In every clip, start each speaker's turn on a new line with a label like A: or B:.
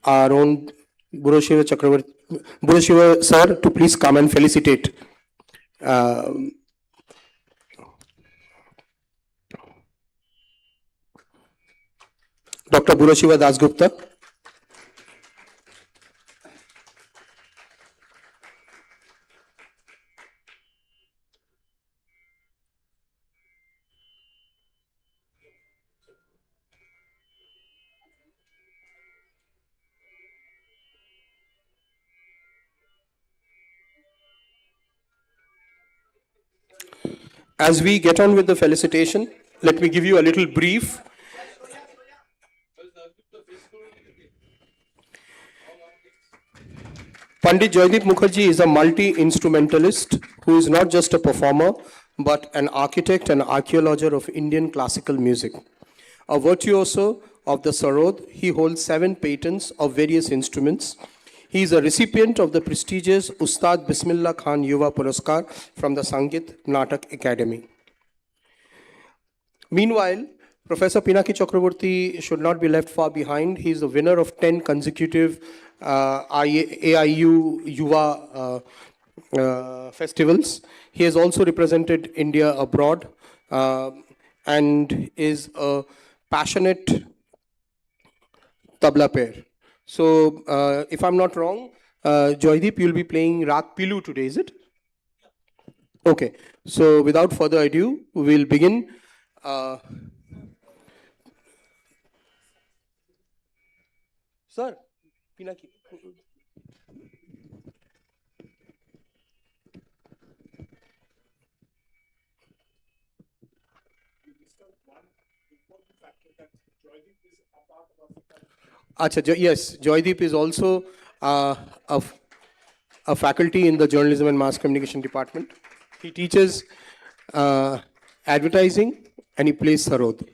A: our own Buroshiva Chakravarti, Buroshiva sir, to please come and felicitate. Dr. Buroshiva Dasgupta. As we get on with the felicitation, let me give you a little brief. Pandit Joydeep Mukherjee is a multi-instrumentalist who is not just a performer, but an architect and archaeologist of Indian classical music. A virtuoso of the sarod, he holds 7 patents of various instruments. He is a recipient of the prestigious Ustad Bismillah Khan Yuva Puraskar from the Sangeet Natak Academy. Meanwhile, Professor Pinaki Chakraborty should not be left far behind. He is the winner of 10 consecutive AIU Yuva festivals. He has also represented India abroad and is a passionate tabla player. So, if I'm not wrong, Joydeep, you'll be playing Rag Pilu today, is it? Okay. So, without further ado, we'll begin. Sir, Pinaki. Achha, yes, Joydeep is also a faculty in the Journalism and Mass Communication Department. He teaches advertising and he plays sarod.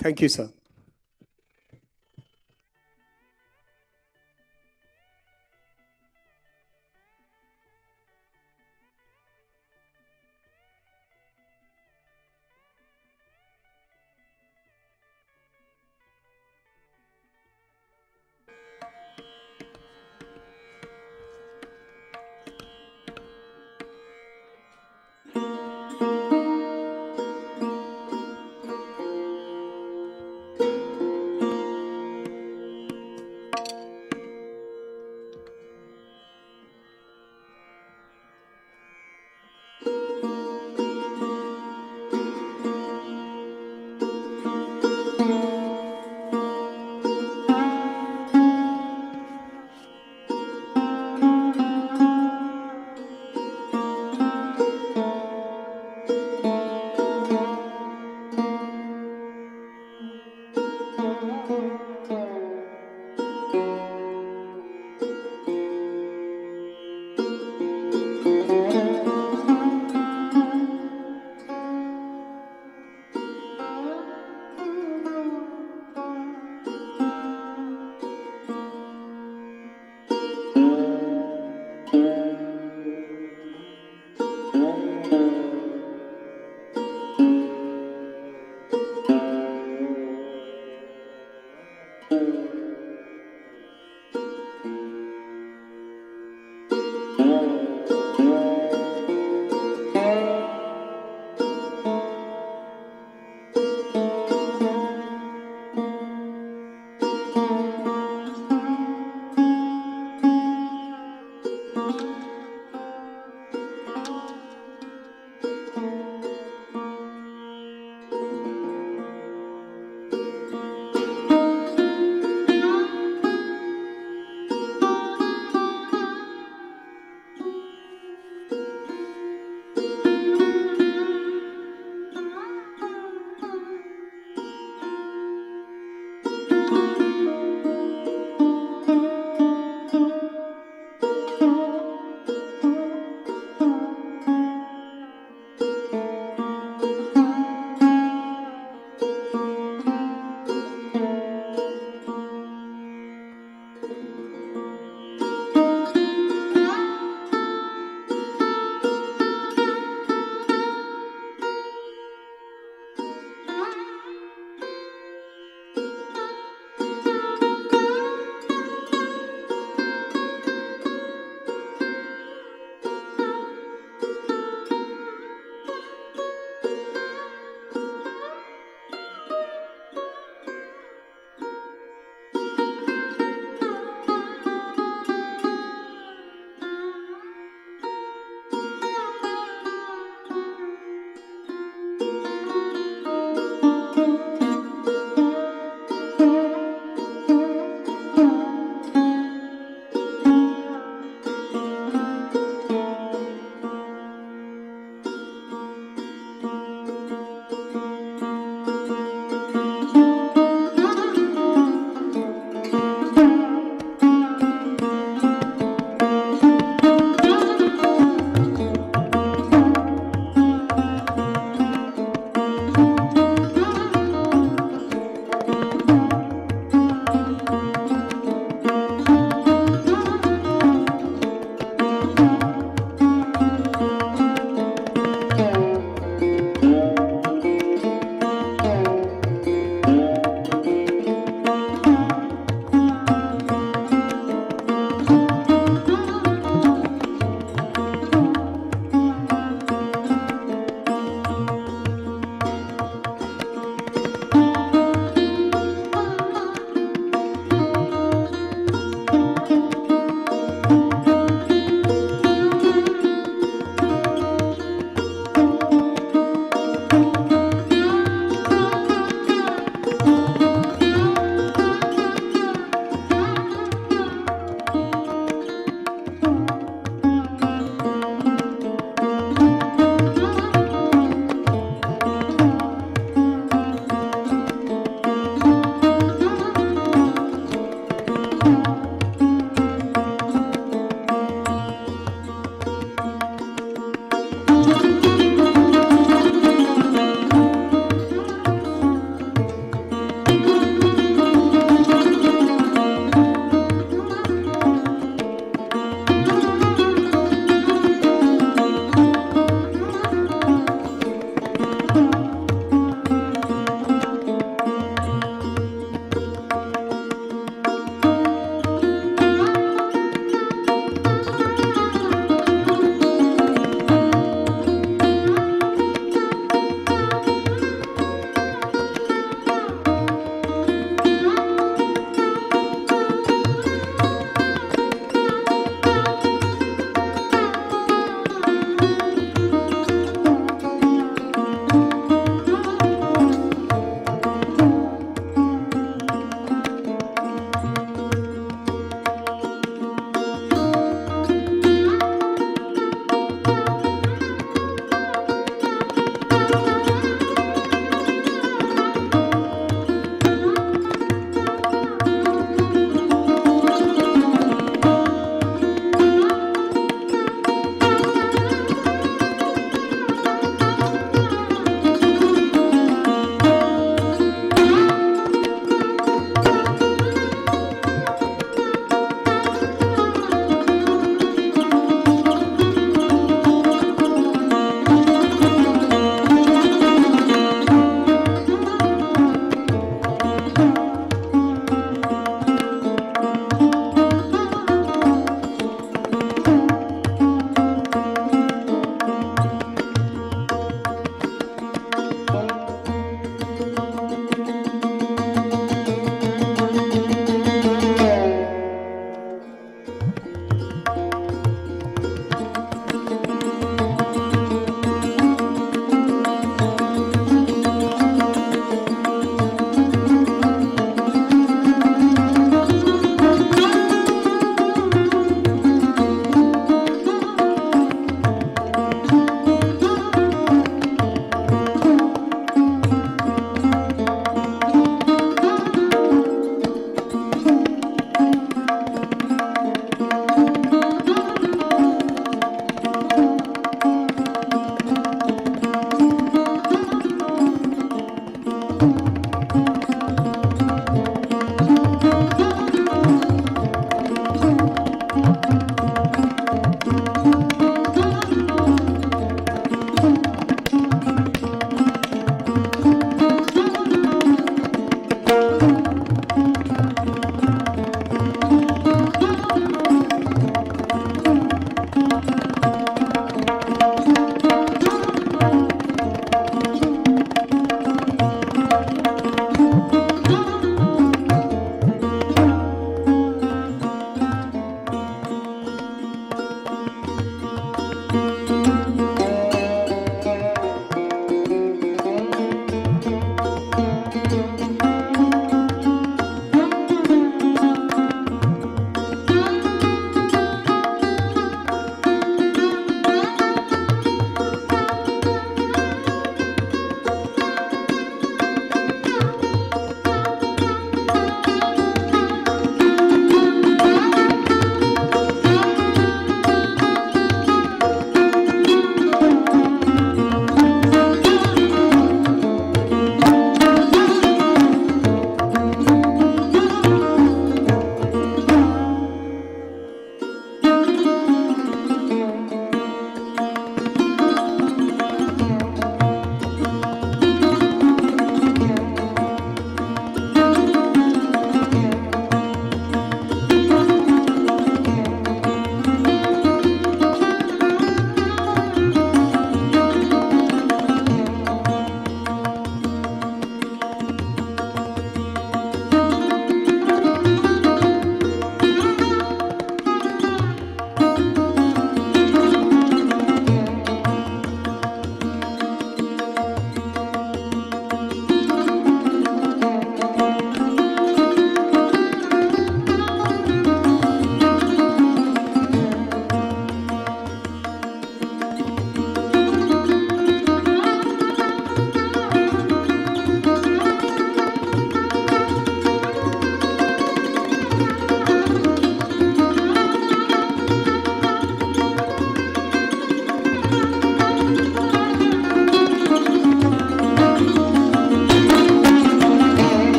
A: Thank you, sir.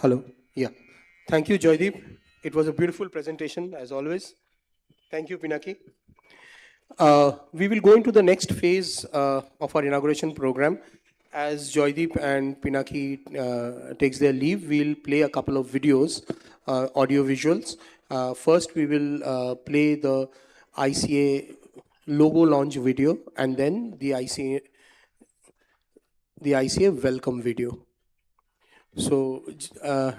A: Hello. Yeah. Thank you, Joydeep. It was a beautiful presentation, as always. Thank you, Pinaki. We will go into the next phase of our inauguration program. As Joydeep and Pinaki takes their leave, we'll play a couple of videos, audio visuals. First, we will play the ICA logo launch video, and then the ICA welcome video. So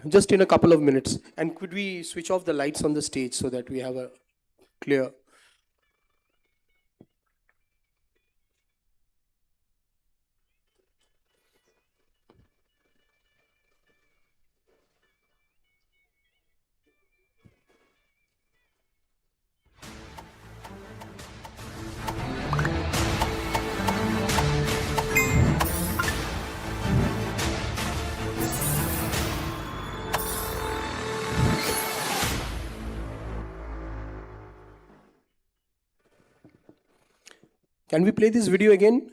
A: just in a couple of minutes. And could we switch off the lights on the stage so that we have a clear... Can we play this video again?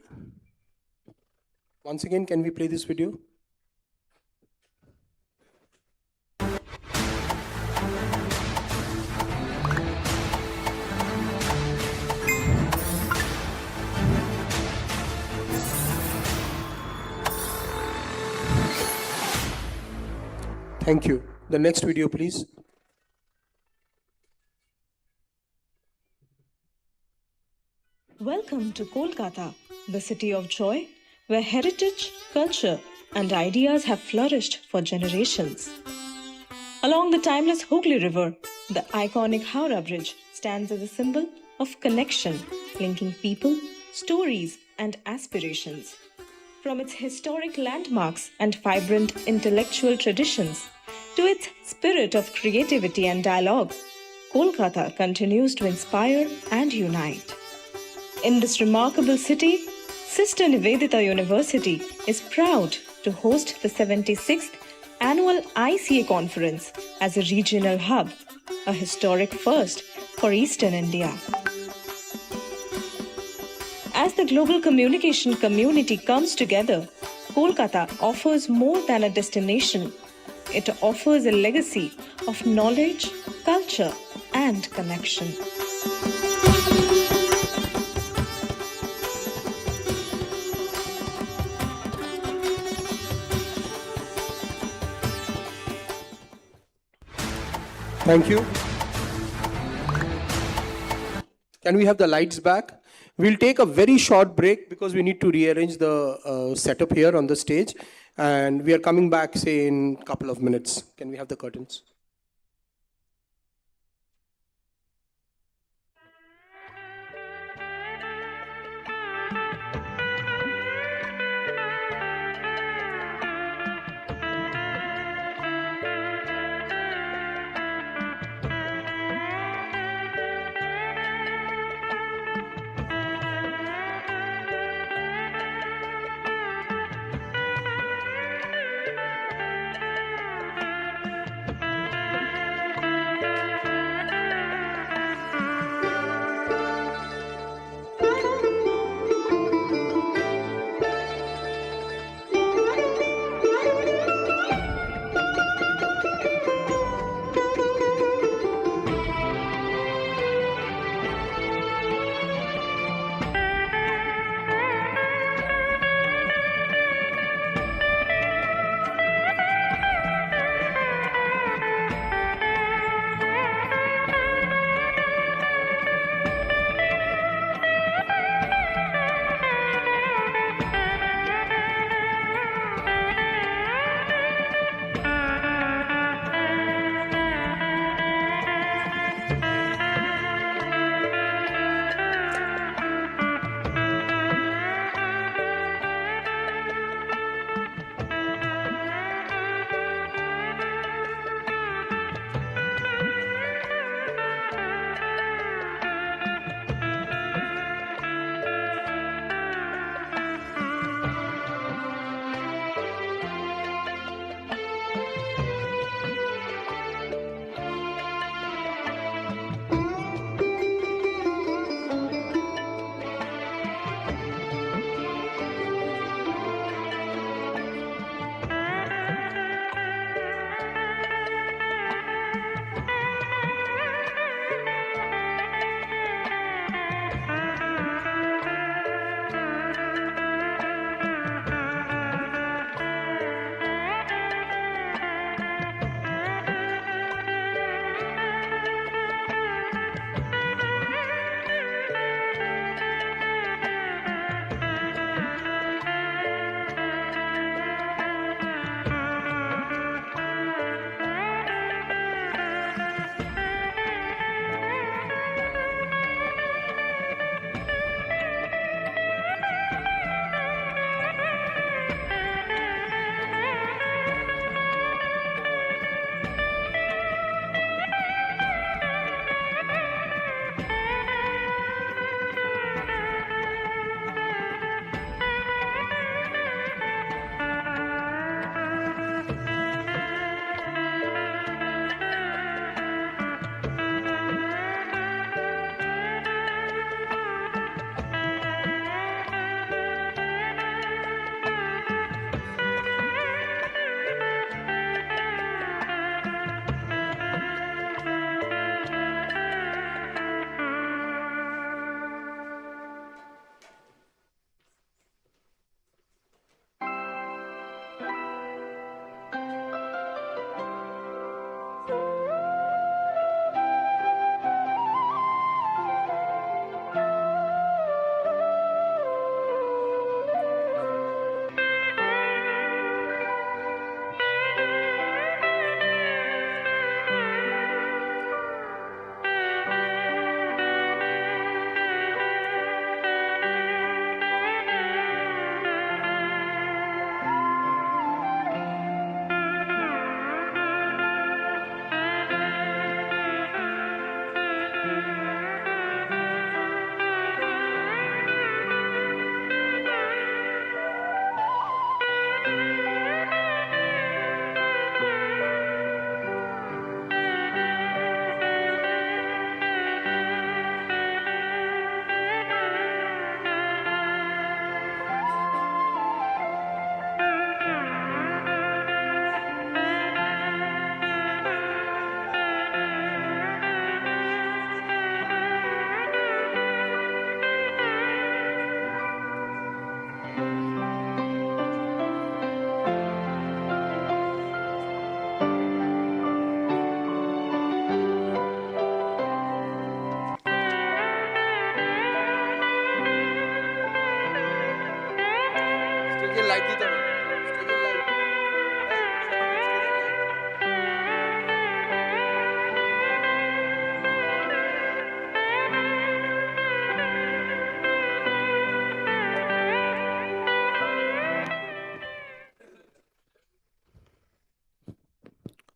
A: Once again, can we play this video? Thank you. The next video, please.
B: Welcome to Kolkata, the city of joy, where heritage, culture, and ideas have flourished for generations. Along the timeless Hooghly River, the iconic Howrah Bridge stands as a symbol of connection, linking people, stories, and aspirations. From its historic landmarks and vibrant intellectual traditions to its spirit of creativity and dialogue, Kolkata continues to inspire and unite. In this remarkable city, Sister Nivedita University is proud to host the 76th Annual ICA Conference as a regional hub, a historic first for Eastern India. As the global communication community comes together, Kolkata offers more than a destination. It offers a legacy of knowledge, culture, and connection.
A: Thank you. Can we have the lights back? We'll take a very short break because we need to rearrange the setup here on the stage. And we are coming back, say, in a couple of minutes. Can we have the curtains?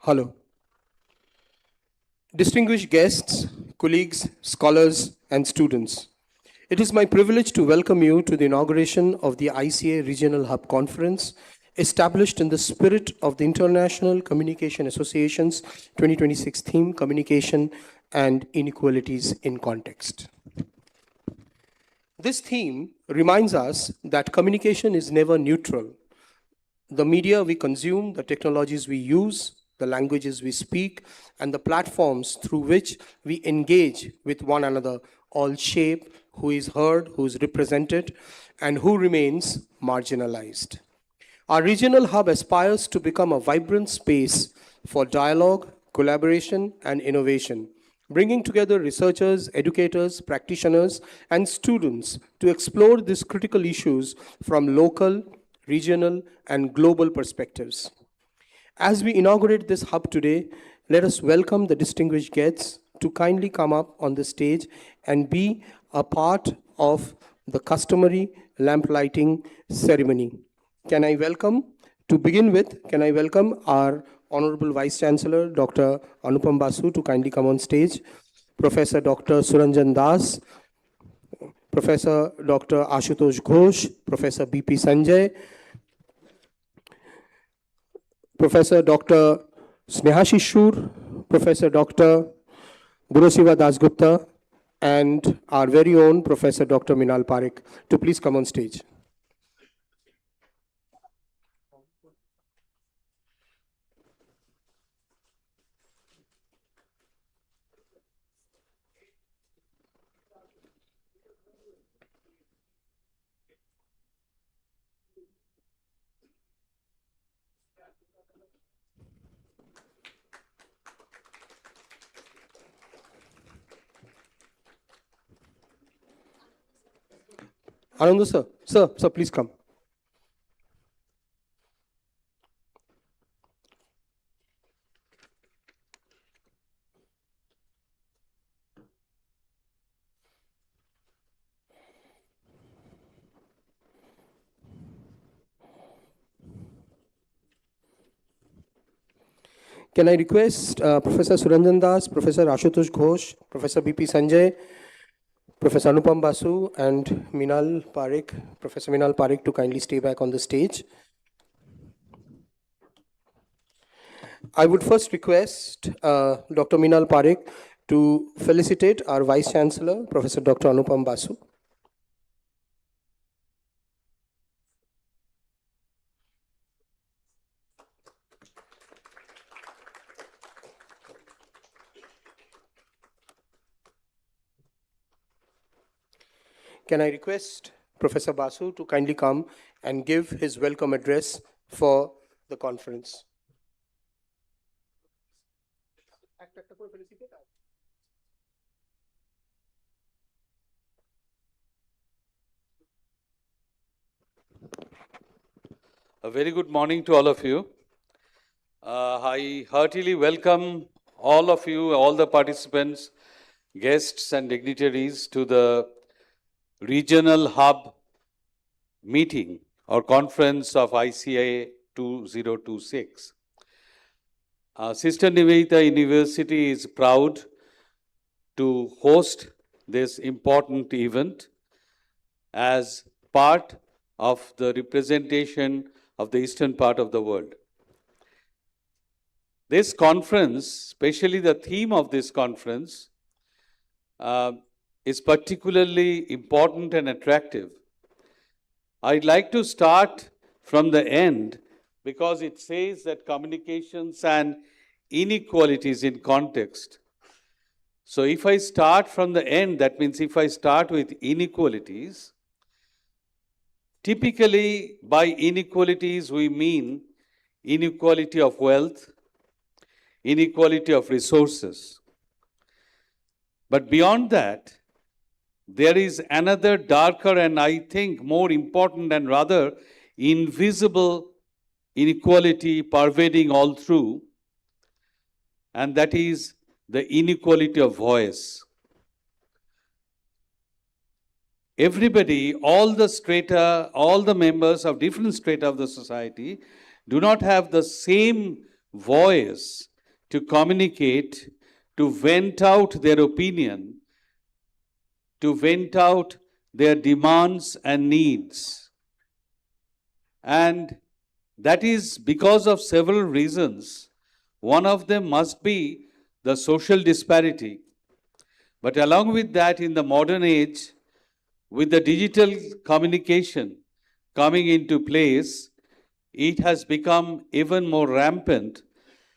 A: Hello. Distinguished guests, colleagues, scholars, and students, it is my privilege to welcome you to the inauguration of the ICA Regional Hub Conference, established in the spirit of the International Communication Association's 2026 theme, Communication and Inequalities in Context. This theme reminds us that communication is never neutral. The media we consume, the technologies we use, the languages we speak, and the platforms through which we engage with one another all shape who is heard, who is represented, and who remains marginalized. Our regional hub aspires to become a vibrant space for dialogue, collaboration, and innovation, bringing together researchers, educators, practitioners, and students to explore these critical issues from local, regional, and global perspectives. As we inaugurate this hub today, let us welcome the distinguished guests to kindly come up on the stage and be a part of the customary lamp lighting ceremony. Can I welcome our Honorable Vice Chancellor, Dr. Anupam Basu, to kindly come on stage, Professor Dr. Suranjan Das, Professor Dr. Ashutosh Ghosh, Professor B.P. Sanjay, Professor Dr. Sneha Shishur, Professor Dr. Gurosiva Dasgupta, and our very own Professor Dr. Minal Parekh to please come on stage. Ananda sir, please come. Can I request Professor Suranjan Das, Professor Ashutosh Ghosh, Professor B.P. Sanjay, Professor Anupam Basu, and Professor Minal Parekh to kindly stay back on the stage. I would first request Dr. Minal Parekh to felicitate our Vice Chancellor, Professor Dr. Anupam Basu. Can I request Professor Basu to kindly come and give his welcome address for the conference?
C: A very good morning to all of you. I heartily welcome all of you, all the participants, guests and dignitaries to the Regional Hub meeting or conference of ICA 2026. Sister Nivedita University is proud to host this important event as part of the representation of the eastern part of the world. This conference, especially the theme of this conference, is particularly important and attractive. I'd like to start from the end because it says that communications and inequalities in context. So if I start from the end, that means if I start with inequalities, typically by inequalities we mean inequality of wealth, inequality of resources. But beyond that, there is another darker and I think more important and rather invisible inequality pervading all through, and that is the inequality of voice. Everybody, all the strata, all the members of different strata of the society do not have the same voice to communicate, to vent out their opinion, to vent out their demands and needs. And that is because of several reasons. One of them must be the social disparity. But along with that, in the modern age, with the digital communication coming into place, it has become even more rampant.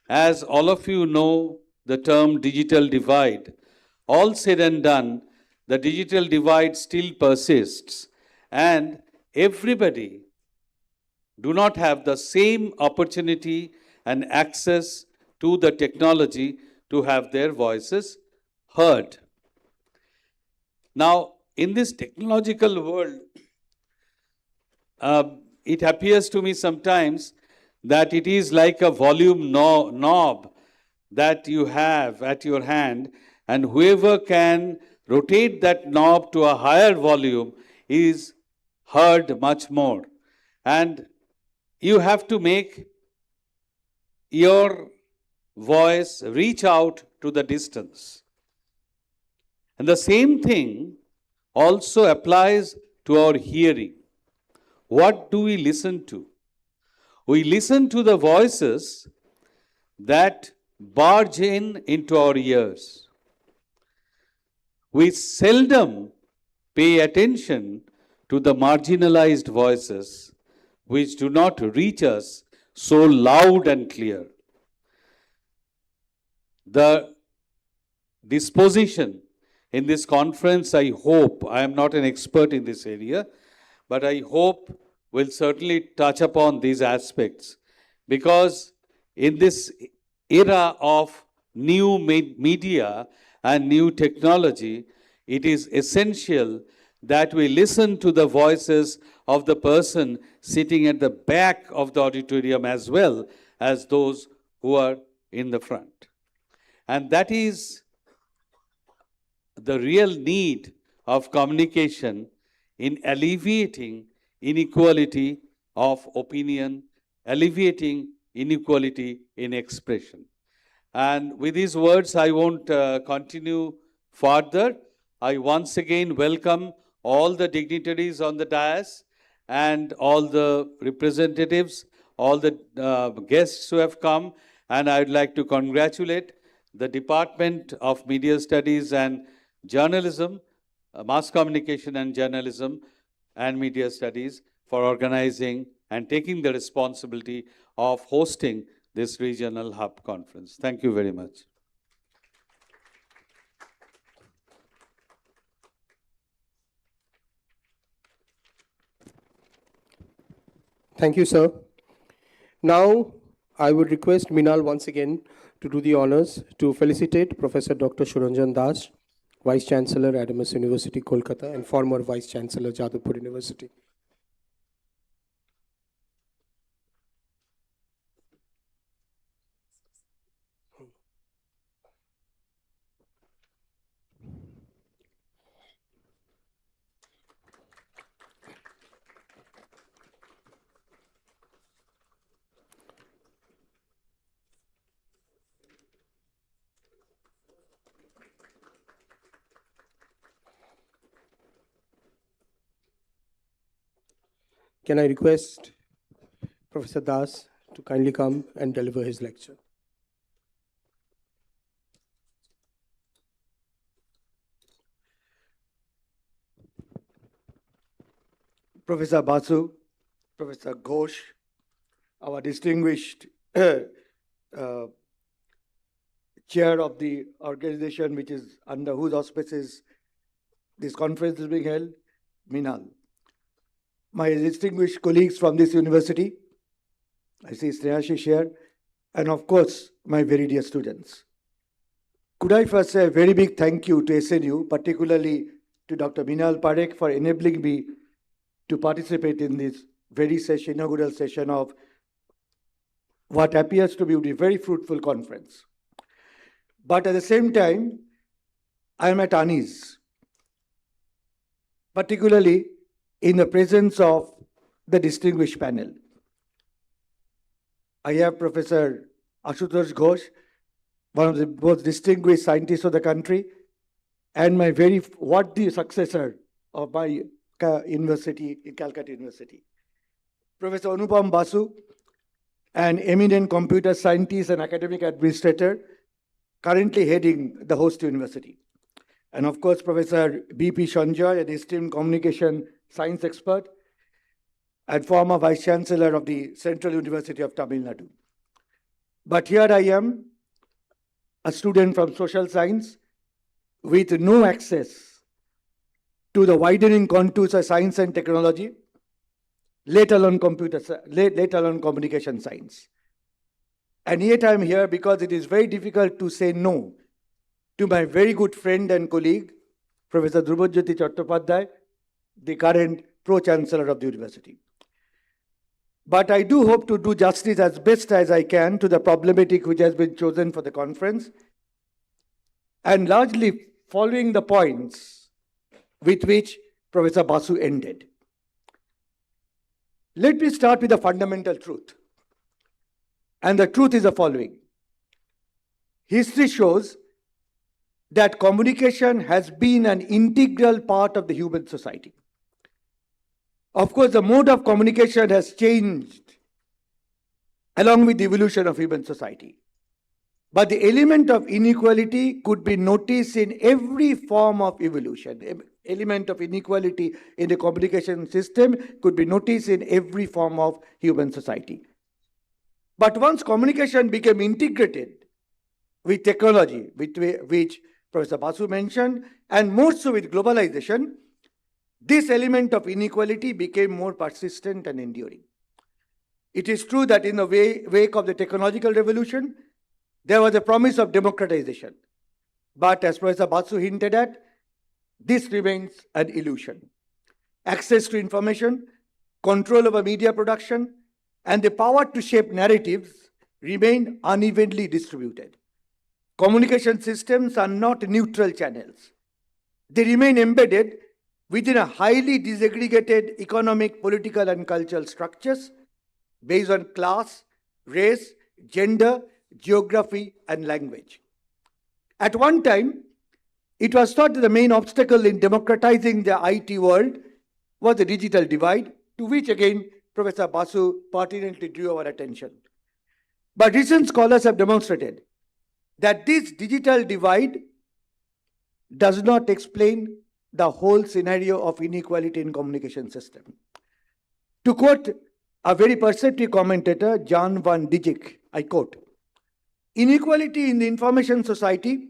C: As all of you know, the term digital divide. All said and done, the digital divide still persists, and everybody do not have the same opportunity and access to the technology to have their voices heard. Now, in this technological world, it appears to me sometimes that it is like a volume knob that you have at your hand, and whoever can rotate that knob to a higher volume is heard much more. And you have to make your voice reach out to the distance. And the same thing also applies to our hearing. What do we listen to? We listen to the voices that barge into our ears. We seldom pay attention to the marginalized voices which do not reach us so loud and clear. The disposition in this conference, I hope, I am not an expert in this area, but I hope will certainly touch upon these aspects, because in this era of new media and new technology, it is essential that we listen to the voices of the person sitting at the back of the auditorium as well as those who are in the front. And that is the real need of communication in alleviating inequality of opinion, alleviating inequality in expression. And with these words, I won't continue further. I once again welcome all the dignitaries on the dais and all the representatives, all the guests who have come, and I'd like to congratulate the Department of Media Studies and Journalism, Mass Communication and Journalism and Media Studies for organizing and taking the responsibility of hosting this regional hub conference. Thank you very much.
A: Thank you, sir. Now, I would request Minal once again to do the honors to felicitate Professor Dr. Suranjan Das, Vice Chancellor, Adamas University, Kolkata, and former Vice Chancellor, Jadavpur University. Can I request Professor Das to kindly come and deliver his lecture?
D: Professor Basu, Professor Ghosh, our distinguished chair of the organization which is under whose auspices this conference is being held, Minal. My distinguished colleagues from this university, I see Snehashish here, and of course, my very dear students. Could I first say a very big thank you to SNU, particularly to Dr. Minal Parekh for enabling me to participate in this very inaugural session of what appears to be a very fruitful conference. But at the same time, I am at unease, particularly in the presence of the distinguished panel. I have Professor Ashutosh Ghosh, one of the most distinguished scientists of the country, and my very worthy successor of my university, in Calcutta University, Professor Anupam Basu, an eminent computer scientist and academic administrator, currently heading the host university. And of course, Professor B.P. Sanjoy, an esteemed communication science expert and former Vice Chancellor of the Central University of Tamil Nadu. But here I am, a student from social science with no access to the widening contours of science and technology, let alone communication science. And yet I am here because it is very difficult to say no to my very good friend and colleague, Professor Dhrubajyoti Chattopadhyay, the current Pro-Chancellor of the university. But I do hope to do justice as best as I can to the problematic which has been chosen for the conference, and largely following the points with which Professor Basu ended. Let me start with the fundamental truth. And the truth is the following. History shows that communication has been an integral part of the human society. Of course, the mode of communication has changed along with the evolution of human society. But the element of inequality could be noticed in every form of evolution. The element of inequality in the communication system could be noticed in every form of human society. But once communication became integrated with technology, which Professor Basu mentioned, and more so with globalization, this element of inequality became more persistent and enduring. It is true that in the wake of the technological revolution, there was a promise of democratization. But as Professor Basu hinted at, this remains an illusion. Access to information, control over media production, and the power to shape narratives remain unevenly distributed. Communication systems are not neutral channels. They remain embedded within a highly disaggregated economic, political, and cultural structures based on class, race, gender, geography, and language. At one time, it was thought that the main obstacle in democratizing the IT world was the digital divide, to which again Professor Basu pertinently drew our attention. But recent scholars have demonstrated that this digital divide does not explain the whole scenario of inequality in communication system. To quote a very perceptive commentator, Jan van Dijk, I quote, "Inequality in the information society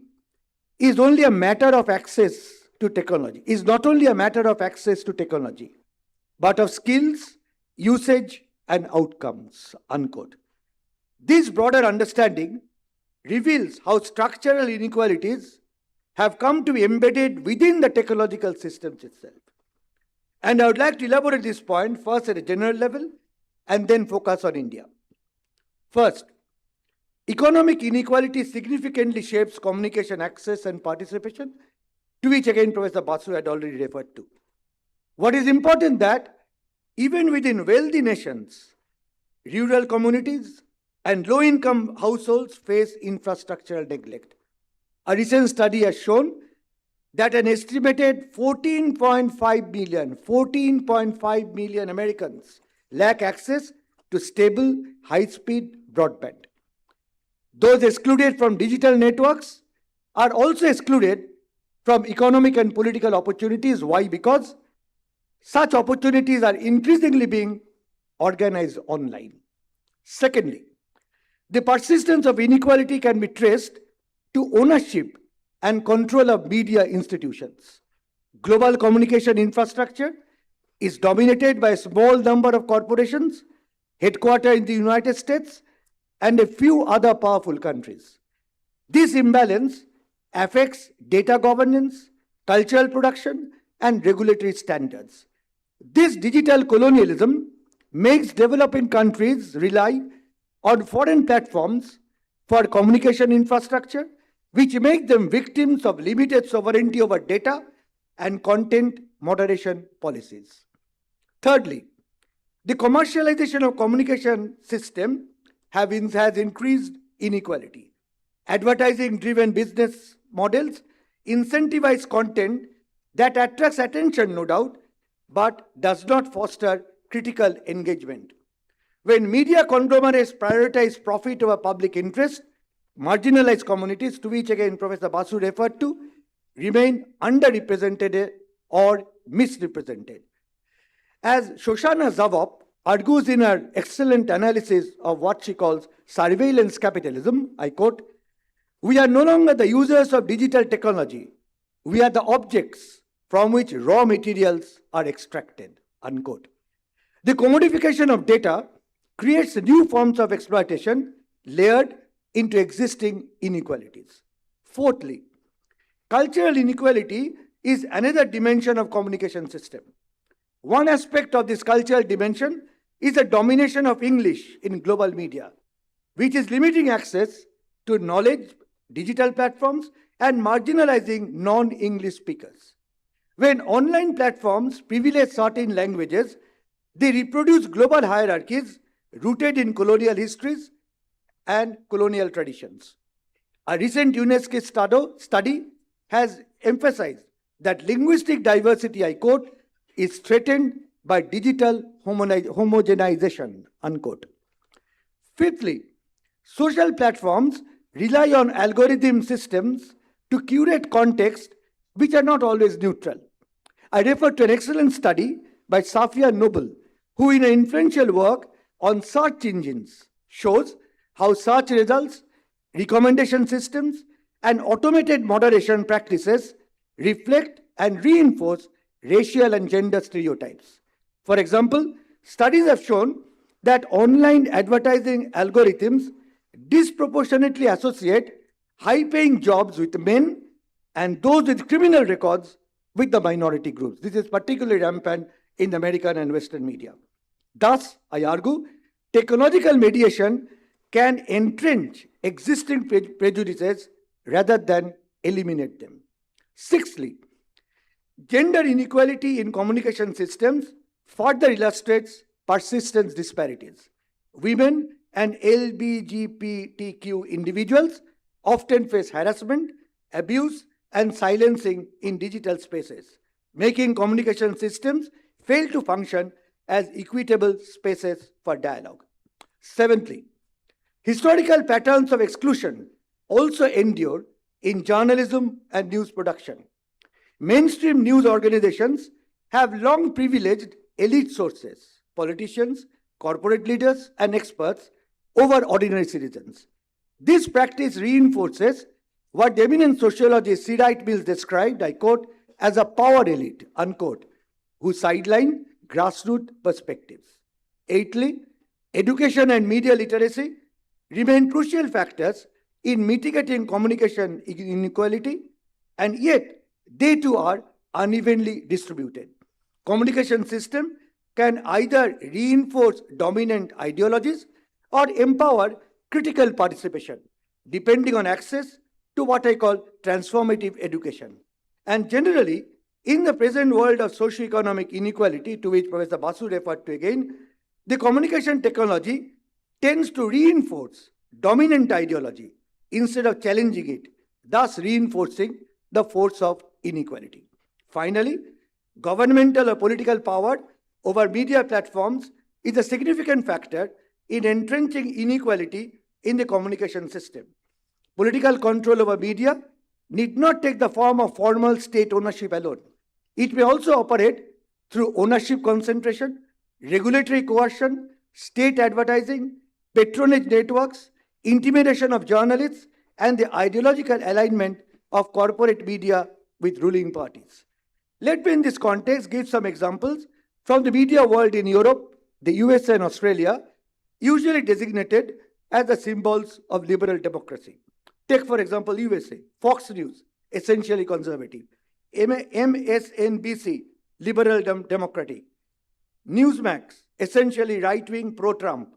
D: is only a matter of access to technology, is not only a matter of access to technology, but of skills, usage, and outcomes," unquote. This broader understanding reveals how structural inequalities have come to be embedded within the technological systems itself. And I would like to elaborate this point first at a general level and then focus on India. First, economic inequality significantly shapes communication access and participation, to which again Professor Basu had already referred to. What is important that even within wealthy nations, rural communities and low-income households face infrastructural neglect. A recent study has shown that an estimated 14.5 million Americans lack access to stable, high-speed broadband. Those excluded from digital networks are also excluded from economic and political opportunities. Why? Because such opportunities are increasingly being organized online. Secondly, the persistence of inequality can be traced to ownership and control of media institutions. Global communication infrastructure is dominated by a small number of corporations, headquartered in the United States and a few other powerful countries. This imbalance affects data governance, cultural production, and regulatory standards. This digital colonialism makes developing countries rely on foreign platforms for communication infrastructure, which make them victims of limited sovereignty over data and content moderation policies. Thirdly, the commercialization of communication system has increased inequality. Advertising-driven business models incentivize content that attracts attention, no doubt, but does not foster critical engagement. When media conglomerates prioritize profit over public interest, marginalized communities, to which again Professor Basu referred to, remain underrepresented or misrepresented. As Shoshana Zavop argues in her excellent analysis of what she calls surveillance capitalism, I quote, "We are no longer the users of digital technology. We are the objects from which raw materials are extracted," unquote. The commodification of data creates new forms of exploitation layered into existing inequalities. Fourthly, cultural inequality is another dimension of communication system. One aspect of this cultural dimension is the domination of English in global media, which is limiting access to knowledge, digital platforms, and marginalizing non-English speakers. When online platforms privilege certain languages, they reproduce global hierarchies rooted in colonial histories and colonial traditions. A recent UNESCO study has emphasized that linguistic diversity, I quote, is threatened by digital homogenization, unquote. Fifthly, social platforms rely on algorithm systems to curate context which are not always neutral. I refer to an excellent study by Safia Noble, who in an influential work on search engines shows how search results, recommendation systems, and automated moderation practices reflect and reinforce racial and gender stereotypes. For example, studies have shown that online advertising algorithms disproportionately associate high-paying jobs with men and those with criminal records with the minority groups. This is particularly rampant in the American and Western media. Thus, I argue, technological mediation can entrench existing prejudices rather than eliminate them. Sixthly, gender inequality in communication systems further illustrates persistent disparities. Women and LGBTQ individuals often face harassment, abuse, and silencing in digital spaces, making communication systems fail to function as equitable spaces for dialogue. Seventhly, historical patterns of exclusion also endure in journalism and news production. Mainstream news organizations have long privileged elite sources, politicians, corporate leaders, and experts over ordinary citizens. This practice reinforces what the eminent sociologist C. Wright Mills described, I quote, as a power elite, unquote, who sideline grassroots perspectives. Eighthly, education and media literacy remain crucial factors in mitigating communication inequality, and yet they too are unevenly distributed. Communication system can either reinforce dominant ideologies or empower critical participation, depending on access to what I call transformative education. And generally, in the present world of socio-economic inequality, to which Professor Basu referred to again, the communication technology tends to reinforce dominant ideology instead of challenging it, thus reinforcing the force of inequality. Finally, governmental or political power over media platforms is a significant factor in entrenching inequality in the communication system. Political control over media need not take the form of formal state ownership alone. It may also operate through ownership concentration, regulatory coercion, state advertising, patronage networks, intimidation of journalists, and the ideological alignment of corporate media with ruling parties. Let me in this context give some examples from the media world in Europe, the USA and Australia, usually designated as the symbols of liberal democracy. Take for example USA, Fox News, essentially conservative, MSNBC, liberal democratic, Newsmax, essentially right-wing pro-Trump.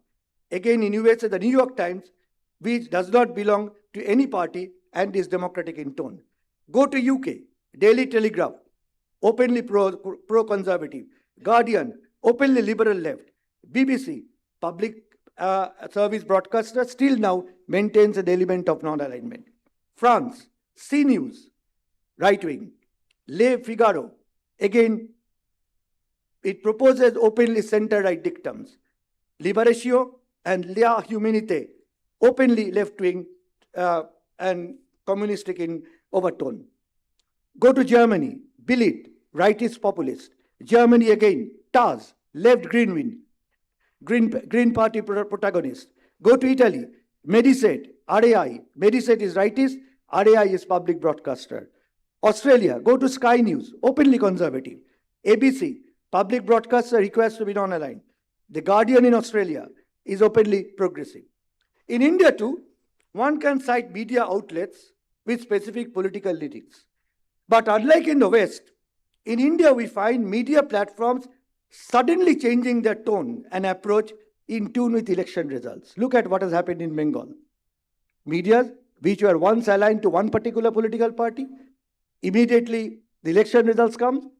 D: Again in USA, the New York Times, which does not belong to any party and is democratic in tone. Go to UK, Daily Telegraph, openly pro-conservative, Guardian, openly liberal left, BBC, public service broadcaster still now maintains an element of non-alignment. France, CNews, right-wing. Le Figaro, again, it proposes openly center-right dictums. Liberatio and La Humanité, openly left-wing and communistic in overtone. Go to Germany, Bild, rightist populist. Germany again, TAS, left Green Party protagonist. Go to Italy, Mediaset, RAI. Mediaset is rightist, RAI is public broadcaster. Australia, go to Sky News, openly conservative. ABC, public broadcaster requires to be non-aligned. The Guardian in Australia is openly progressive. In India too, one can cite media outlets with specific political leanings. But unlike in the West, in India we find media platforms suddenly changing their tone and approach in tune with election results. Look at what has happened in Bengal. Media, which were once aligned to one particular political party, immediately the election results come,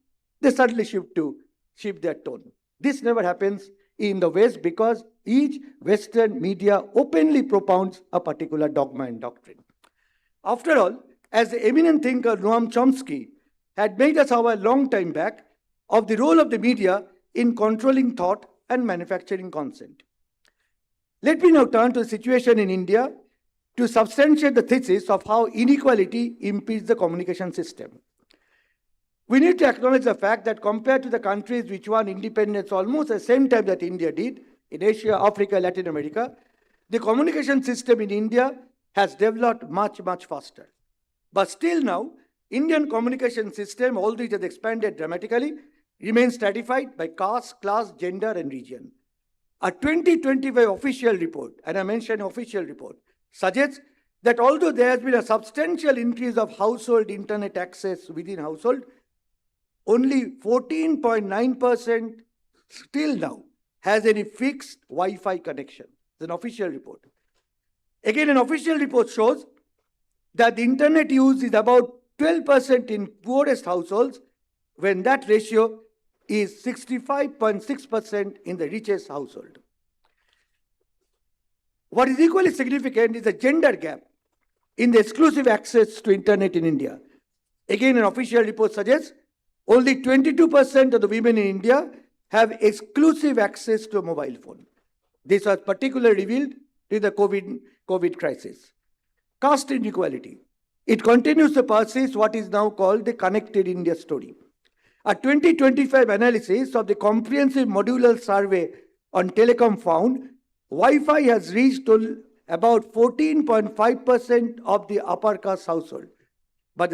D: they suddenly shift their tone. This never happens in the West because each Western media openly propounds a particular dogma and doctrine. After all, as the eminent thinker Noam Chomsky had made us aware a long time back of the role of the media in controlling thought and manufacturing consent. Let me now turn to the situation in India to substantiate the thesis of how inequality impedes the communication system. We need to acknowledge the fact that compared to the countries which won independence almost at the same time that India did, in Asia, Africa, Latin America, the communication system in India has developed much, much faster. But still now, Indian communication system, although it has expanded dramatically, remains stratified by caste, class, gender, and region. A 2025 official report, and I mentioned official report, suggests that although there has been a substantial increase of household internet access within household, only 14.9% still now has any fixed Wi-Fi connection. It's an official report. Again, an official report shows that the internet use is about 12% in poorest households, when that ratio is 65.6% in the richest household. What is equally significant is the gender gap in the exclusive access to internet in India. Again, an official report suggests only 22% of the women in India have exclusive access to a mobile phone. This was particularly revealed in the COVID crisis. Caste inequality. It continues to persist what is now called the Connected India story. A 2025 analysis of the comprehensive modular survey on telecom found Wi-Fi has reached to about 14.5% of the upper caste household. But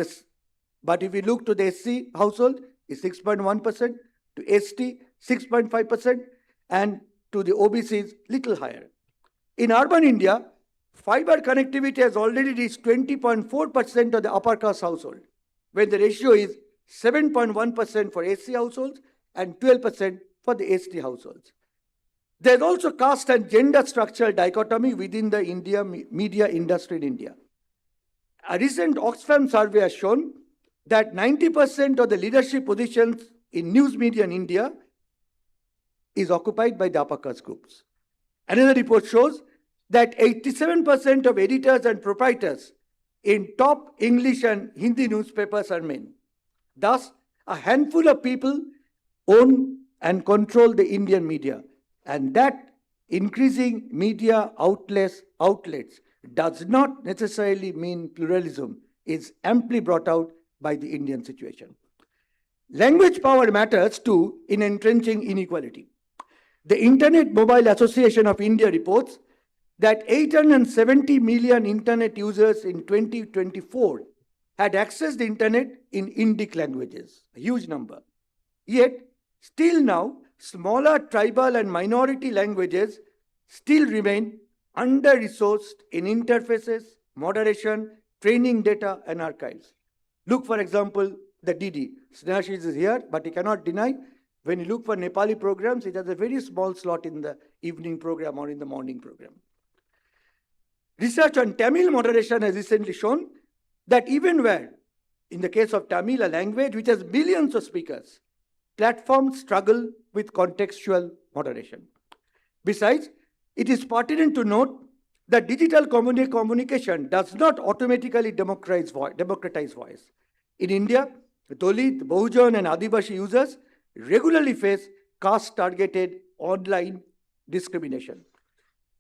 D: if we look to the SC household, it's 6.1%, to ST, 6.5%, and to the OBCs, little higher. In urban India, fiber connectivity has already reached 20.4% of the upper caste household, when the ratio is 7.1% for SC households and 12% for the ST households. There's also caste and gender structural dichotomy within the media industry in India. A recent Oxfam survey has shown that 90% of the leadership positions in news media in India is occupied by the upper caste groups. Another report shows that 87% of editors and proprietors in top English and Hindi newspapers are men. Thus, a handful of people own and control the Indian media, and that increasing media outlets does not necessarily mean pluralism, is amply brought out by the Indian situation. Language power matters too in entrenching inequality. The Internet Mobile Association of India reports that 870 million internet users in 2024 had accessed the internet in Indic languages, a huge number. Yet, still now, smaller tribal and minority languages still remain under-resourced in interfaces, moderation, training data, and archives. Look, for example, the DD. Snehashish is here, but he cannot deny, when you look for Nepali programs, it has a very small slot in the evening program or in the morning program. Research on Tamil moderation has recently shown that even where, in the case of Tamil, a language which has billions of speakers, platforms struggle with contextual moderation. Besides, It is pertinent to note that digital communication does not automatically democratize voice. In India, Dalit, Bahujan, and Adivasi users regularly face caste-targeted online discrimination.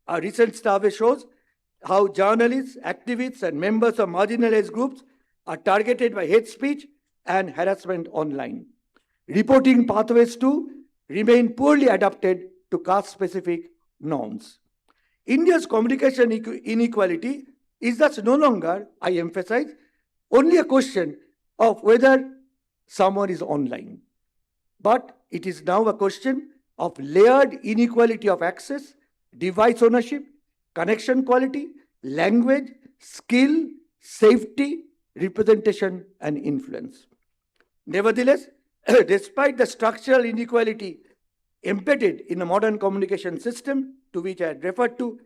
D: A recent survey shows how journalists, activists, and members of marginalized groups are targeted by hate speech and harassment online. Reporting pathways too remain poorly adapted to caste-specific norms. India's communication inequality is thus no longer, I emphasize, only a question of whether someone is online, but it is now a question of layered inequality of access, device ownership, connection quality, language, skill, safety, representation, and influence. Nevertheless, despite the structural inequality embedded in the modern communication system to which I had referred to,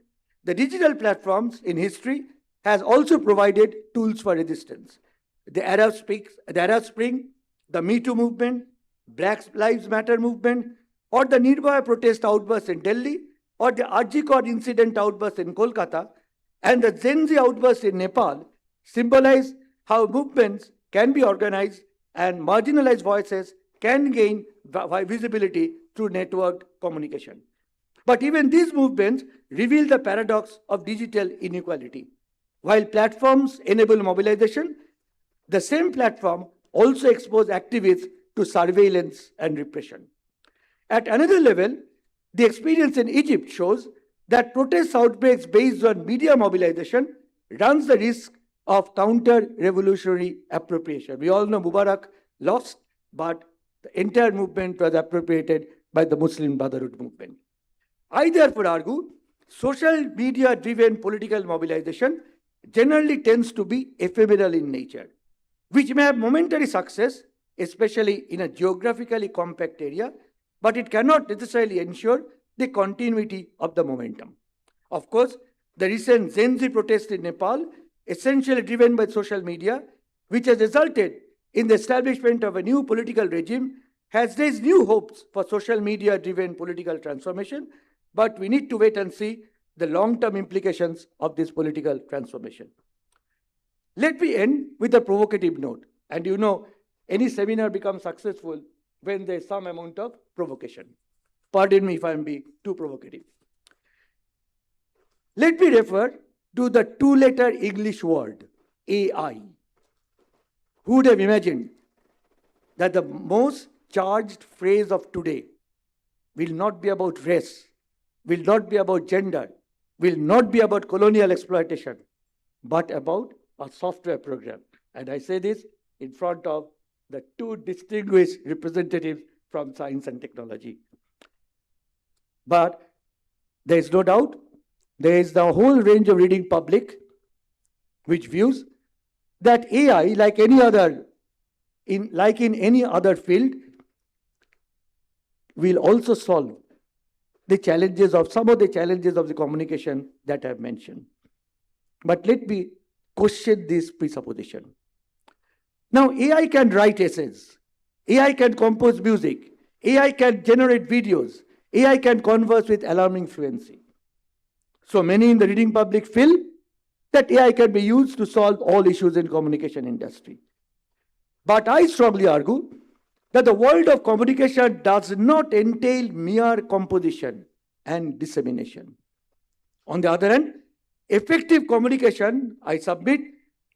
D: the digital platforms in history has also provided tools for resistance. The Arab Spring, the Me Too movement, Black Lives Matter movement, or the Nirbhaya protest outburst in Delhi, or the Arjikot incident outburst in Kolkata, and the Gen Z outburst in Nepal symbolize how movements can be organized and marginalized voices can gain visibility through networked communication. But even these movements reveal the paradox of digital inequality. While platforms enable mobilization, the same platform also expose activists to surveillance and repression. At another level, the experience in Egypt shows that protest outbreaks based on media mobilization runs the risk of counter-revolutionary appropriation. We all know Mubarak lost, but the entire movement was appropriated by the Muslim Brotherhood movement. I therefore argue social media-driven political mobilization generally tends to be ephemeral in nature, which may have momentary success, especially in a geographically compact area, but it cannot necessarily ensure the continuity of the momentum. Of course, the recent Gen Z protest in Nepal, essentially driven by social media, which has resulted in the establishment of a new political regime, has raised new hopes for social media-driven political transformation, but we need to wait and see the long-term implications of this political transformation. Let me end with a provocative note. And you know, any seminar becomes successful when there is some amount of provocation. Pardon me if I am being too provocative. Let me refer to the two-letter English word, AI. Who would have imagined that the most charged phrase of today will not be about race, will not be about gender, will not be about colonial exploitation, but about a software program. And I say this in front of the two distinguished representatives from science and technology. But there is no doubt, there is the whole range of reading public which views that AI, like any other, in any other field, will also solve the challenges of some of the challenges of the communication that I have mentioned. But let me question this presupposition. Now, AI can write essays, AI can compose music, AI can generate videos, AI can converse with alarming fluency. So many in the reading public feel that AI can be used to solve all issues in communication industry. But I strongly argue that the world of communication does not entail mere composition and dissemination. On the other hand, effective communication, I submit,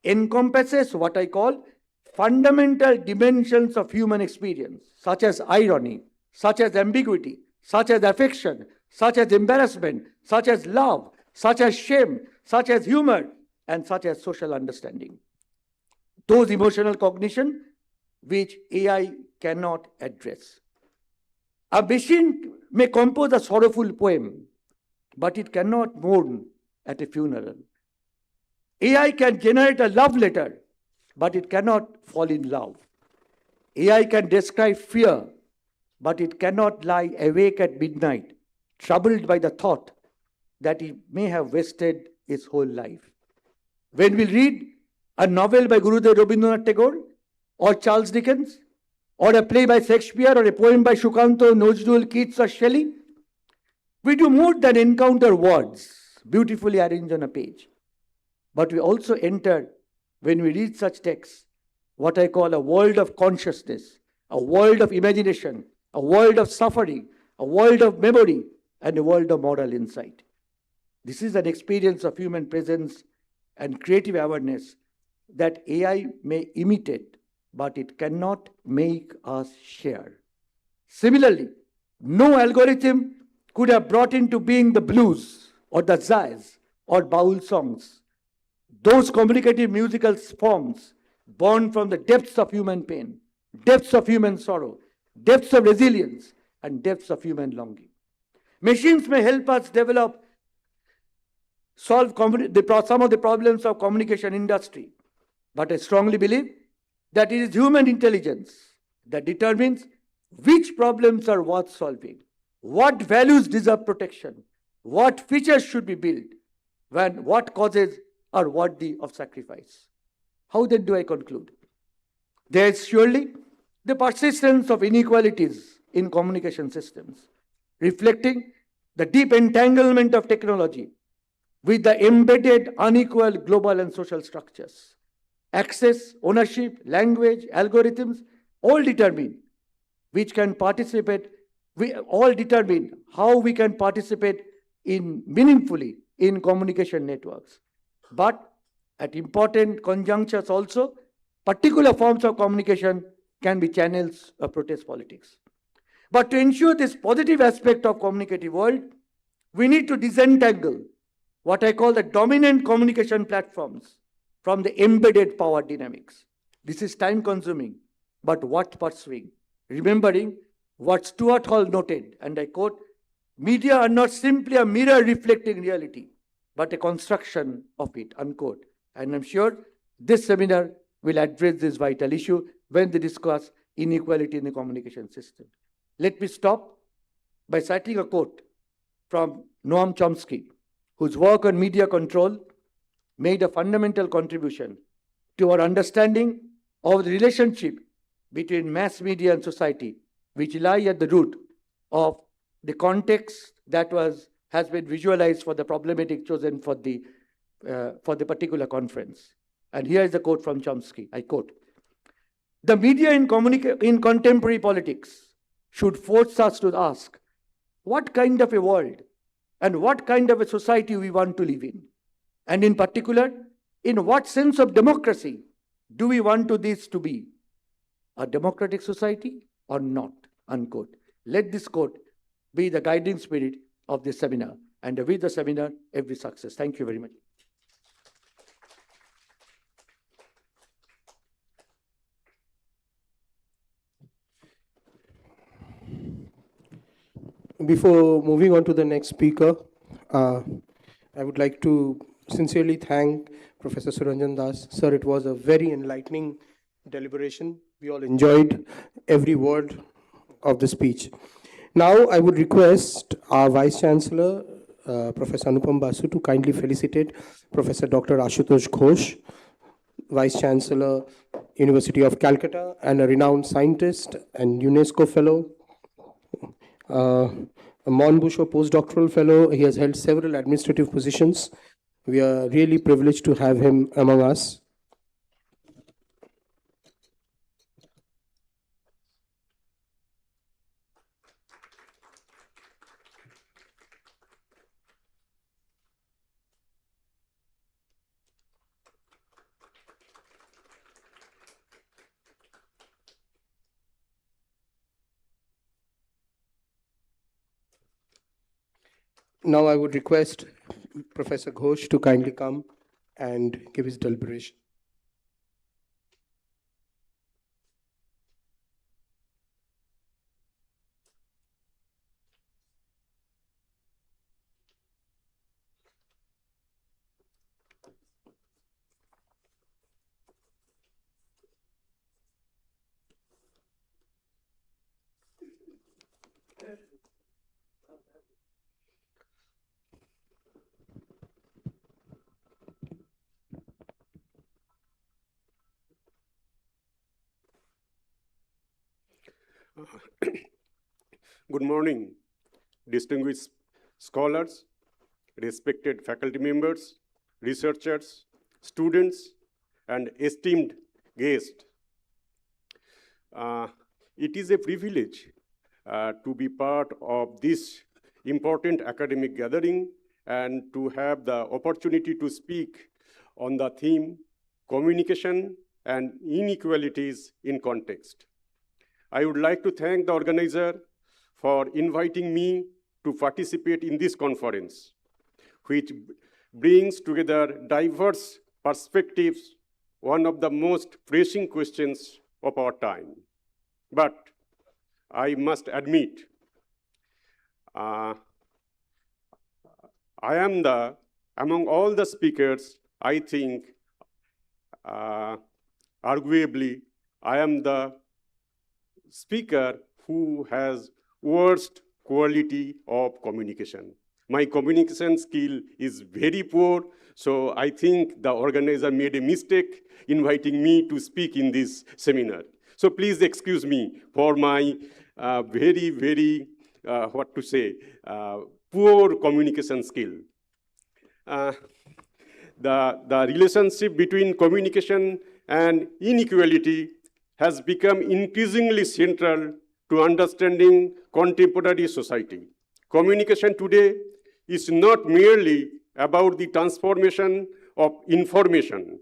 D: encompasses what I call fundamental dimensions of human experience, such as irony, such as ambiguity, such as affection, such as embarrassment, such as love, such as shame, such as humor, and such as social understanding. Those emotional cognition which AI cannot address. A machine may compose a sorrowful poem, but it cannot mourn at a funeral. AI can generate a love letter, but it cannot fall in love. AI can describe fear, but it cannot lie awake at midnight, troubled by the thought that he may have wasted his whole life. When we read a novel by Gurudev Rabindranath Tagore, or Charles Dickens, or a play by Shakespeare, or a poem by Shukanto, Nazrul, Keats, or Shelley, We do more than encounter words beautifully arranged on a page, but we also enter, when we read such texts, what I call a world of consciousness, a world of imagination, a world of suffering, a world of memory, and a world of moral insight. This is an experience of human presence and creative awareness that AI may imitate, but it cannot make us share. Similarly, no algorithm could have brought into being the blues or the jazz or baul songs, those communicative musical forms born from the depths of human pain, depths of human sorrow, depths of resilience, and depths of human longing. Machines may help us solve some of the problems of communication industry, but I strongly believe that it is human intelligence that determines which problems are worth solving, what values deserve protection, what features should be built, what causes are worthy of sacrifice. How then do I conclude? There is surely the persistence of inequalities in communication systems, reflecting the deep entanglement of technology with the embedded unequal global and social structures. Access, ownership, language, algorithms all determine how we can participate in meaningfully in communication networks. But at important conjunctures also, particular forms of communication can be channels of protest politics. But to ensure this positive aspect of communicative world, we need to disentangle what I call the dominant communication platforms from the embedded power dynamics. This is time consuming, but worth pursuing. Remembering what Stuart Hall noted, and I quote, media are not simply a mirror reflecting reality, but a construction of it, unquote. And I'm sure this seminar will address this vital issue when they discuss inequality in the communication system. Let me stop by citing a quote from Noam Chomsky, whose work on media control made a fundamental contribution to our understanding of the relationship between mass media and society, which lie at the root of the context that has been visualized for the problematic chosen for the particular conference. And here is a quote from Chomsky. I quote, "The media in contemporary politics should force us to ask what kind of a world and what kind of a society we want to live in. And in particular, in what sense of democracy do we want this to be? A democratic society or not?" Unquote. Let this quote be the guiding spirit of this seminar. And with the seminar, every success. Thank you very much.
A: Before moving on to the next speaker, I would like to sincerely thank Professor Suranjan Das. Sir, it was a very enlightening deliberation. We all enjoyed every word of the speech. Now, I would request our Vice Chancellor, Professor Anupam Basu, to kindly felicitate Professor Dr. Ashutosh Ghosh, Vice Chancellor, University of Calcutta, and a renowned scientist and UNESCO Fellow. A Monbusho postdoctoral fellow. He has held several administrative positions. We are really privileged to have him among us. Now I would request Professor Ghosh to kindly come and give his deliberation.
E: Good morning, distinguished scholars, respected faculty members, researchers, students, and esteemed guests. It is a privilege to be part of this important academic gathering and to have the opportunity to speak on the theme communication and inequalities in context. I would like to thank the organizer for inviting me to participate in this conference, which brings together diverse perspectives, one of the most pressing questions of our time. But I must admit, I am among all the speakers, I think, arguably, I am the speaker who has worst quality of communication. My communication skill is very poor, so I think the organizer made a mistake inviting me to speak in this seminar. So please excuse me for my very, poor communication skill. The relationship between communication and inequality has become increasingly central to understanding contemporary society. Communication today is not merely about the transmission of information.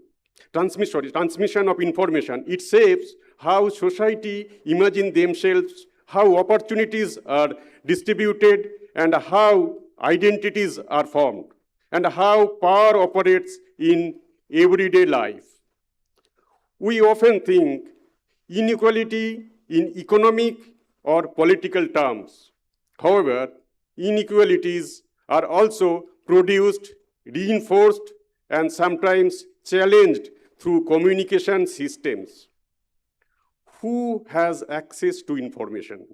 E: It shapes how society imagines themselves, how opportunities are distributed, and how identities are formed, and how power operates in everyday life. We often think inequality in economic or political terms. However, inequalities are also produced, reinforced, and sometimes challenged through communication systems. Who has access to information?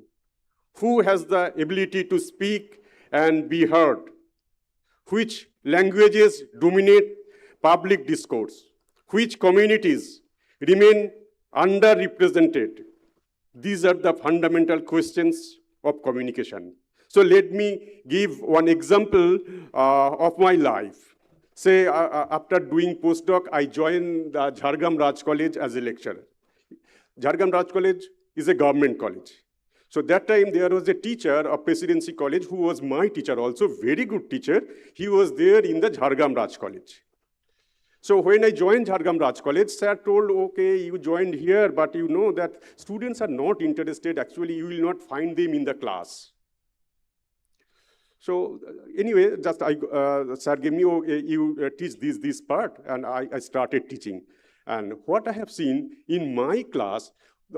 E: Who has the ability to speak and be heard? Which languages dominate public discourse? Which communities remain underrepresented? These are the fundamental questions of communication. So let me give one example of my life. Say, after doing postdoc, I joined the Jhargram Raj College as a lecturer. Jhargram Raj College is a government college. So that time there was a teacher of Presidency College who was my teacher also, very good teacher. He was there in the Jhargram Raj College. So when I joined Jhargram Raj College, sir told, okay, you joined here, but you know that students are not interested. Actually, you will not find them in the class. So anyway, just sir gave me, you teach this part, and I started teaching. And what I have seen in my class,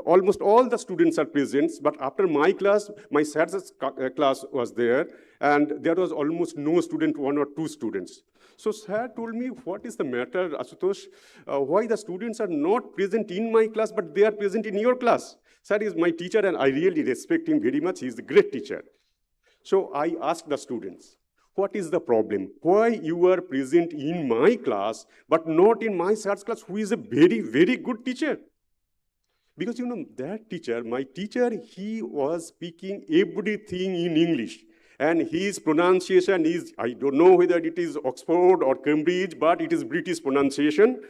E: almost all the students are present, but after my class, my sir's class was there, and there was almost no student, one or two students. So sir told me, what is the matter, Asutosh? Why the students are not present in my class, but they are present in your class? Sir is my teacher, and I really respect him very much. He is a great teacher. So I asked the students, what is the problem? Why you are present in my class, but not in my sir's class, who is a very good teacher? Because you know, that teacher, my teacher, he was speaking everything in English. And his pronunciation is, I don't know whether it is Oxford or Cambridge, but it is British pronunciation.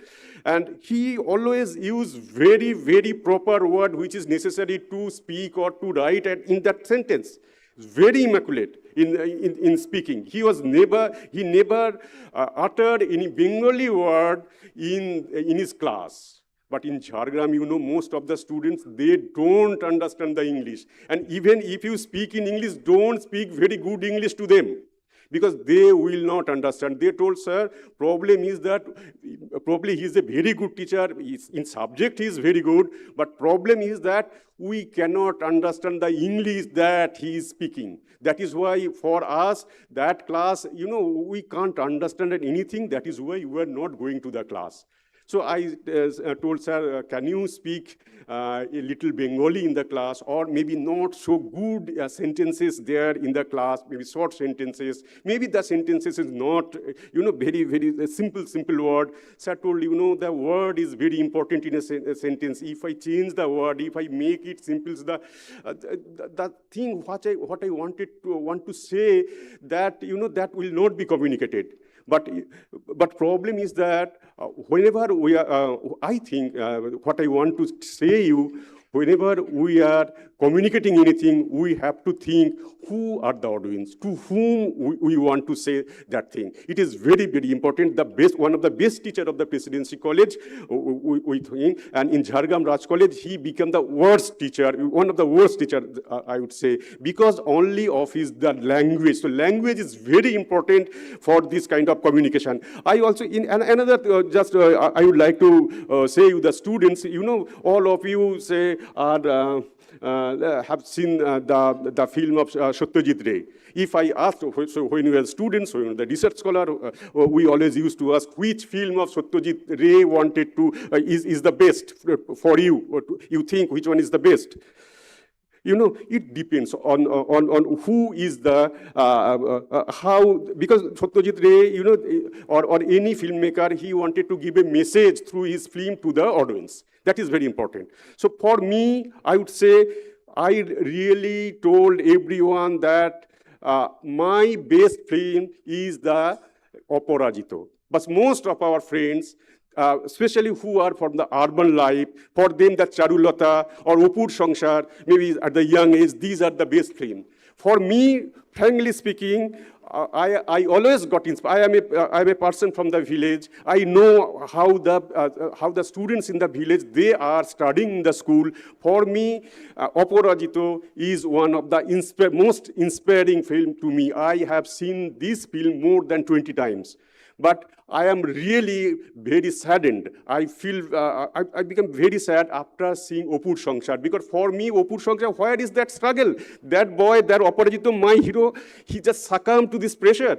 E: And he always used very proper word which is necessary to speak or to write in that sentence. Very immaculate in speaking. He never uttered any Bengali word in his class. But in Jhargram, you know, most of the students, they don't understand the English. And even if you speak in English, don't speak very good English to them, because they will not understand. They told, sir, problem is that probably he's a very good teacher. In subject, he's very good. But problem is that we cannot understand the English that he is speaking. That is why for us, that class, you know, we can't understand anything. That is why we are not going to the class. So I told sir, can you speak a little Bengali in the class, or maybe not so good sentences there in the class, maybe short sentences. Maybe the sentences is not, very simple word. Sir told, the word is very important in a sentence. If I change the word, if I make it simple, the thing what I want to say, that, that will not be communicated. But problem is that whenever we are, I think what I want to say you, whenever we are communicating anything, we have to think who are the audience, to whom we want to say that thing. It is very, very important. One of the best teacher of the Presidency College with him, and in Jhargram Raj College, he became the worst teacher, one of the worst teacher, I would say, because only of his the language. So language is very important for this kind of communication. I also, in another, I would like to say you, the students, all of you say are, have seen the film of Satyajit Ray. If I asked, so when we were students, when the research scholar, we always used to ask which film of Satyajit Ray wanted to, is the best for you, or you think which one is the best. It depends on who is the, how, because Satyajit Ray, or any filmmaker, he wanted to give a message through his film to the audience. That is very important. So for me, I would say, I really told everyone that my best film is the Aparajito. But most of our friends, especially who are from the urban life, for them the Charulata or Upur Sangsar, maybe at the young age, these are the best films. For me, frankly speaking, I always got inspired. I am a person from the village. I know how the students in the village, they are studying in the school. For me, Aparajito is one of the most inspiring film to me. I have seen this film more than 20 times. But I am really very saddened. I feel, I become very sad after seeing Upur Sangsar. Because for me, Upur Sangsar, where is that struggle? That boy, that Aparajito, my hero, he just succumbed to this pressure.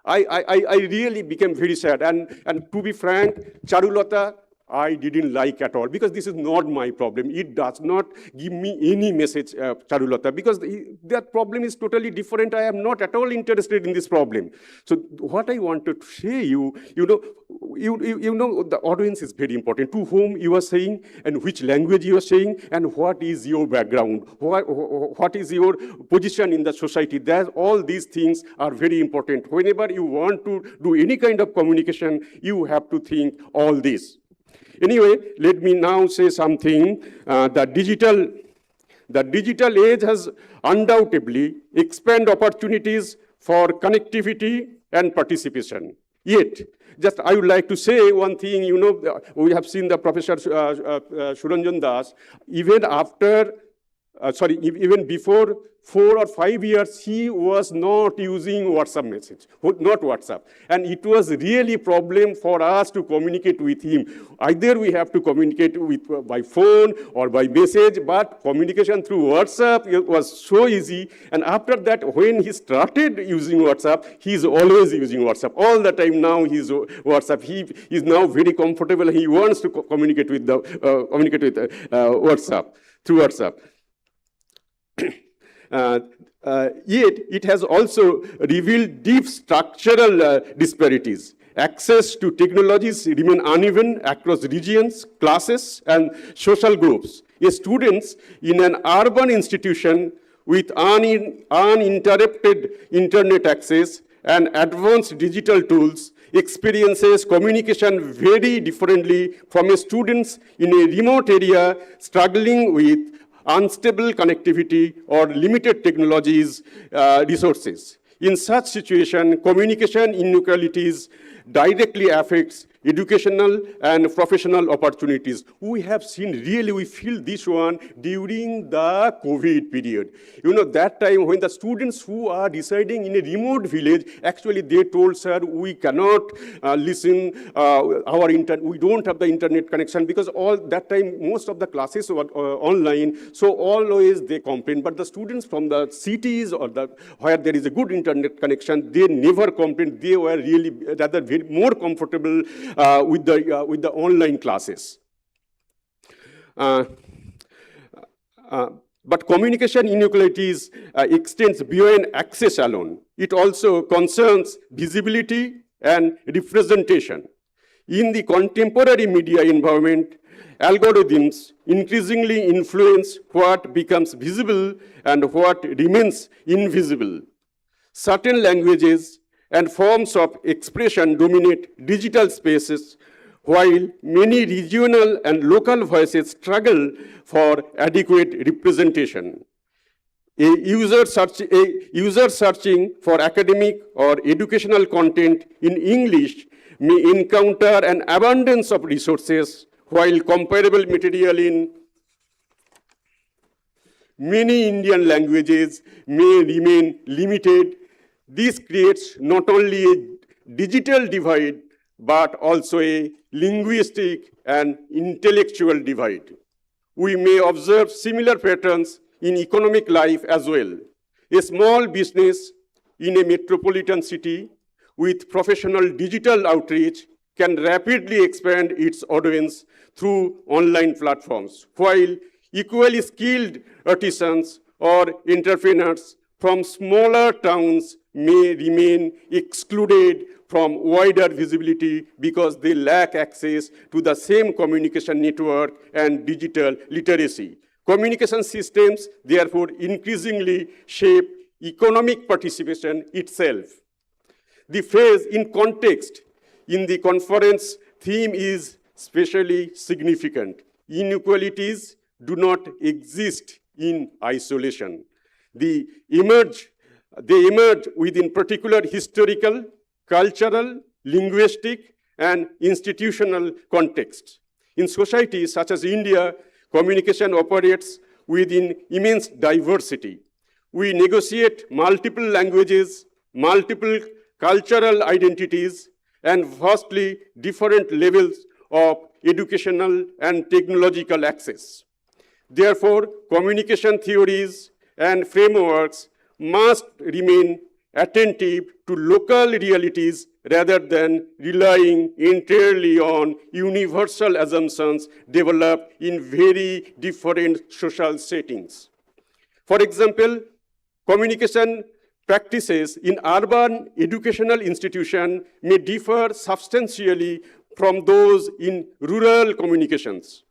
E: I really became very sad. And to be frank, Charulata, I didn't like at all, because this is not my problem. It does not give me any message, Charulata, because that problem is totally different. I am not at all interested in this problem. So what I wanted to say you know, the audience is very important. To whom you are saying, and which language you are saying, and what is your background, what is your position in the society. All these things are very important. Whenever you want to do any kind of communication, you have to think all this. Anyway, let me now say something. The digital age has undoubtedly expanded opportunities for connectivity and participation. Yet, just I would like to say one thing, we have seen the Professor Suranjan Das, even after, even before 4 or 5 years, he was not using WhatsApp message, not WhatsApp. And it was really a problem for us to communicate with him. Either we have to communicate by phone or by message, but communication through WhatsApp was so easy. And after that, when he started using WhatsApp, he's always using WhatsApp. All the time now he's WhatsApp. He is now very comfortable. He wants to communicate with WhatsApp, through WhatsApp. Yet, it has also revealed deep structural disparities. Access to technologies remain uneven across regions, classes, and social groups. Students in an urban institution with uninterrupted internet access and advanced digital tools experiences communication very differently from students in a remote area struggling with unstable connectivity or limited technologies resources. In such situation, communication inequalities directly affects educational and professional opportunities. We have seen, really, we feel this one during the COVID period. That time when the students who are residing in a remote village, actually they told, sir, we cannot listen we don't have the internet connection, because all that time, most of the classes were online, so always they complain. But the students from the cities or where there is a good internet connection, they never complained. They were really rather more comfortable with the online classes. But communication inequalities extends beyond access alone. It also concerns visibility and representation. In the contemporary media environment, algorithms increasingly influence what becomes visible and what remains invisible. Certain languages and forms of expression dominate digital spaces, while many regional and local voices struggle for adequate representation. A user searching for academic or educational content in English may encounter an abundance of resources, while comparable material in many Indian languages may remain limited. This creates not only a digital divide, but also a linguistic and intellectual divide. We may observe similar patterns in economic life as well. A small business in a metropolitan city with professional digital outreach can rapidly expand its audience through online platforms, while equally skilled artisans or entrepreneurs from smaller towns may remain excluded from wider visibility because they lack access to the same communication network and digital literacy. Communication systems, therefore, increasingly shape economic participation itself. The phrase "in context" in the conference theme is especially significant. Inequalities do not exist in isolation. They emerge within particular historical, cultural, linguistic, and institutional contexts. In societies such as India, communication operates within immense diversity. We negotiate multiple languages, multiple cultural identities, and vastly different levels of educational and technological access. Therefore, communication theories and frameworks must remain attentive to local realities rather than relying entirely on universal assumptions developed in very different social settings. For example, communication practices in urban educational institutions may differ substantially from those in rural communications.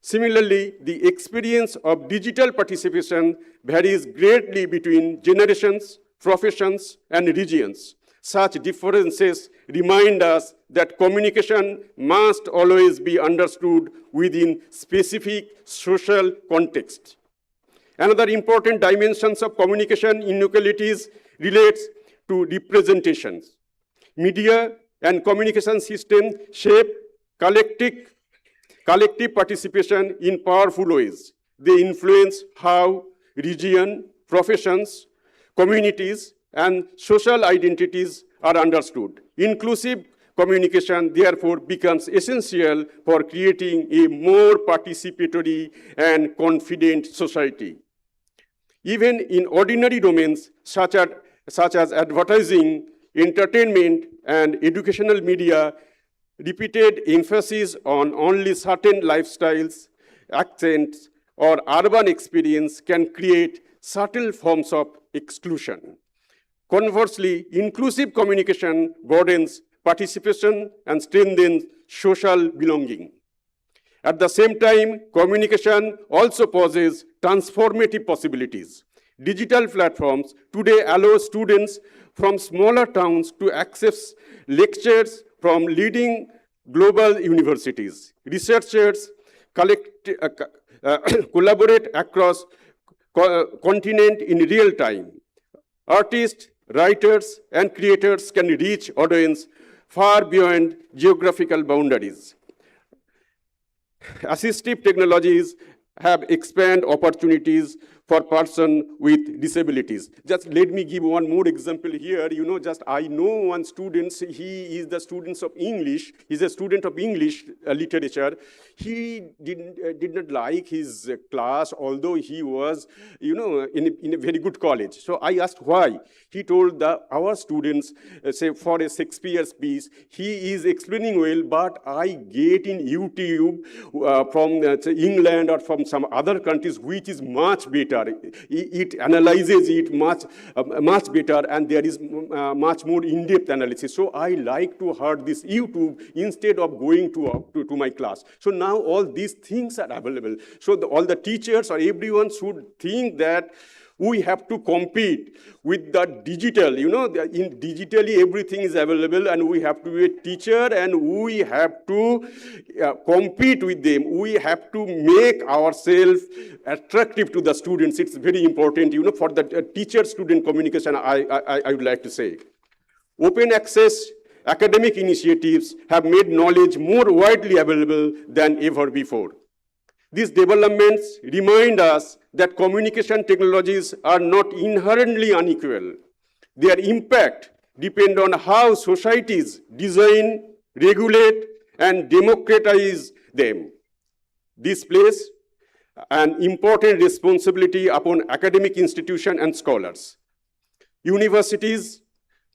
E: Similarly, the experience of digital participation varies greatly between generations, professions, and regions. Such differences remind us that communication must always be understood within specific social context. Another important dimension of communication inequalities relates to representations. Media and communication systems shape collective participation in powerful ways. They influence how region, professions, communities, and social identities are understood. Inclusive communication, therefore, becomes essential for creating a more participatory and confident society. Even in ordinary domains such as advertising, entertainment, and educational media, repeated emphasis on only certain lifestyles, accents, or urban experience can create subtle forms of exclusion. Conversely, inclusive communication broadens participation and strengthens social belonging. At the same time, communication also poses transformative possibilities. Digital platforms today allow students from smaller towns to access lectures from leading global universities. Researchers collaborate across continent in real time. Artists, writers, and creators can reach audience far beyond geographical boundaries. Assistive technologies have expanded opportunities for person with disabilities. Just let me give one more example here. Just I know one student, he is the student of English. He's a student of English literature. He did not like his class, although he was, in a very good college. So I asked why. He told that our students, say for a Shakespeare's piece, he is explaining well, but I get in YouTube from England or from some other countries, which is much better. It analyzes it much better, and there is much more in-depth analysis. So I like to hear this YouTube instead of going to my class. So now all these things are available. So all the teachers or everyone should think that we have to compete with the digital. In digitally everything is available, and we have to be a teacher, and we have to compete with them. We have to make ourselves attractive to the students. It's very important, for the teacher-student communication, I would like to say. Open access academic initiatives have made knowledge more widely available than ever before. These developments remind us that communication technologies are not inherently unequal. Their impact depends on how societies design, regulate, and democratize them. This places an important responsibility upon academic institutions and scholars. Universities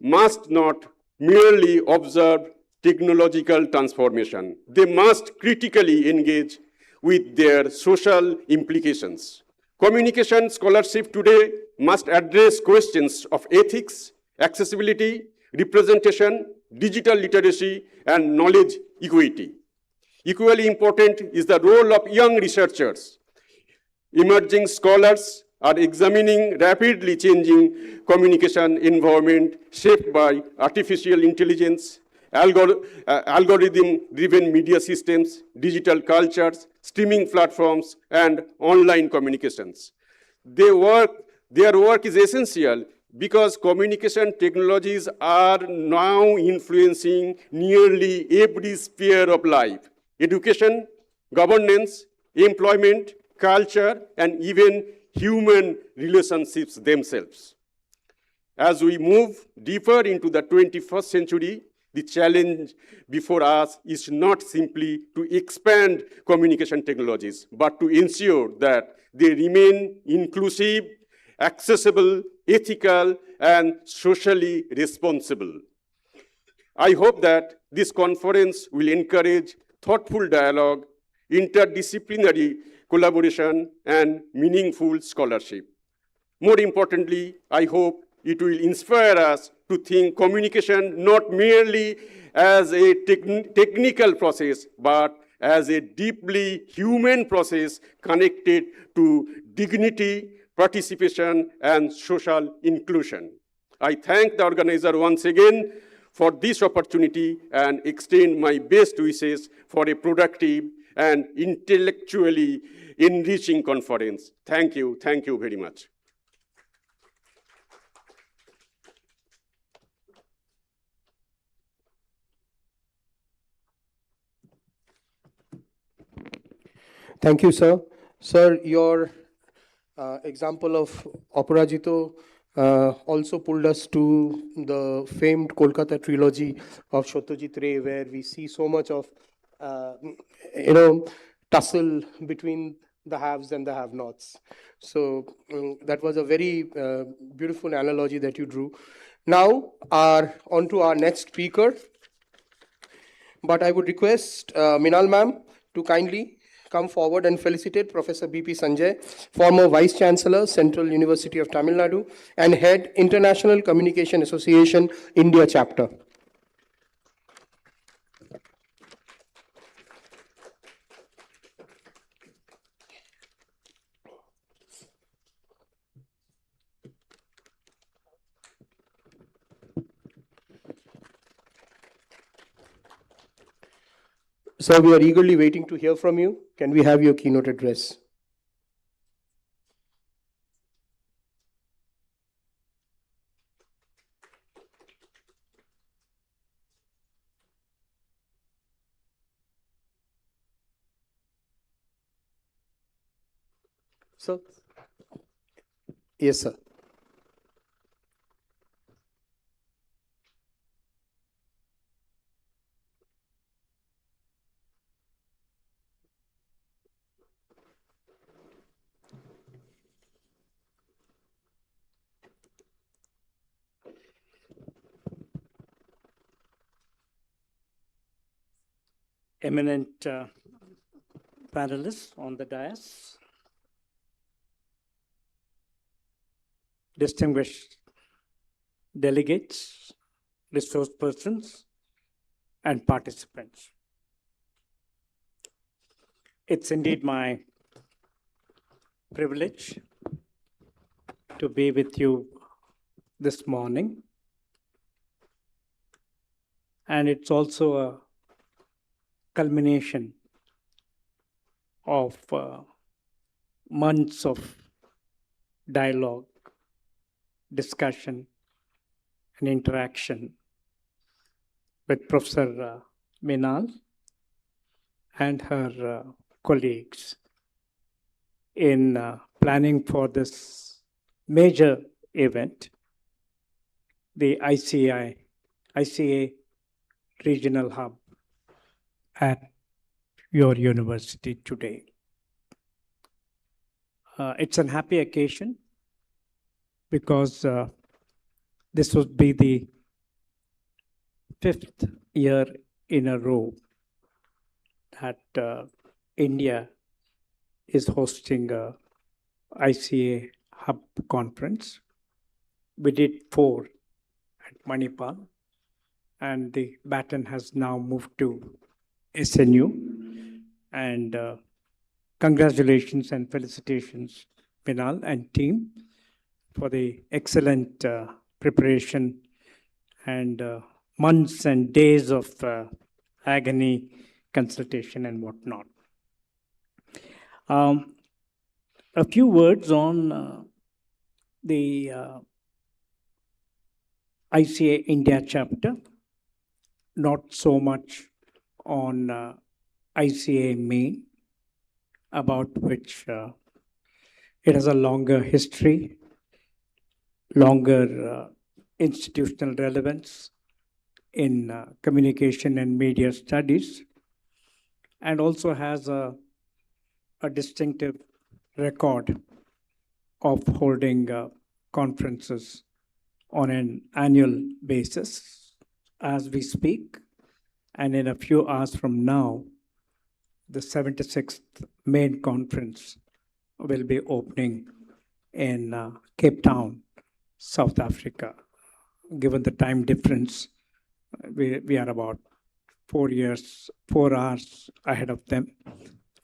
E: must not merely observe technological transformation. They must critically engage with their social implications. Communication scholarship today must address questions of ethics, accessibility, representation, digital literacy, and knowledge equity. Equally important is the role of young researchers. Emerging scholars are examining rapidly changing communication environment shaped by artificial intelligence, algorithm-driven media systems, digital cultures, streaming platforms, and online communications. Their work is essential because communication technologies are now influencing nearly every sphere of life: education, governance, employment, culture, and even human relationships themselves. As we move deeper into the 21st century, the challenge before us is not simply to expand communication technologies, but to ensure that they remain inclusive, accessible, ethical, and socially responsible. I hope that this conference will encourage thoughtful dialogue, interdisciplinary collaboration, and meaningful scholarship. More importantly, I hope it will inspire us to think communication not merely as a technical process, but as a deeply human process connected to dignity, participation, and social inclusion. I thank the organizer once again for this opportunity and extend my best wishes for a productive and intellectually enriching conference. Thank you very much.
A: Thank you, sir. Sir, your example of Operajito also pulled us to the famed Kolkata trilogy of Satyajit Ray, where we see so much of, tussle between the haves and the have-nots. So that was a very beautiful analogy that you drew. Now, on to our next speaker. But I would request Minal ma'am to kindly come forward and felicitate Professor B.P. Sanjay, former Vice Chancellor, Central University of Tamil Nadu, and Head, International Communication Association, India Chapter. Sir, we are eagerly waiting to hear from you. Can we have your keynote address? Sir. Yes, sir.
F: Eminent panelists on the dais, distinguished delegates, resource persons, and participants. It's indeed my privilege to be with you this morning. And it's also a culmination of months of dialogue, discussion, and interaction with Professor Minal and her colleagues in planning for this major event, the ICA Regional Hub at your university today. It's an happy occasion because this would be the 5th year in a row that India is hosting a ICA Hub conference. We did 4 at Manipal, and the baton has now moved to SNU. And congratulations and felicitations, Minal and team, for the excellent preparation and months and days of agony, consultation, and whatnot. A few words on the ICA India chapter, not so much on ICA main, about which it has a longer history, longer institutional relevance in communication and media studies, and also has a distinctive record of holding conferences on an annual basis as we speak. And in a few hours from now, the 76th main conference will be opening in Cape Town, South Africa. Given the time difference, we are about 4 hours ahead of them.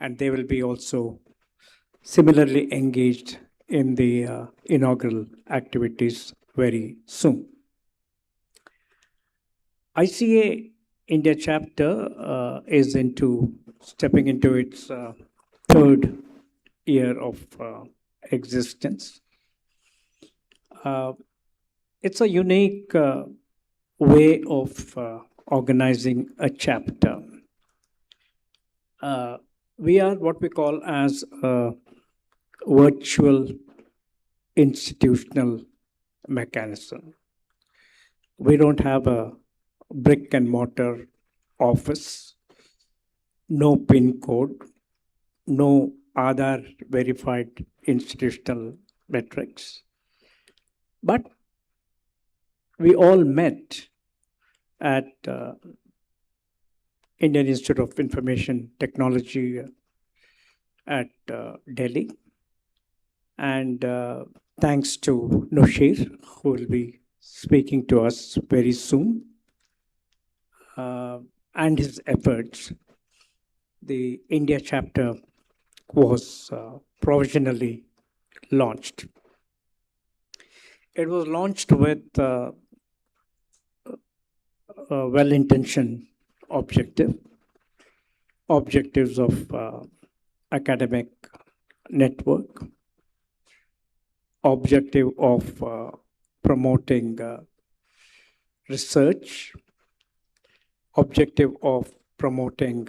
F: And they will be also similarly engaged in the inaugural activities very soon. ICA India chapter is stepping into its 3rd year of existence. It's a unique way of organizing a chapter. We are what we call as a virtual institutional mechanism. We don't have a brick and mortar office, no PIN code, no Aadhaar verified institutional metrics. But we all met at Indian Institute of Information Technology at Delhi. And thanks to Noshir, who will be speaking to us very soon, and his efforts, the India chapter was provisionally launched. It was launched with a well-intentioned objectives of academic network, objective of promoting research, objective of promoting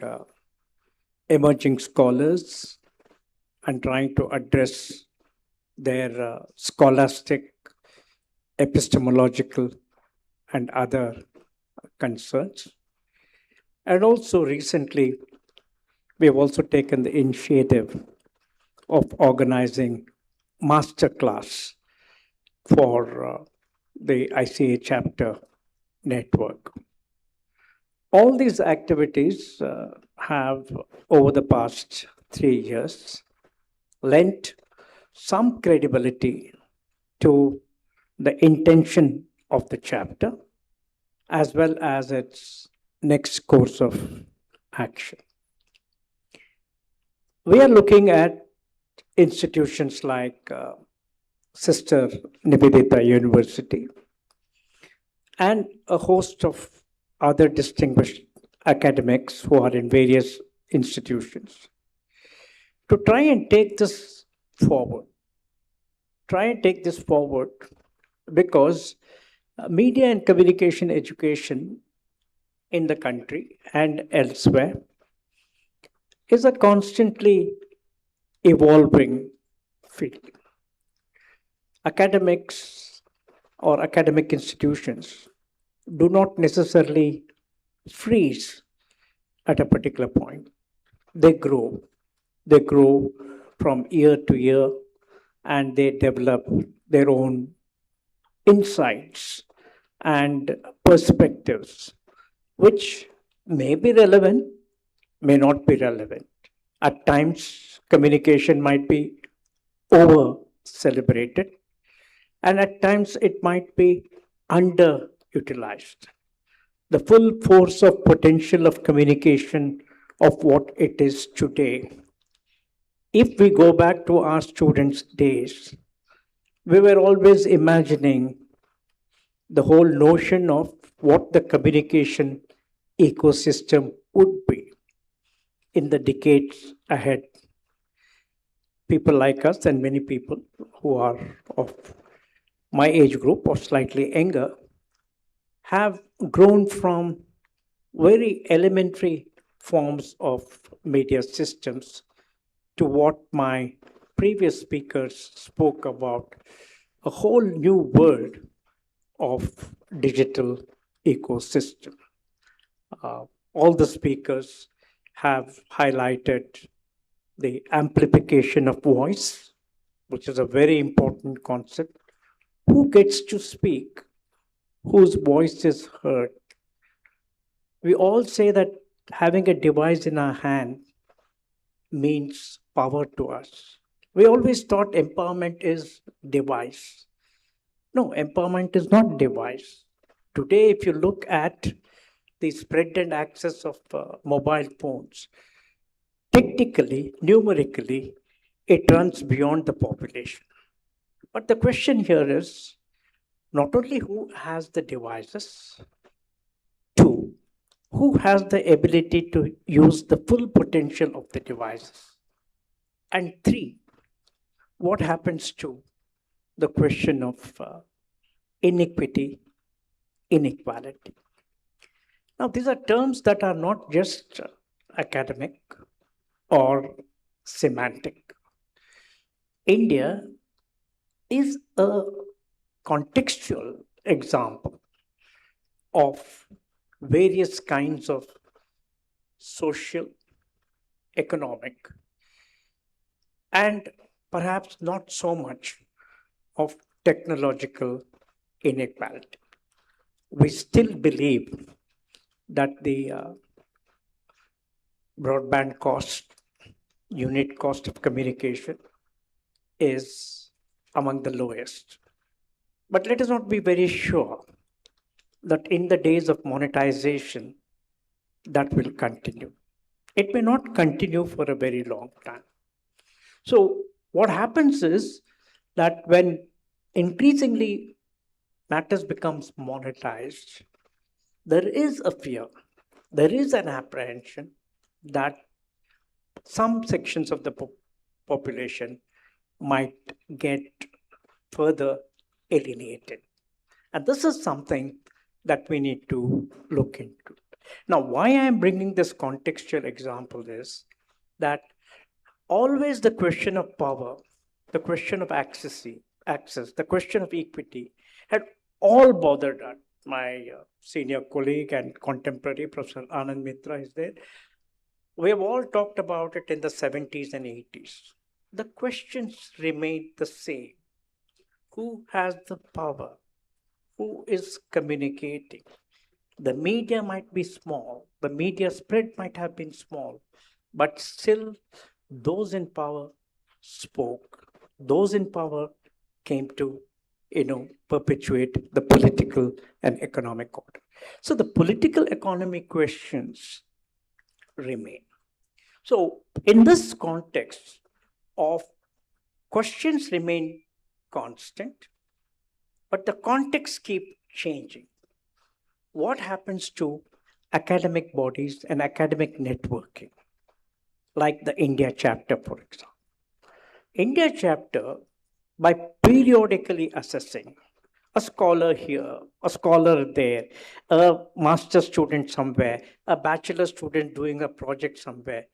F: emerging scholars, and trying to address their scholastic, epistemological, and other concerns. And also recently, we have also taken the initiative of organizing masterclass for the ICA chapter network. All these activities have, over the past 3 years, lent some credibility to the intention of the chapter as well as its next course of action. We are looking at institutions like Sister Nivedita University and a host of other distinguished academics who are in various institutions to try and take this forward. Try and take this forward because media and communication education in the country and elsewhere is a constantly evolving field. Academics or academic institutions do not necessarily freeze at a particular point. They grow. They grow from year to year and they develop their own insights and perspectives, which may be relevant, may not be relevant. At times, communication might be over celebrated, and at times it might be underutilized. The full force of potential of communication of what it is today. If we go back to our students' days, we were always imagining the whole notion of what the communication ecosystem would be in the decades ahead. People like us and many people who are of my age group or slightly younger have grown from very elementary forms of media systems to what my previous speakers spoke about, a whole new world of digital ecosystem. All the speakers have highlighted the amplification of voice, which is a very important concept. Who gets to speak? Whose voice is heard? We all say that having a device in our hand means power to us. We always thought empowerment is device. No, empowerment is not device. Today, if you look at the spread and access of mobile phones, technically, numerically, it runs beyond the population. But the question here is not only who has the devices, two, who has the ability to use the full potential of the devices, and three, what happens to the question of inequity, inequality. Now, these are terms that are not just academic or semantic. India is a contextual example of various kinds of social, economic, and perhaps not so much of technological inequality. We still believe that the broadband cost, unit cost of communication is among the lowest. But let us not be very sure that in the days of monetization, that will continue. It may not continue for a very long time. So what happens is that when increasingly matters becomes monetized, there is a fear, there is an apprehension that some sections of the population might get further alienated. And this is something that we need to look into. Now, why I am bringing this contextual example is that always the question of power, the question of access, the question of equity had all bothered us. My senior colleague and contemporary, Professor Anand Mitra, is there. We have all talked about it in the 70s and 80s. The questions remain the same. Who has the power? Who is communicating? The media might be small, the media spread might have been small, but still those in power spoke. Those in power came to, perpetuate the political and economic order. So the political economy questions remain. So in this context of questions remain constant, but the context keep changing. What happens to academic bodies and academic networking, like the India chapter, for example? India chapter, by periodically assessing a scholar here, a scholar there, a master student somewhere, a bachelor student doing a project somewhere,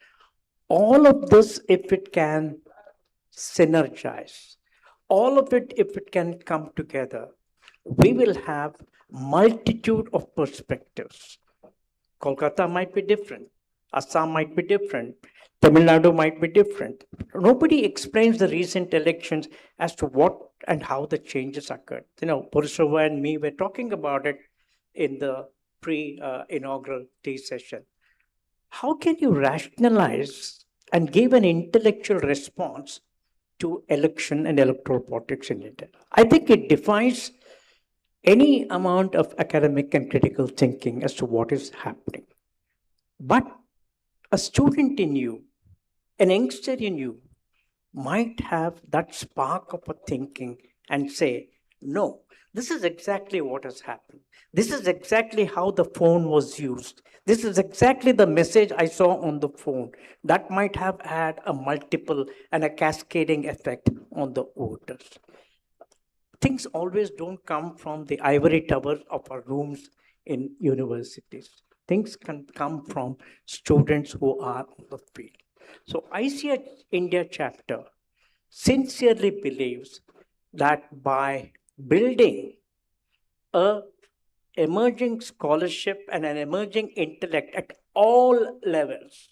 F: all of this, if it can synergize, all of it, if it can come together, we will have multitude of perspectives. Kolkata might be different. Assam might be different. Tamil Nadu might be different. Nobody explains the recent elections as to what and how the changes occurred. Purushova and me were talking about it in the pre-inaugural tea session. How can you rationalize and give an intellectual response to election and electoral politics in India? I think it defies any amount of academic and critical thinking as to what is happening. But a student in you, an youngster in you, might have that spark of a thinking and say, no, this is exactly what has happened. This is exactly how the phone was used. This is exactly the message I saw on the phone. That might have had a multiple and a cascading effect on the voters. Things always don't come from the ivory tower of our rooms in universities. Things can come from students who are on the field. So ICA India chapter sincerely believes that by building a emerging scholarship and an emerging intellect at all levels,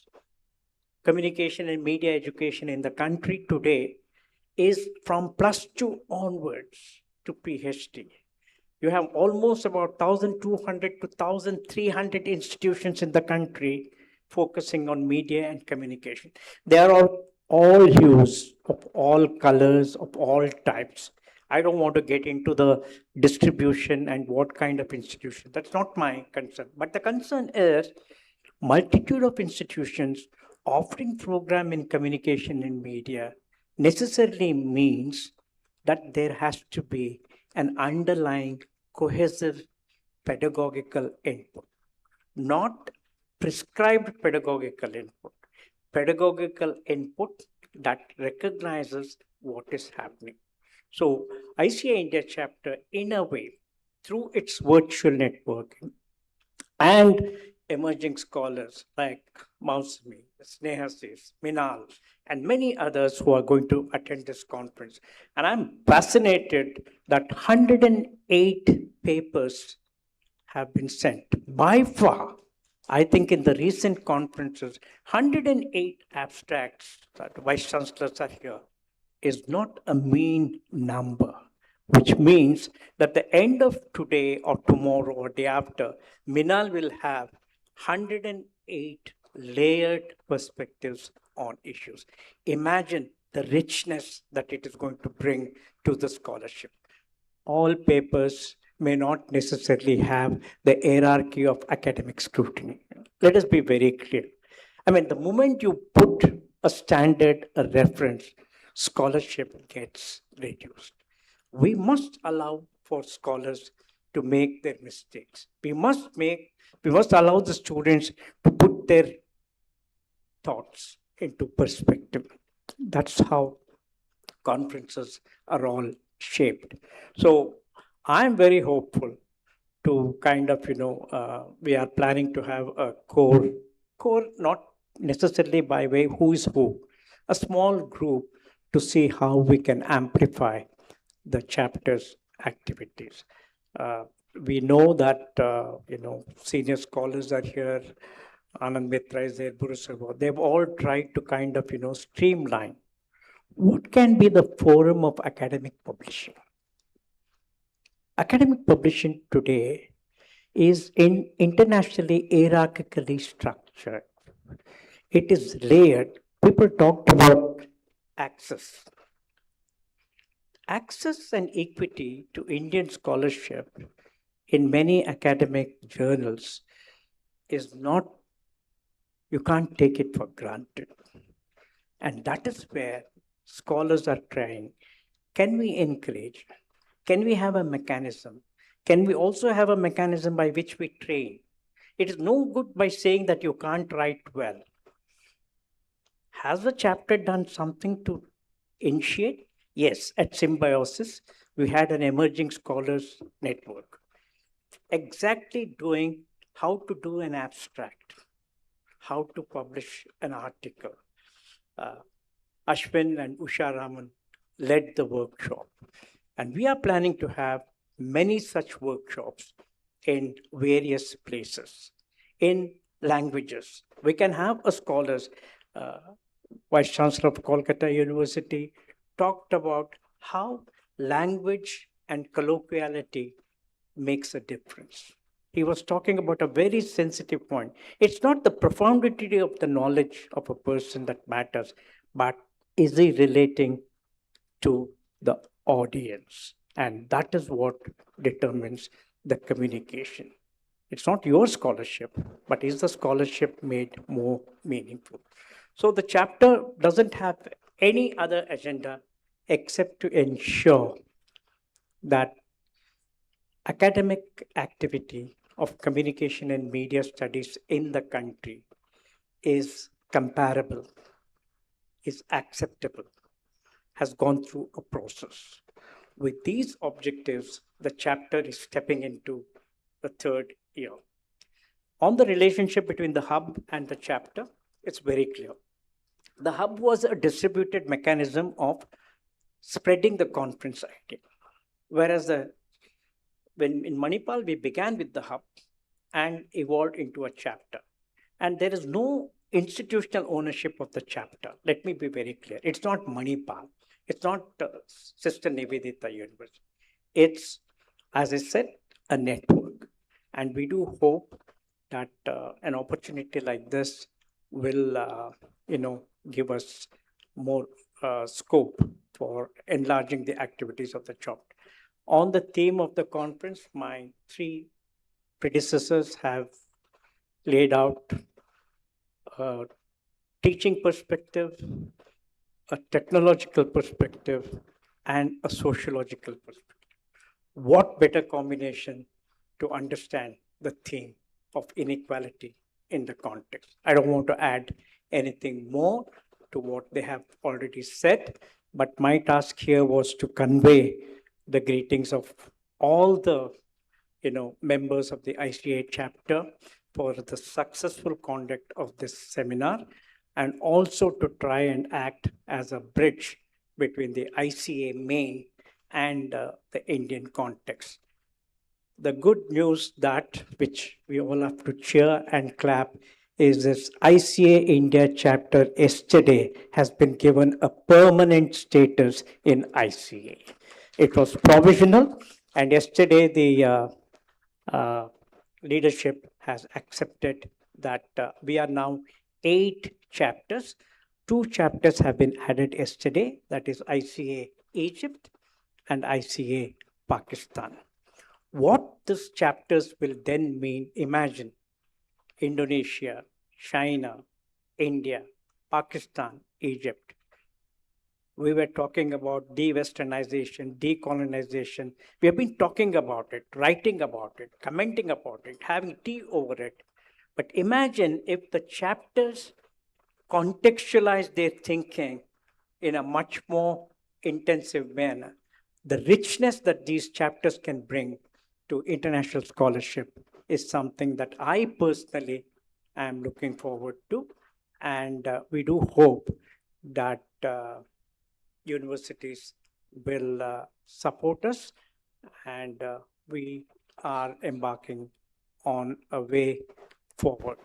F: communication and media education in the country today is from +2 onwards to PhD. You have almost about 1,200 to 1,300 institutions in the country focusing on media and communication. They are all hues, of all colors, of all types. I don't want to get into the distribution and what kind of institution. That's not my concern. But the concern is multitude of institutions offering program in communication and media necessarily means that there has to be an underlying cohesive pedagogical input, not prescribed pedagogical input that recognizes what is happening. So ICA India chapter, in a way, through its virtual networking and emerging scholars like Mausami, Snehasis, Minal, and many others who are going to attend this conference. And I'm fascinated that 108 papers have been sent. By far, I think in the recent conferences, 108 abstracts that Vice Chancellors are here is not a mean number, which means that the end of today or tomorrow or day after, Minal will have 108 layered perspectives on issues. Imagine the richness that it is going to bring to the scholarship. All papers may not necessarily have the hierarchy of academic scrutiny. Let us be very clear. I mean, the moment you put a standard, a reference, scholarship gets reduced. We must allow for scholars to make their mistakes. We must allow the students to put their thoughts into perspective. That's how conferences are all shaped. So I'm very hopeful to kind of, we are planning to have a core, not necessarily by way who is who, a small group to see how we can amplify the chapter's activities. We know that, senior scholars are here, Anand Mitra is there, Guru Sarwa. They've all tried to kind of, streamline what can be the forum of academic publishing. Academic publishing today is internationally hierarchically structured. It is layered. People talked about access. Access and equity to Indian scholarship in many academic journals is not, you can't take it for granted. And that is where scholars are trying. Can we encourage? Can we have a mechanism? Can we also have a mechanism by which we train? It is no good by saying that you can't write well. Has the chapter done something to initiate? Yes, at Symbiosis, we had an emerging scholars network, exactly doing how to do an abstract, how to publish an article. Ashwin and Usha Raman led the workshop. And we are planning to have many such workshops in various places, in languages. We can have a scholars, Vice Chancellor of Kolkata University talked about how language and colloquiality makes a difference. He was talking about a very sensitive point. It's not the profundity of the knowledge of a person that matters, but is he relating to the audience? And that is what determines the communication. It's not your scholarship, but is the scholarship made more meaningful? So the chapter doesn't have any other agenda except to ensure that academic activity of communication and media studies in the country is comparable, is acceptable, has gone through a process. With these objectives, the chapter is stepping into the third year. On the relationship between the hub and the chapter, it's very clear. The hub was a distributed mechanism of spreading the conference idea, whereas when in Manipal, we began with the hub and evolved into a chapter. And there is no institutional ownership of the chapter. Let me be very clear. It's not Manipal. It's not Sister Nivedita University. It's, as I said, a network. And we do hope that an opportunity like this will, give us more scope for enlarging the activities of the chapter. On the theme of the conference, my three predecessors have laid out a teaching perspective, a technological perspective, and a sociological perspective. What better combination to understand the theme of inequality in the context? I don't want to add anything more to what they have already said, but my task here was to convey the greetings of all the members of the ICA chapter for the successful conduct of this seminar, and also to try and act as a bridge between the ICA main and the Indian context. The good news that, which we all have to cheer and clap, is this ICA India chapter yesterday has been given a permanent status in ICA. It was provisional, and yesterday the leadership has accepted that we are now 8 chapters. 2 chapters have been added yesterday, that is ICA Egypt and ICA Pakistan. What these chapters will then mean, imagine Indonesia, China, India, Pakistan, Egypt. We were talking about de-Westernization, decolonization. We have been talking about it, writing about it, commenting about it, having tea over it. But imagine if the chapters contextualize their thinking in a much more intensive manner. The richness that these chapters can bring to international scholarship is something that I personally am looking forward to. And we do hope that universities will support us, and we are embarking on a way forward.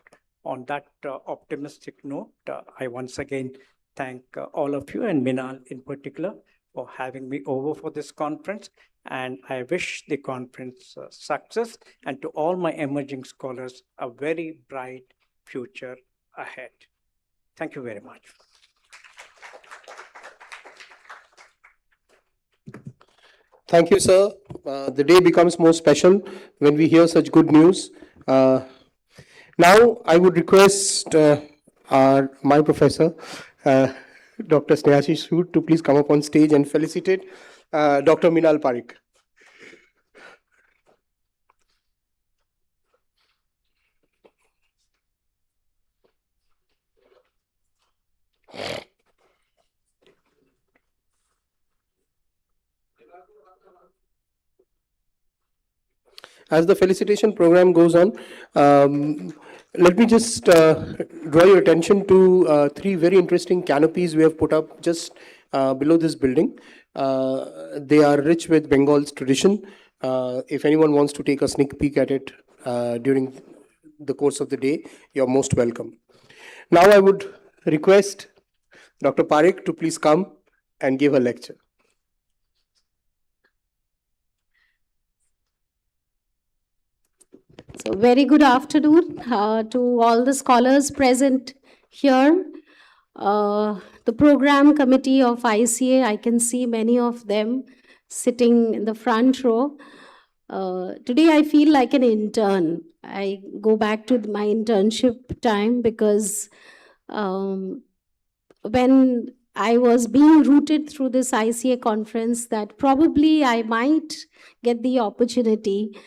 F: On that optimistic note, I once again thank all of you and Minal in particular for having me over for this conference. And I wish the conference success, and to all my emerging scholars, a very bright future ahead. Thank you very much.
A: Thank you, sir. The day becomes more special when we hear such good news. Now, I would request my professor, Dr. Snehashi Sood, to please come up on stage and felicitate Dr. Minal Parikh. As the felicitation program goes on, let me just draw your attention to three very interesting canopies we have put up just below this building. They are rich with Bengal's tradition. If anyone wants to take a sneak peek at it during the course of the day, you're most welcome. Now I would request Dr. Parikh to please come and give a lecture.
G: So, very good afternoon to all the scholars present here. The program committee of ICA, I can see many of them sitting in the front row. Today, I feel like an intern. I go back to my internship time because when I was being routed through this ICA conference, that probably I might get the opportunity.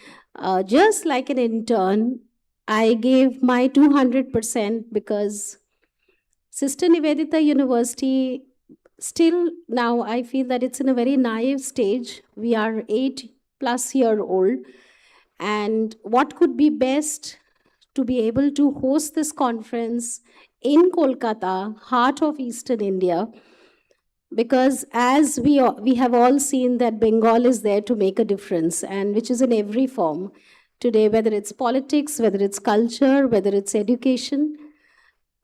G: Just like an intern, I gave my 200% because Sister Nivedita University, still now I feel that it's in a very naive stage. We are 8+ year old. And what could be best to be able to host this conference in Kolkata, heart of Eastern India, because as we have all seen that Bengal is there to make a difference, and which is in every form today, whether it's politics, whether it's culture, whether it's education.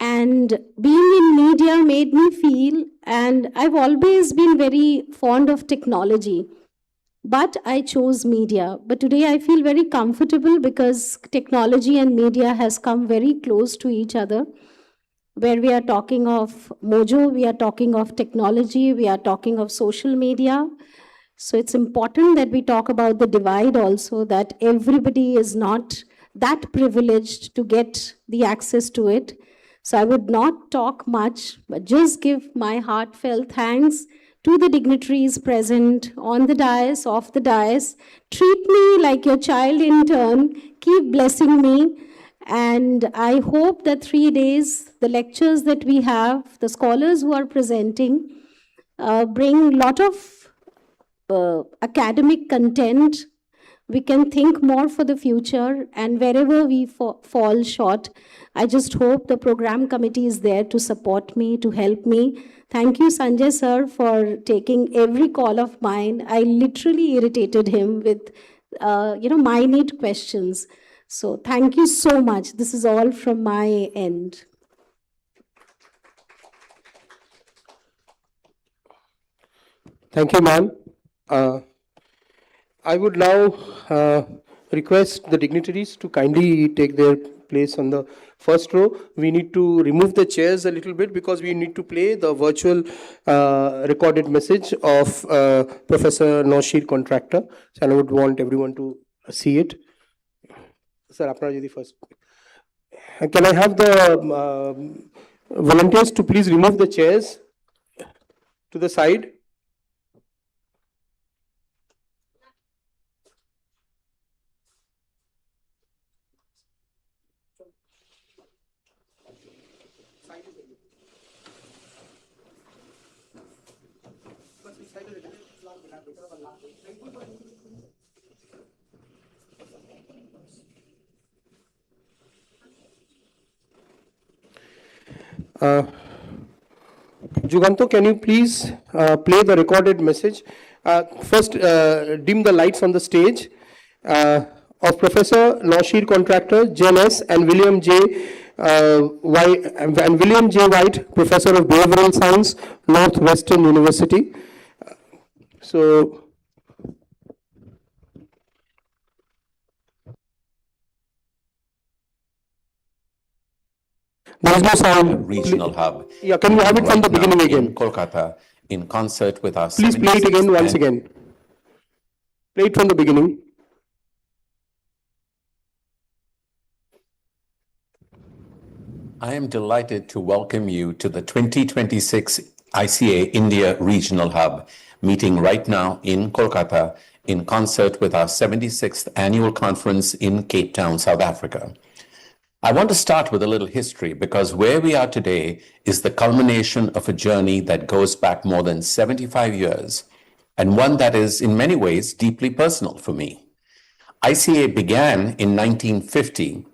G: And being in media made me feel, and I've always been very fond of technology, but I chose media. But today I feel very comfortable because technology and media has come very close to each other. Where we are talking of mojo, we are talking of technology, we are talking of social media. So it's important that we talk about the divide also, that everybody is not that privileged to get the access to it. So I would not talk much, but just give my heartfelt thanks to the dignitaries present on the dais, off the dais. Treat me like your child in turn. Keep blessing me. And I hope that 3 days, the lectures that we have, the scholars who are presenting, bring a lot of academic content. We can think more for the future, and wherever we fall short, I just hope the program committee is there to support me, to help me. Thank you, Sanjay sir, for taking every call of mine. I literally irritated him with, minute questions. So thank you so much. This is all from my end.
A: Thank you, ma'am. I would now request the dignitaries to kindly take their place on the first row. We need to remove the chairs a little bit because we need to play the virtual recorded message of Professor Noshir Contractor. So I would want everyone to see it. Sir, apna jodi first. Can I have the volunteers to please remove the chairs to the side? Juganto, can you please play the recorded message? First, dim the lights on the stage of Professor Noshir Contractor, Jen S. and William J. William J. White, Professor of Behavioral Science, Northwestern University. So, there's no sound.
H: Regional hub.
A: Yeah, can you have it from the
H: Right now
A: beginning again?
H: in Kolkata, in concert with our
A: Please play it
H: 76th
A: again once
H: and-
A: again. Play it from the beginning.
H: I am delighted to welcome you to the 2026 ICA India Regional Hub, meeting right now in Kolkata in concert with our 76th annual conference in Cape Town, South Africa. I want to start with a little history because where we are today is the culmination of a journey that goes back more than 75 years and one that is in many ways deeply personal for me. ICA began in 1950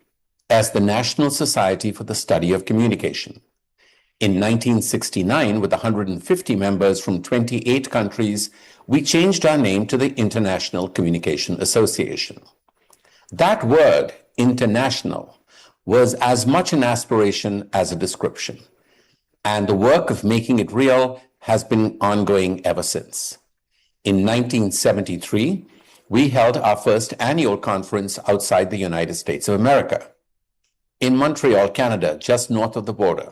H: as the National Society for the Study of Communication. In 1969, with 150 members from 28 countries, we changed our name to the International Communication Association. That word, international, was as much an aspiration as a description, and the work of making it real has been ongoing ever since. In 1973, we held our first annual conference outside the United States of America, in Montreal, Canada, just north of the border.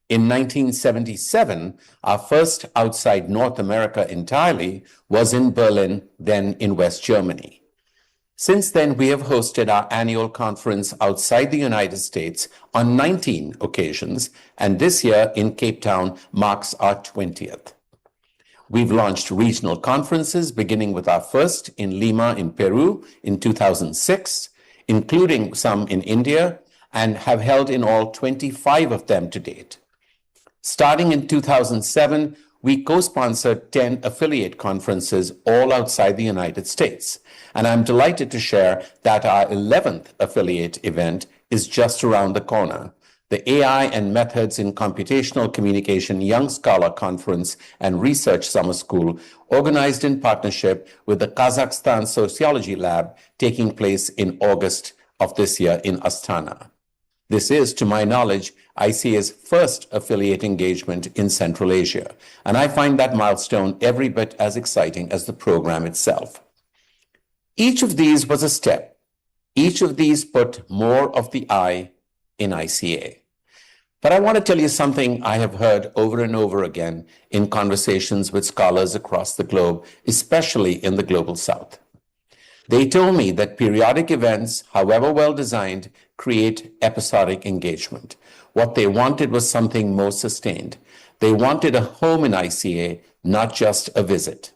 H: In 1977, our first outside North America entirely was in Berlin, then in West Germany. Since then, we have hosted our annual conference outside the United States on 19 occasions, and this year in Cape Town marks our 20th. We've launched regional conferences, beginning with our first in Lima in Peru in 2006, including some in India, and have held in all 25 of them to date. Starting in 2007, we co-sponsored 10 affiliate conferences all outside the United States. And I'm delighted to share that our 11th affiliate event is just around the corner, the AI and Methods in Computational Communication Young Scholar Conference and Research Summer School, organized in partnership with the Kazakhstan Sociology Lab, taking place in August of this year in Astana. This is, to my knowledge, ICA's first affiliate engagement in Central Asia, and I find that milestone every bit as exciting as the program itself. Each of these was a step. Each of these put more of the I in ICA. But I want to tell you something I have heard over and over again in conversations with scholars across the globe, especially in the Global South. They told me that periodic events, however well designed, create episodic engagement. What they wanted was something more sustained. They wanted a home in ICA, not just a visit.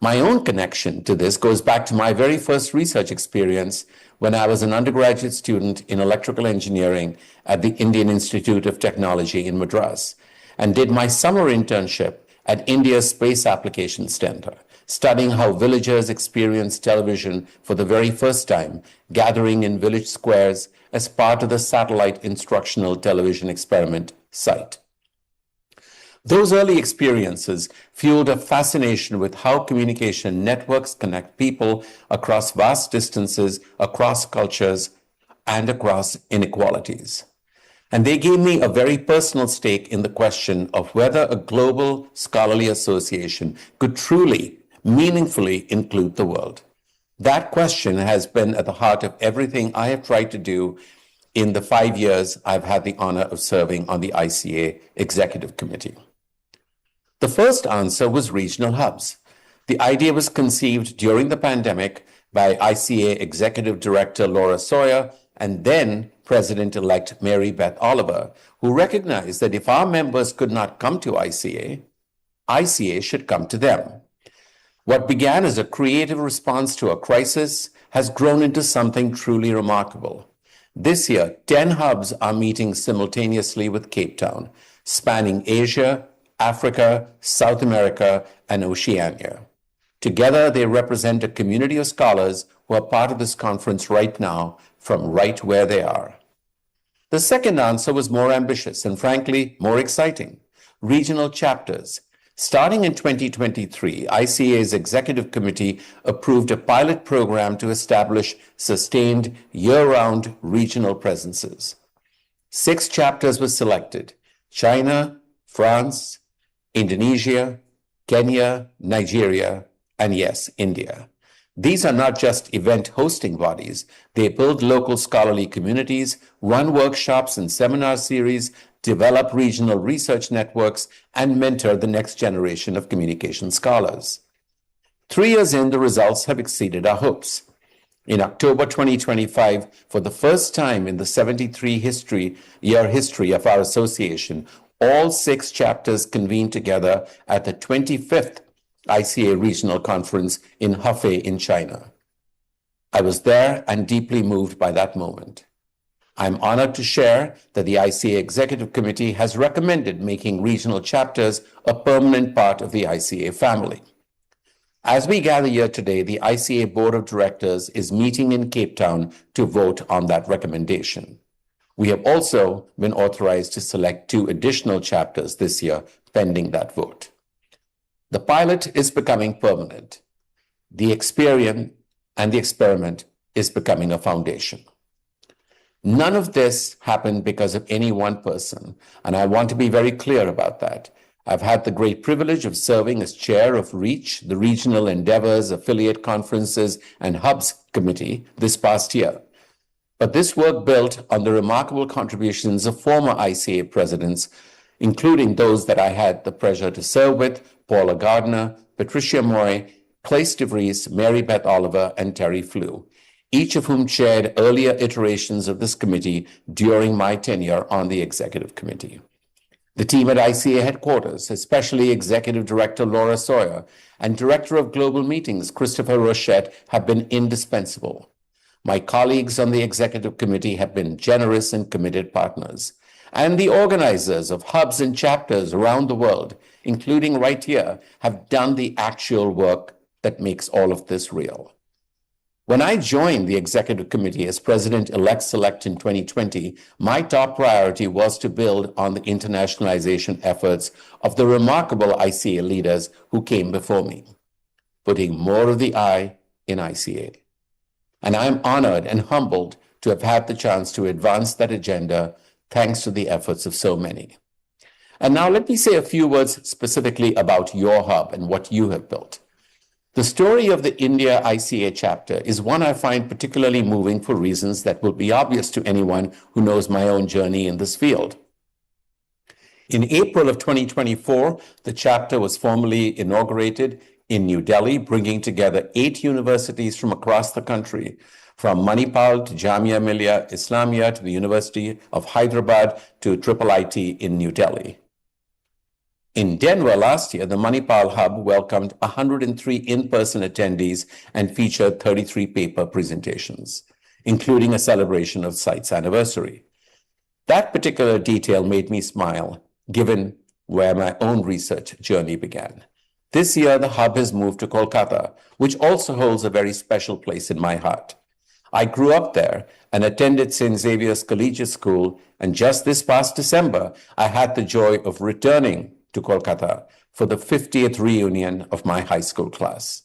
H: My own connection to this goes back to my very first research experience when I was an undergraduate student in electrical engineering at the Indian Institute of Technology in Madras, and did my summer internship at India's Space Applications Center, studying how villagers experience television for the very first time, gathering in village squares as part of the satellite instructional television experiment site. Those early experiences fueled a fascination with how communication networks connect people across vast distances, across cultures, and across inequalities. And they gave me a very personal stake in the question of whether a global scholarly association could truly, meaningfully include the world. That question has been at the heart of everything I have tried to do in the 5 years I've had the honor of serving on the ICA Executive Committee. The first answer was regional hubs. The idea was conceived during the pandemic by ICA Executive Director Laura Sawyer and then President-elect Mary Beth Oliver, who recognized that if our members could not come to ICA, ICA should come to them. What began as a creative response to a crisis has grown into something truly remarkable. This year, 10 hubs are meeting simultaneously with Cape Town, spanning Asia, Africa, South America, and Oceania. Together, they represent a community of scholars who are part of this conference right now, from right where they are. The second answer was more ambitious and, frankly, more exciting. regional chapters. Starting in 2023, ICA's Executive Committee approved a pilot program to establish sustained year-round regional presences. 6 chapters were selected: China, France, Indonesia, Kenya, Nigeria, and yes, India. These are not just event hosting bodies. They build local scholarly communities, run workshops and seminar series, develop regional research networks, and mentor the next generation of communication scholars. 3 years in, the results have exceeded our hopes. In October 2025, for the first time in the 73-year history of our association, all 6 chapters convened together at the 25th ICA Regional Conference in Hefei in China. I was there and deeply moved by that moment. I'm honored to share that the ICA Executive Committee has recommended making regional chapters a permanent part of the ICA family. As we gather here today, the ICA Board of Directors is meeting in Cape Town to vote on that recommendation. We have also been authorized to select 2 additional chapters this year, pending that vote. The pilot is becoming permanent. The experience and the experiment is becoming a foundation. None of this happened because of any one person, and I want to be very clear about that. I've had the great privilege of serving as chair of REACH, the Regional Endeavors, Affiliate Conferences, and Hubs Committee this past year. But this work built on the remarkable contributions of former ICA presidents, including those that I had the pleasure to serve with: Paula Gardner, Patricia Moy, Clace DeVries, Mary Beth Oliver, and Terry Flew, each of whom chaired earlier iterations of this committee during my tenure on the Executive Committee. The team at ICA headquarters, especially Executive Director Laura Sawyer and Director of Global Meetings Christopher Rochette, have been indispensable. My colleagues on the Executive Committee have been generous and committed partners. And the organizers of hubs and chapters around the world, including right here, have done the actual work that makes all of this real. When I joined the Executive Committee as President-elect in 2020, my top priority was to build on the internationalization efforts of the remarkable ICA leaders who came before me, putting more of the I in ICA. And I'm honored and humbled to have had the chance to advance that agenda thanks to the efforts of so many. And now let me say a few words specifically about your hub and what you have built. The story of the India ICA chapter is one I find particularly moving for reasons that will be obvious to anyone who knows my own journey in this field. In April of 2024, the chapter was formally inaugurated in New Delhi, bringing together 8 universities from across the country, from Manipal to Jamia Millia Islamia to the University of Hyderabad to IIIT in New Delhi. In Denver last year, the Manipal Hub welcomed 103 in-person attendees and featured 33 paper presentations, including a celebration of site's anniversary. That particular detail made me smile, given where my own research journey began. This year, the hub has moved to Kolkata, which also holds a very special place in my heart. I grew up there and attended St. Xavier's Collegiate School, and just this past December, I had the joy of returning to Kolkata for the 50th reunion of my high school class.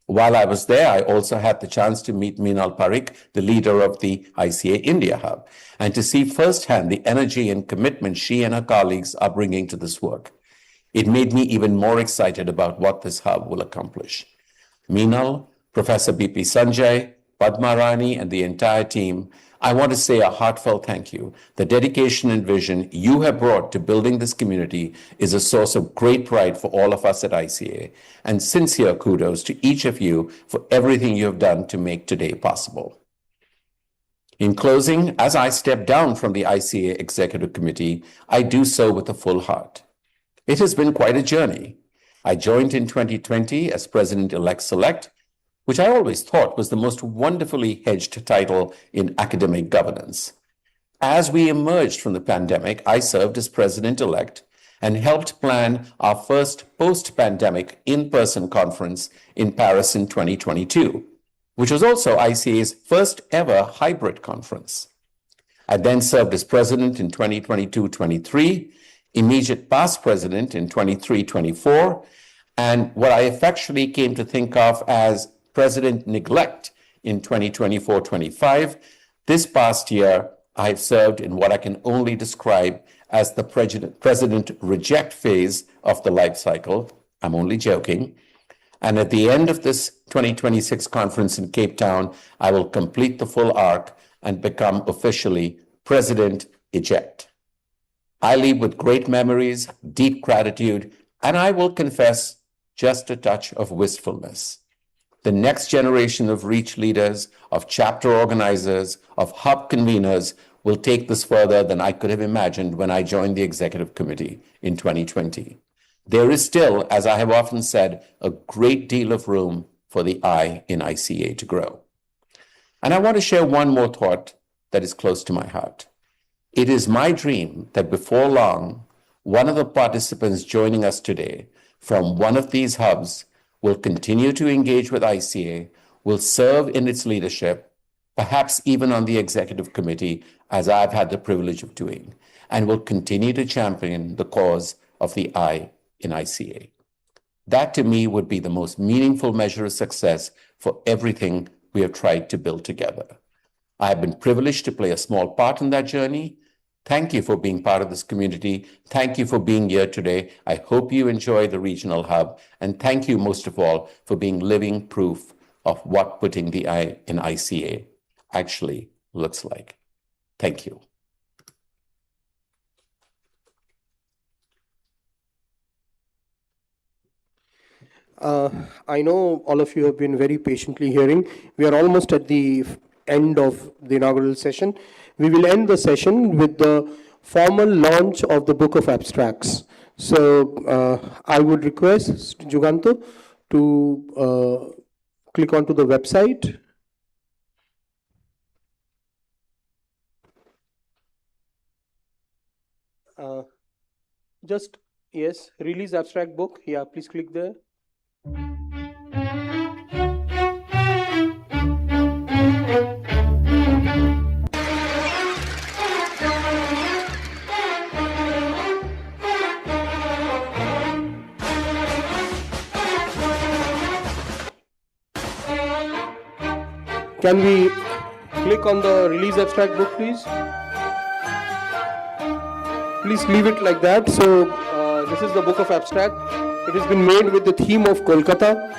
H: While I was there, I also had the chance to meet Meenal Parikh, the leader of the ICA India Hub, and to see firsthand the energy and commitment she and her colleagues are bringing to this work. It made me even more excited about what this hub will accomplish. Meenal, Professor B.P. Sanjay, Padma Rani, and the entire team, I want to say a heartfelt thank you. The dedication and vision you have brought to building this community is a source of great pride for all of us at ICA, and sincere kudos to each of you for everything you have done to make today possible. In closing, as I step down from the ICA Executive Committee, I do so with a full heart. It has been quite a journey. I joined in 2020 as President-elect, which I always thought was the most wonderfully hedged title in academic governance. As we emerged from the pandemic, I served as President-elect and helped plan our first post-pandemic in-person conference in Paris in 2022, which was also ICA's first ever hybrid conference. I then served as president in 2022-23, immediate past president in 23-24, and what I affectionately came to think of as president-neglect in 2024-25. This past year, I've served in what I can only describe as the president reject phase of the life cycle. I'm only joking. And at the end of this 2026 conference in Cape Town, I will complete the full arc and become officially president eject. I leave with great memories, deep gratitude, and I will confess just a touch of wistfulness. The next generation of REACH leaders, of chapter organizers, of hub conveners will take this further than I could have imagined when I joined the executive committee in 2020. There is still, as I have often said, a great deal of room for the I in ICA to grow. And I want to share one more thought that is close to my heart. It is my dream that before long, one of the participants joining us today from one of these hubs will continue to engage with ICA, will serve in its leadership, perhaps even on the executive committee, as I've had the privilege of doing, and will continue to champion the cause of the I in ICA. That to me would be the most meaningful measure of success for everything we have tried to build together. I have been privileged to play a small part in that journey. Thank you for being part of this community. Thank you for being here today. I hope you enjoy the regional hub. And thank you most of all for being living proof of what putting the I in ICA actually looks like. Thank you.
A: I know all of you have been very patiently hearing. We are almost at the end of the inaugural session. We will end the session with the formal launch of the Book of Abstracts. So I would request Juganto to click onto the website. Just, yes, release abstract book. Yeah, please click there. Can we click on the release abstract book, please? Please leave it like that. So this is the Book of Abstract. It has been made with the theme of Kolkata.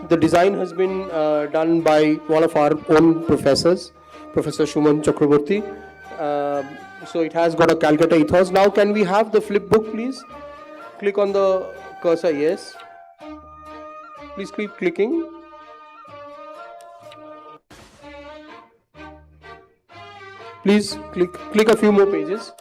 A: The design has been done by one of our own professors, Professor Shuman Chakraborty. So it has got a Calcutta ethos. Now can we have the flip book, please? Click on the cursor, yes. Please keep clicking. Please click a few more pages.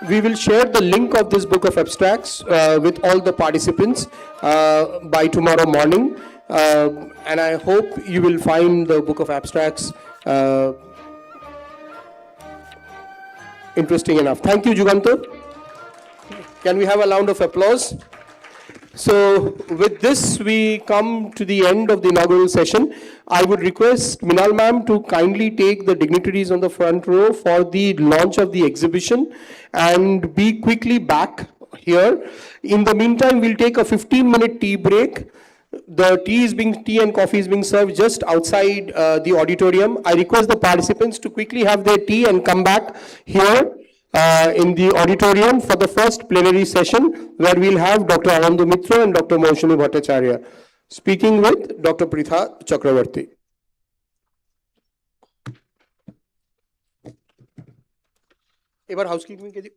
A: We will share the link of this Book of Abstracts with all the participants by tomorrow morning. And I hope you will find the Book of Abstracts interesting enough. Thank you, Juganto. Can we have a round of applause? So with this, we come to the end of the inaugural session. I would request Minal ma'am to kindly take the dignitaries on the front row for the launch of the exhibition and be quickly back here. In the meantime, we'll take a 15-minute tea break. The tea and coffee is being served just outside the auditorium. I request the participants to quickly have their tea and come back here in the auditorium for the first plenary session, where we'll have Dr. Anandu Mitra and Dr. Maushami Bhattacharya speaking with Dr. Pritha Chakravarti. Ebar housekeeping ke ji.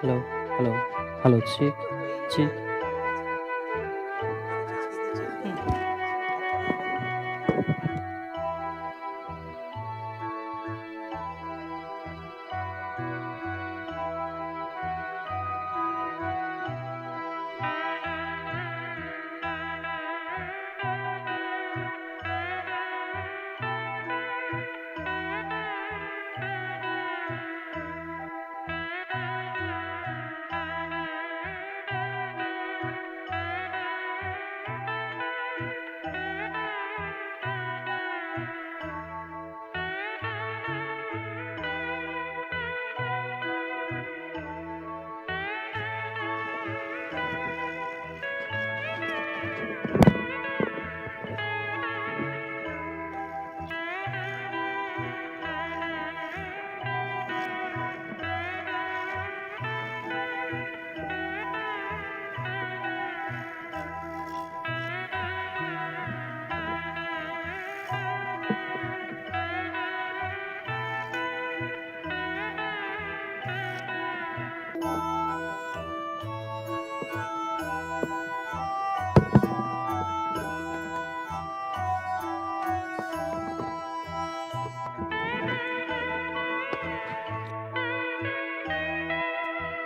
I: Hello, hello, hello, check, check.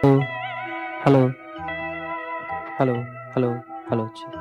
I: Hello, hello, hello, hello, hello, check.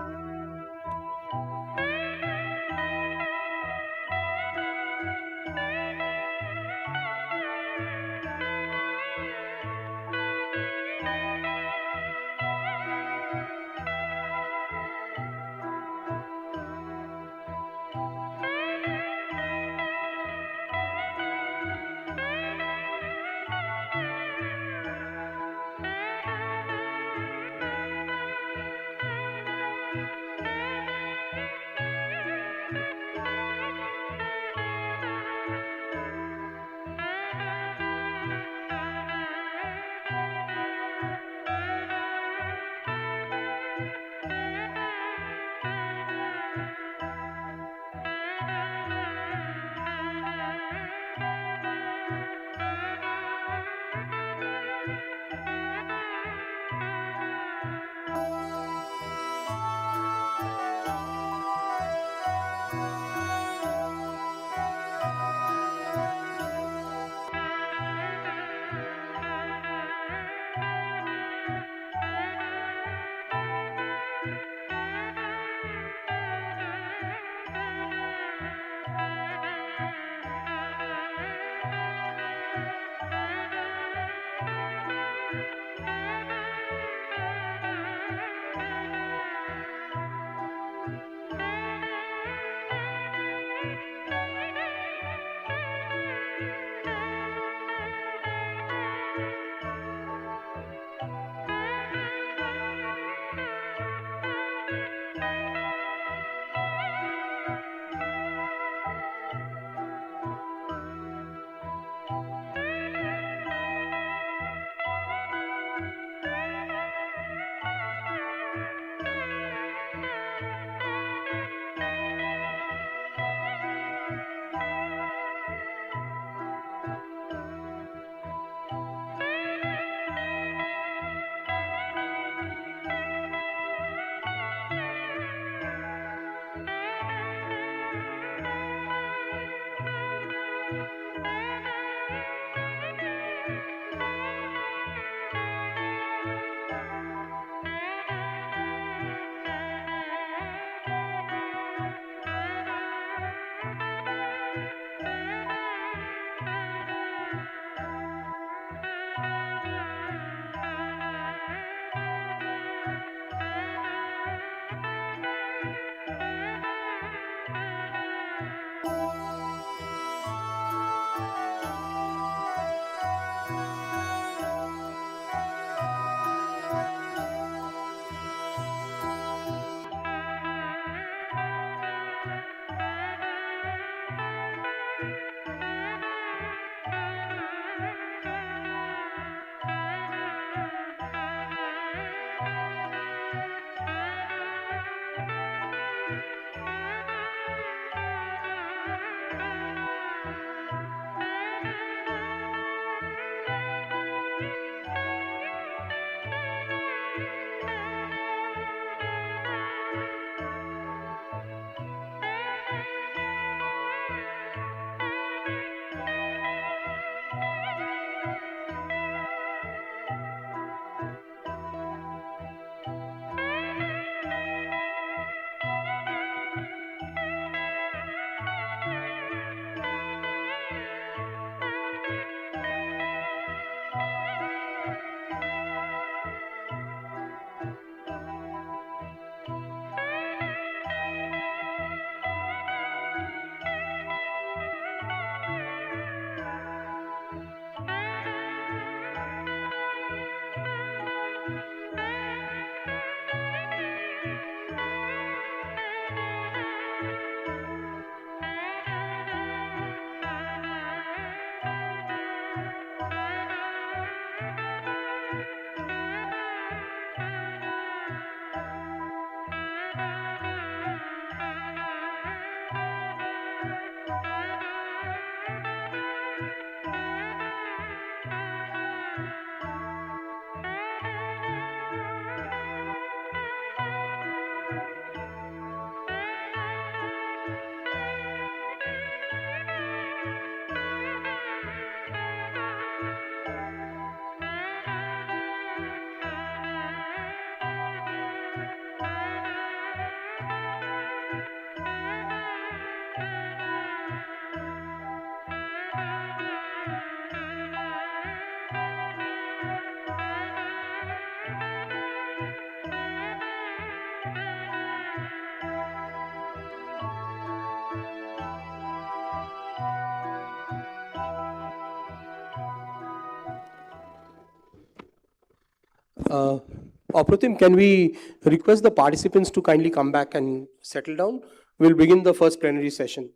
A: Apratim, can we request the participants to kindly come back and settle down? We'll begin the first plenary session.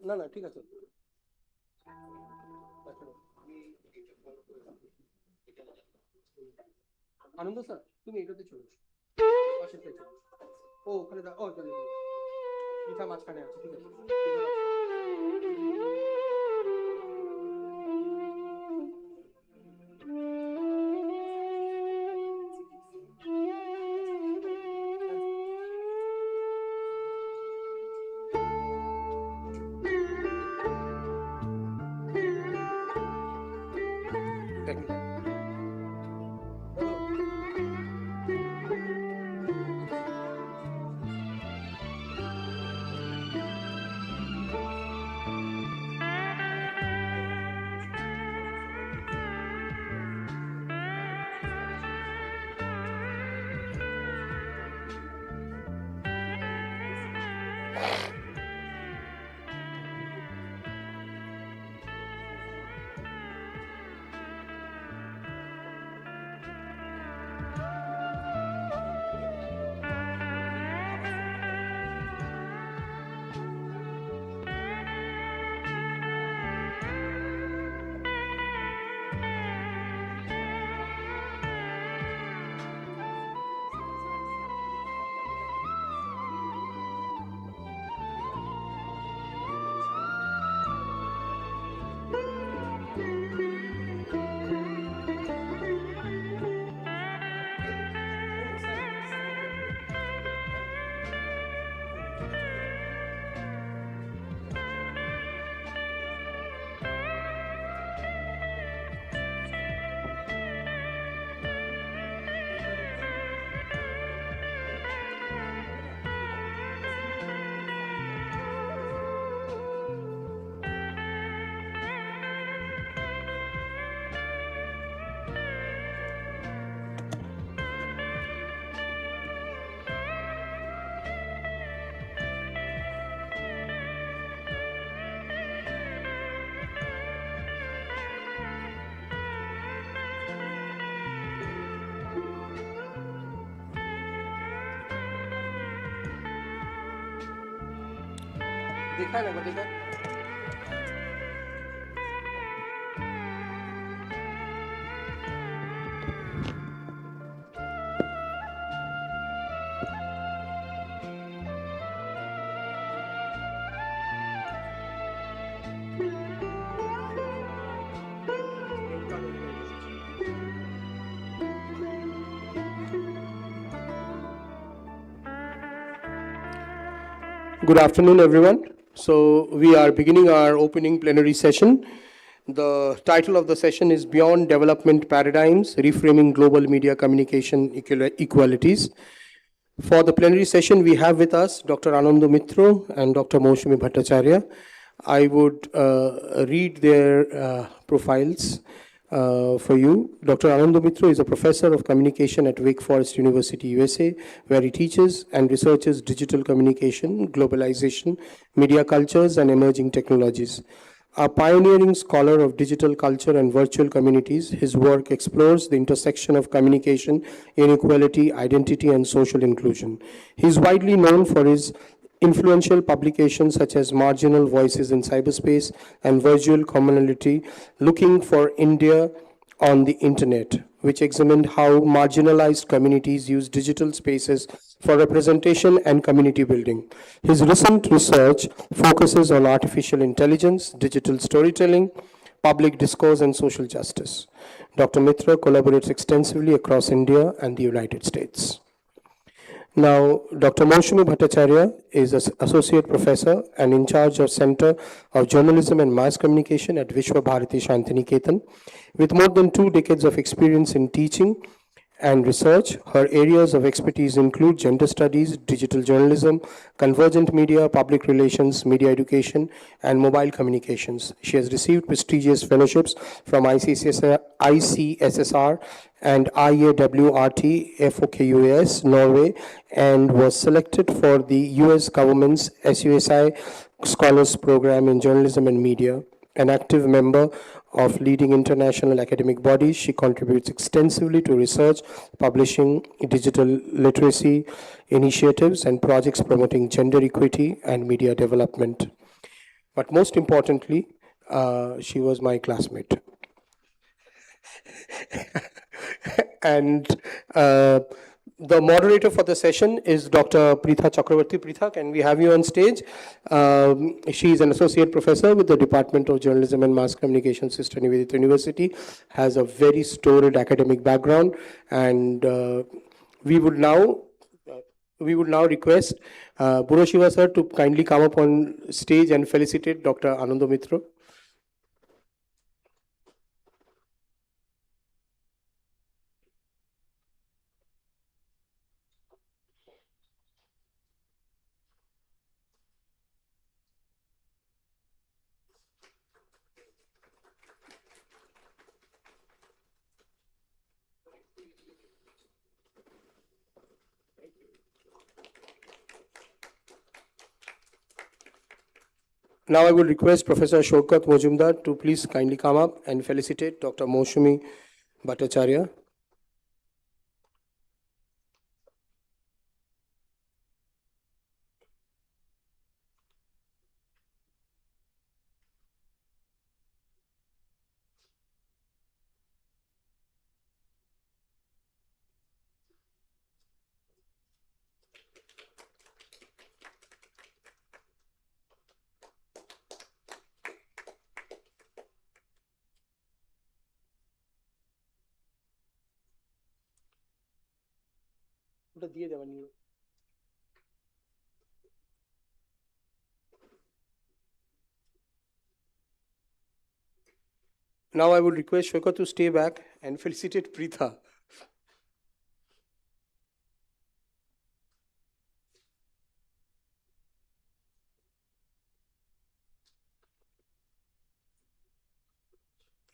A: না না ঠিক আছে আনন্দ sir তুমি এটাতে চলো পাশেরটাই চলো ও ওখানে ও চলে মিঠা মাঝখানে আছে ঠিক আছে दिखाए ना दिखाए Good afternoon, everyone. So we are beginning our opening plenary session. The title of the session is Beyond Development Paradigms, Reframing Global Media Communication Equalities. For the plenary session, we have with us Dr. Ananda Mitro and Dr. Moushumi Bhattacharya. I would read their profiles for you. Dr. Ananda Mitro is a professor of communication at Wake Forest University, USA, where he teaches and researches digital communication, globalization, media cultures, and emerging technologies. A pioneering scholar of digital culture and virtual communities, his work explores the intersection of communication, inequality, identity, and social inclusion. He is widely known for his influential publications such as Marginal Voices in Cyberspace and Virtual Commonality, Looking for India on the Internet, which examined how marginalized communities use digital spaces for representation and community building. His recent research focuses on artificial intelligence, digital storytelling, public discourse, and social justice. Dr. Mitra collaborates extensively across India and the United States. Now, Dr. Moushumi Bhattacharya is an associate professor and in charge of Center of Journalism and Mass Communication at Vishwa Bharati Shantiniketan. With more than 2 decades of experience in teaching and research. Her areas of expertise include gender studies, digital journalism, convergent media, public relations, media education, and mobile communications. She has received prestigious fellowships from ICSSR and IAWRT FOKUS, Norway, and was selected for the US government's SUSI Scholars Program in Journalism and Media. An active member of leading international academic bodies, she contributes extensively to research, publishing, digital literacy initiatives, and projects promoting gender equity and media development. But most importantly, she was my classmate. And the moderator for the session is Dr. Pritha Chakravarti. Pritha, can we have you on stage? She is an associate professor with the Department of Journalism and Mass Communication, Sister Nivedita University, has a very storied academic background, and we would now request Buro Shiva sir to kindly come up on stage and felicitate Dr. Anando Mitra. Now I will request Professor Shaukat Mojumdar to please kindly come up and felicitate Dr. Moushumi Bhattacharya. Now I would request Shaukat to stay back and felicitate Pritha.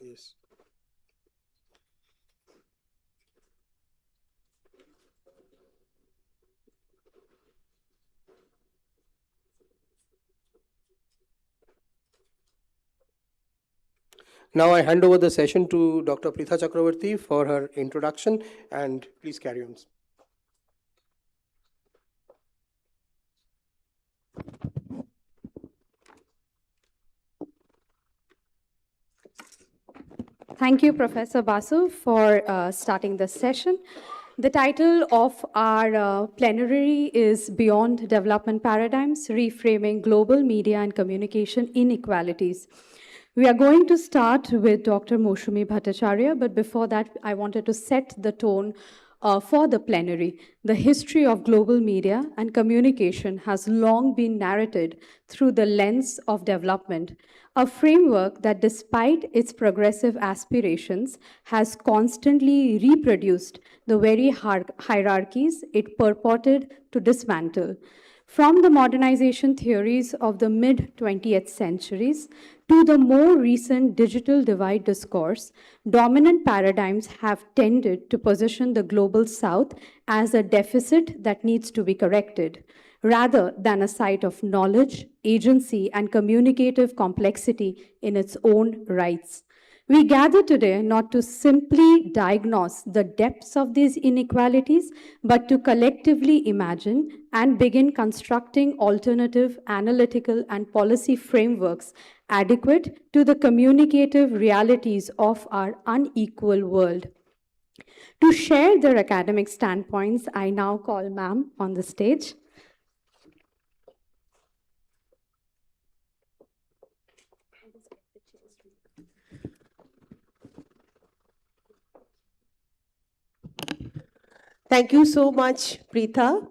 A: Yes. Now I hand over the session to Dr. Pritha Chakravarti for her introduction, and please carry on.
J: Thank you, Professor Basu, for starting this session. The title of our plenary is Beyond Development Paradigms, Reframing Global Media and Communication Inequalities. We are going to start with Dr. Moushumi Bhattacharya, but before that, I wanted to set the tone for the plenary. The history of global media and communication has long been narrated through the lens of development, a framework that, despite its progressive aspirations, has constantly reproduced the very hierarchies it purported to dismantle. From the modernization theories of the mid-20th centuries to the more recent digital divide discourse, dominant paradigms have tended to position the global south as a deficit that needs to be corrected, rather than a site of knowledge, agency, and communicative complexity in its own rights. We gather today not to simply diagnose the depths of these inequalities, but to collectively imagine and begin constructing alternative analytical and policy frameworks adequate to the communicative realities of our unequal world. To share their academic standpoints, I now call ma'am on the stage.
K: Thank you so much, Pritha.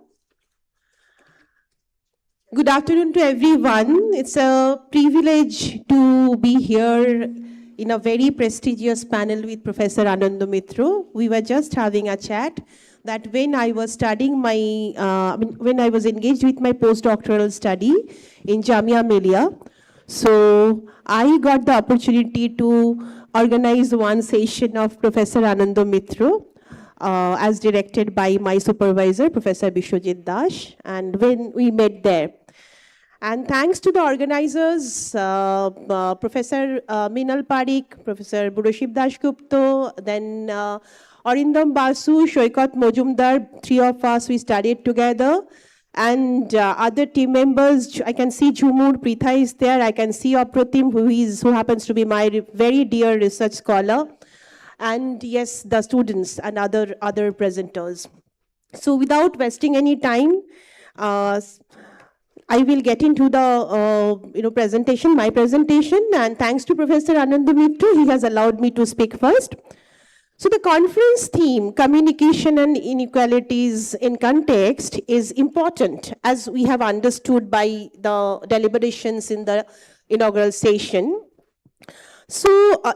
K: Good afternoon to everyone. It's a privilege to be here in a very prestigious panel with Professor Ananda Mitra. We were just having a chat that when I was studying when I was engaged with my postdoctoral study in Jamia Millia, so I got the opportunity to organize one session of Professor Ananda Mitra as directed by my supervisor, Professor Bishwajit Dash, and when we met there. And thanks to the organizers, Professor Minal Parikh, Professor Budoshib Dash Gupta, then Arindam Basu, Shoikat Mojumdar, three of us, we studied together. And other team members, I can see Jumur, Pritha is there, I can see Apratim, who happens to be my very dear research scholar. And yes, the students and other presenters. So without wasting any time, I will get into the presentation, my presentation, and thanks to Professor Ananda Mitra, he has allowed me to speak first. So the conference theme, communication and inequalities in context, is important as we have understood by the deliberations in the inaugural session. So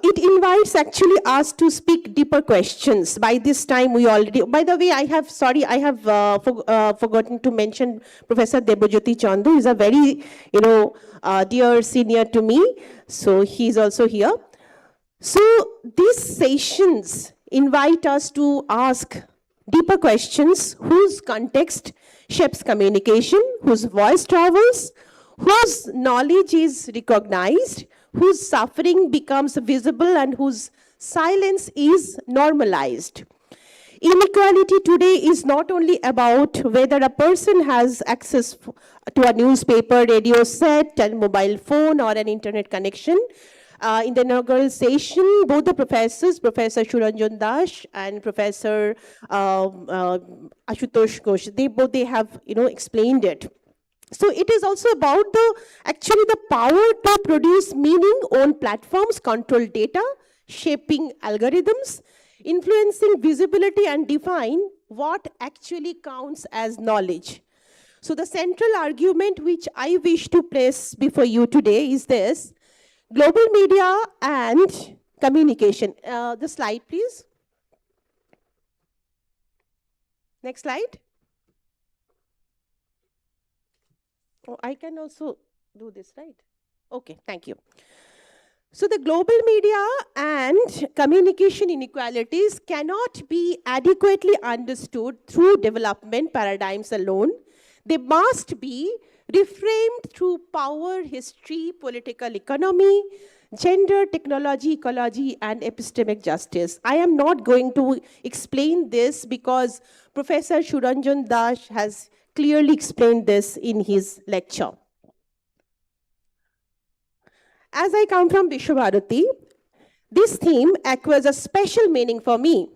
K: it invites actually us to speak deeper questions. By this time we already, by the way, I have forgotten to mention Professor Debojyoti Chandu. He's a very, dear senior to me. So he's also here. So these sessions invite us to ask deeper questions whose context shapes communication, whose voice travels, whose knowledge is recognized, whose suffering becomes visible, and whose silence is normalized. Inequality today is not only about whether a person has access to a newspaper, radio set, and mobile phone, or an internet connection. In the inaugural session, both the professors, Professor Shuranjan Das and Professor Ashutosh Ghosh, they have explained it. So it is also about the power to produce meaning on platforms, control data, shaping algorithms, influencing visibility, and define what actually counts as knowledge. So the central argument which I wish to place before you today is this: global media and communication. The slide, please. Next slide. Oh, I can also do this, right? Okay, thank you. So the global media and communication inequalities cannot be adequately understood through development paradigms alone. They must be reframed through power, history, political economy, gender, technology, ecology, and epistemic justice. I am not going to explain this because Professor Shuranjan Das has clearly explained this in his lecture. As I come from Vishwabharati, this theme acquires a special meaning for me.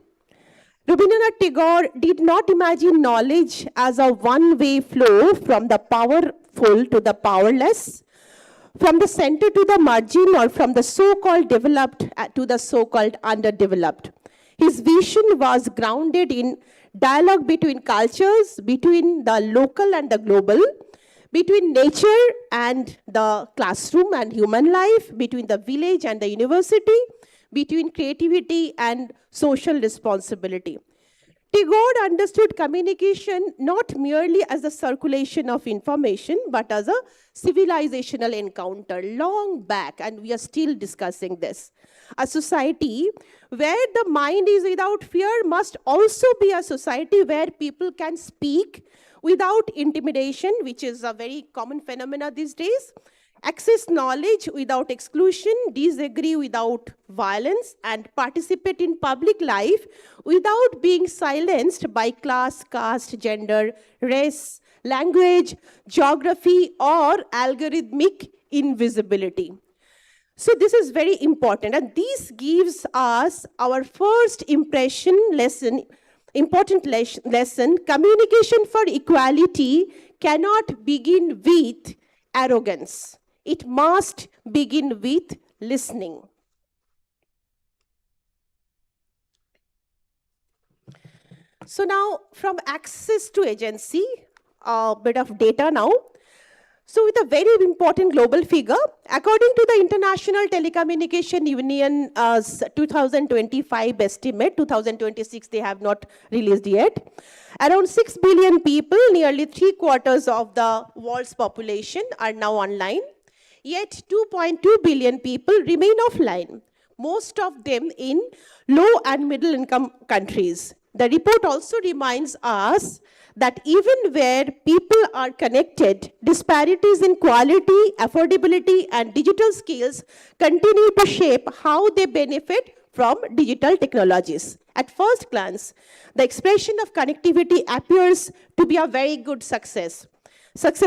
K: Rabindranath Tagore did not imagine knowledge as a one-way flow from the powerful to the powerless, from the center to the margin, or from the so-called developed to the so-called underdeveloped. His vision was grounded in dialogue between cultures, between the local and the global, between nature and the classroom and human life, between the village and the university, between creativity and social responsibility. Tagore understood communication not merely as the circulation of information, but as a civilizational encounter long back, and we are still discussing this. A society where the mind is without fear must also be a society where people can speak without intimidation, which is a very common phenomena these days, access knowledge without exclusion, disagree without violence, and participate in public life without being silenced by class, caste, gender, race, language, geography, or algorithmic invisibility. So this is very important, and this gives us our first important lesson. Communication for equality cannot begin with arrogance. It must begin with listening. So now, from access to agency, a bit of data now. So with a very important global figure, according to the International Telecommunication Union 2025 estimate, 2026 they have not released yet, around 6 billion people, nearly 3/4 of the world's population are now online, yet 2.2 billion people remain offline, most of them in low and middle income countries. The report also reminds us that even where people are connected, disparities in quality, affordability, and digital skills continue to shape how they benefit from digital technologies. At first glance, the expression of connectivity appears to be a very good success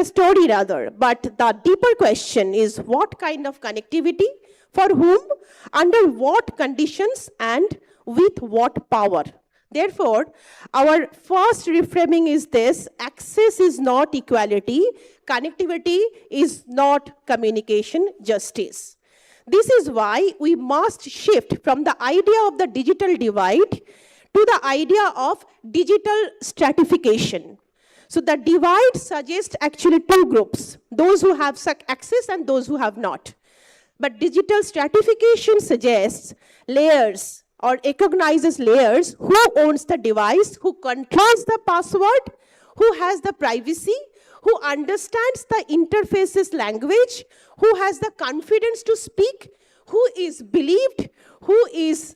K: story rather, but the deeper question is what kind of connectivity, for whom, under what conditions, and with what power. Therefore, our first reframing is this: access is not equality, connectivity is not communication justice. This is why we must shift from the idea of the digital divide to the idea of digital stratification. So the divide suggests actually two groups, those who have access and those who have not. But digital stratification suggests layers or recognizes layers: who owns the device, who controls the password, who has the privacy, who understands the interface's language, who has the confidence to speak, who is believed, who is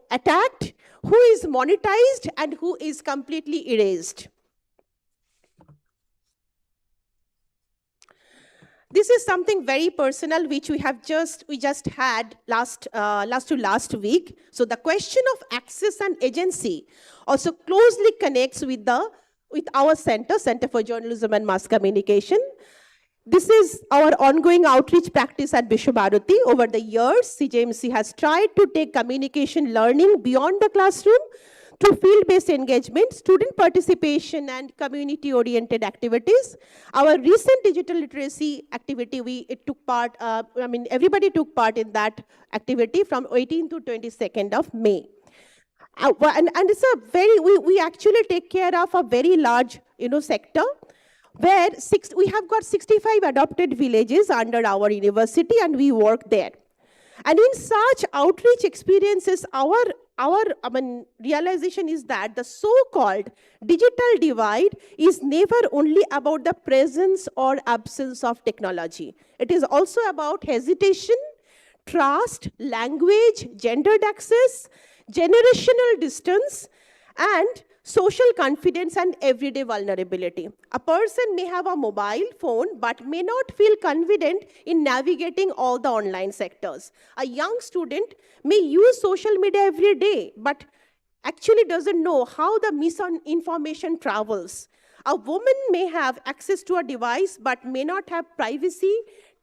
K: attacked, who is monetized, and who is completely erased. This is something very personal which we just had last week. So the question of access and agency also closely connects with our Center for Journalism and Mass Communication. This is our ongoing outreach practice at Vishwabharati. Over the years, CJMC has tried to take communication learning beyond the classroom through field-based engagement, student participation, and community-oriented activities. Our recent digital literacy activity, everybody took part in that activity from 18th to 22nd of May. And it's we actually take care of a very large, sector, where we have got 65 adopted villages under our university, and we work there. And in such outreach experiences, our realization is that the so-called digital divide is never only about the presence or absence of technology. It is also about hesitation, trust, language, gendered access, generational distance, and social confidence and everyday vulnerability. A person may have a mobile phone but may not feel confident in navigating all the online sectors. A young student may use social media every day but actually doesn't know how the misinformation travels. A woman may have access to a device but may not have privacy,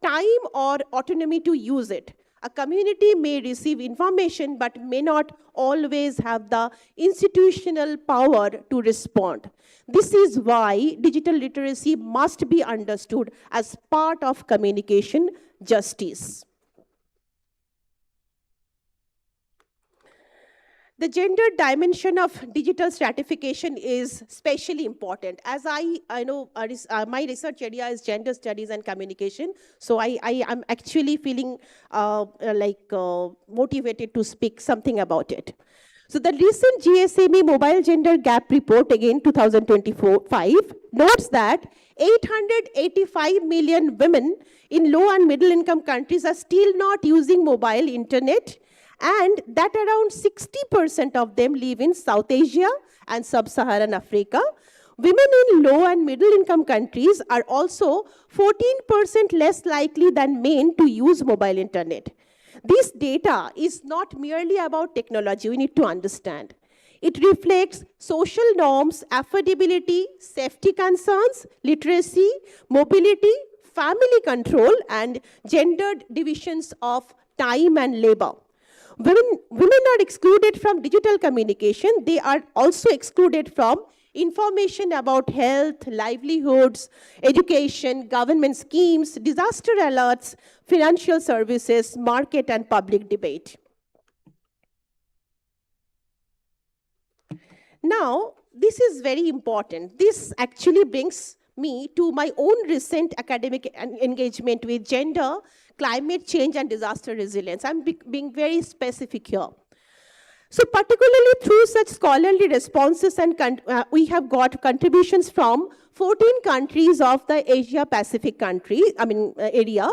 K: time, or autonomy to use it. A community may receive information but may not always have the institutional power to respond. This is why digital literacy must be understood as part of communication justice. The gender dimension of digital stratification is especially important. As I know, my research area is gender studies and communication, so I am actually feeling motivated to speak something about it. So the recent GSME Mobile Gender Gap Report, again 2025, notes that 885 million women in low and middle income countries are still not using mobile internet, and that around 60% of them live in South Asia and Sub-Saharan Africa. Women in low and middle income countries are also 14% less likely than men to use mobile internet. This data is not merely about technology, we need to understand. It reflects social norms, affordability, safety concerns, literacy, mobility, family control, and gendered divisions of time and labor. Women are excluded from digital communication. They are also excluded from information about health, livelihoods, education, government schemes, disaster alerts, financial services, market, and public debate. Now, this is very important. This actually brings me to my own recent academic engagement with gender, climate change, and disaster resilience. I'm being very specific here. So particularly through such scholarly responses, and we have got contributions from 14 countries of the Asia-Pacific area.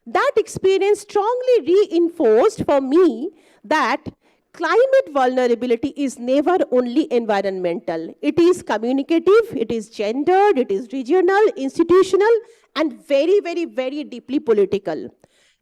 K: That experience strongly reinforced for me that climate vulnerability is never only environmental. It is communicative, it is gendered, it is regional, institutional, and very, very, very deeply political.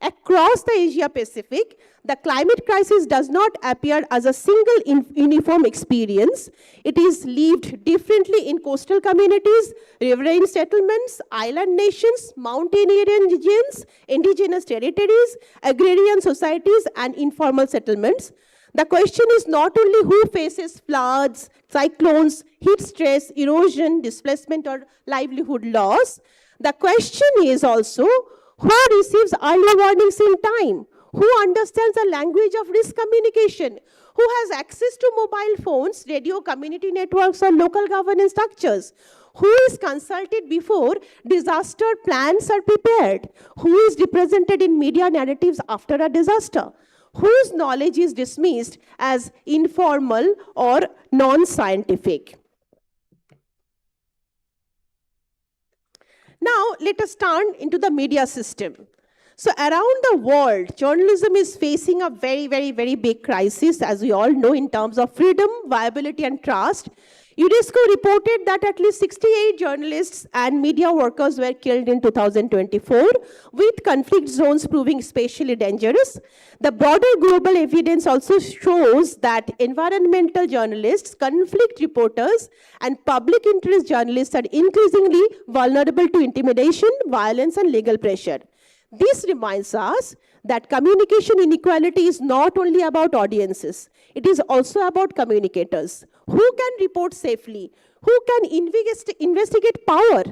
K: Across the Asia-Pacific, the climate crisis does not appear as a single uniform experience. It is lived differently in coastal communities, riverine settlements, island nations, mountain-area regions, indigenous territories, agrarian societies, and informal settlements. The question is not only who faces floods, cyclones, heat stress, erosion, displacement, or livelihood loss. The question is also who receives early warnings in time, who understands the language of risk communication, who has access to mobile phones, radio, community networks, or local governance structures, who is consulted before disaster plans are prepared, who is represented in media narratives after a disaster, whose knowledge is dismissed as informal or non-scientific. Now, let us turn into the media system. So around the world, journalism is facing a very, very, very big crisis, as we all know, in terms of freedom, viability, and trust. UNESCO reported that at least 68 journalists and media workers were killed in 2024, with conflict zones proving especially dangerous. The broader global evidence also shows that environmental journalists, conflict reporters, and public interest journalists are increasingly vulnerable to intimidation, violence, and legal pressure. This reminds us that communication inequality is not only about audiences, it is also about communicators. Who can report safely? Who can investigate power?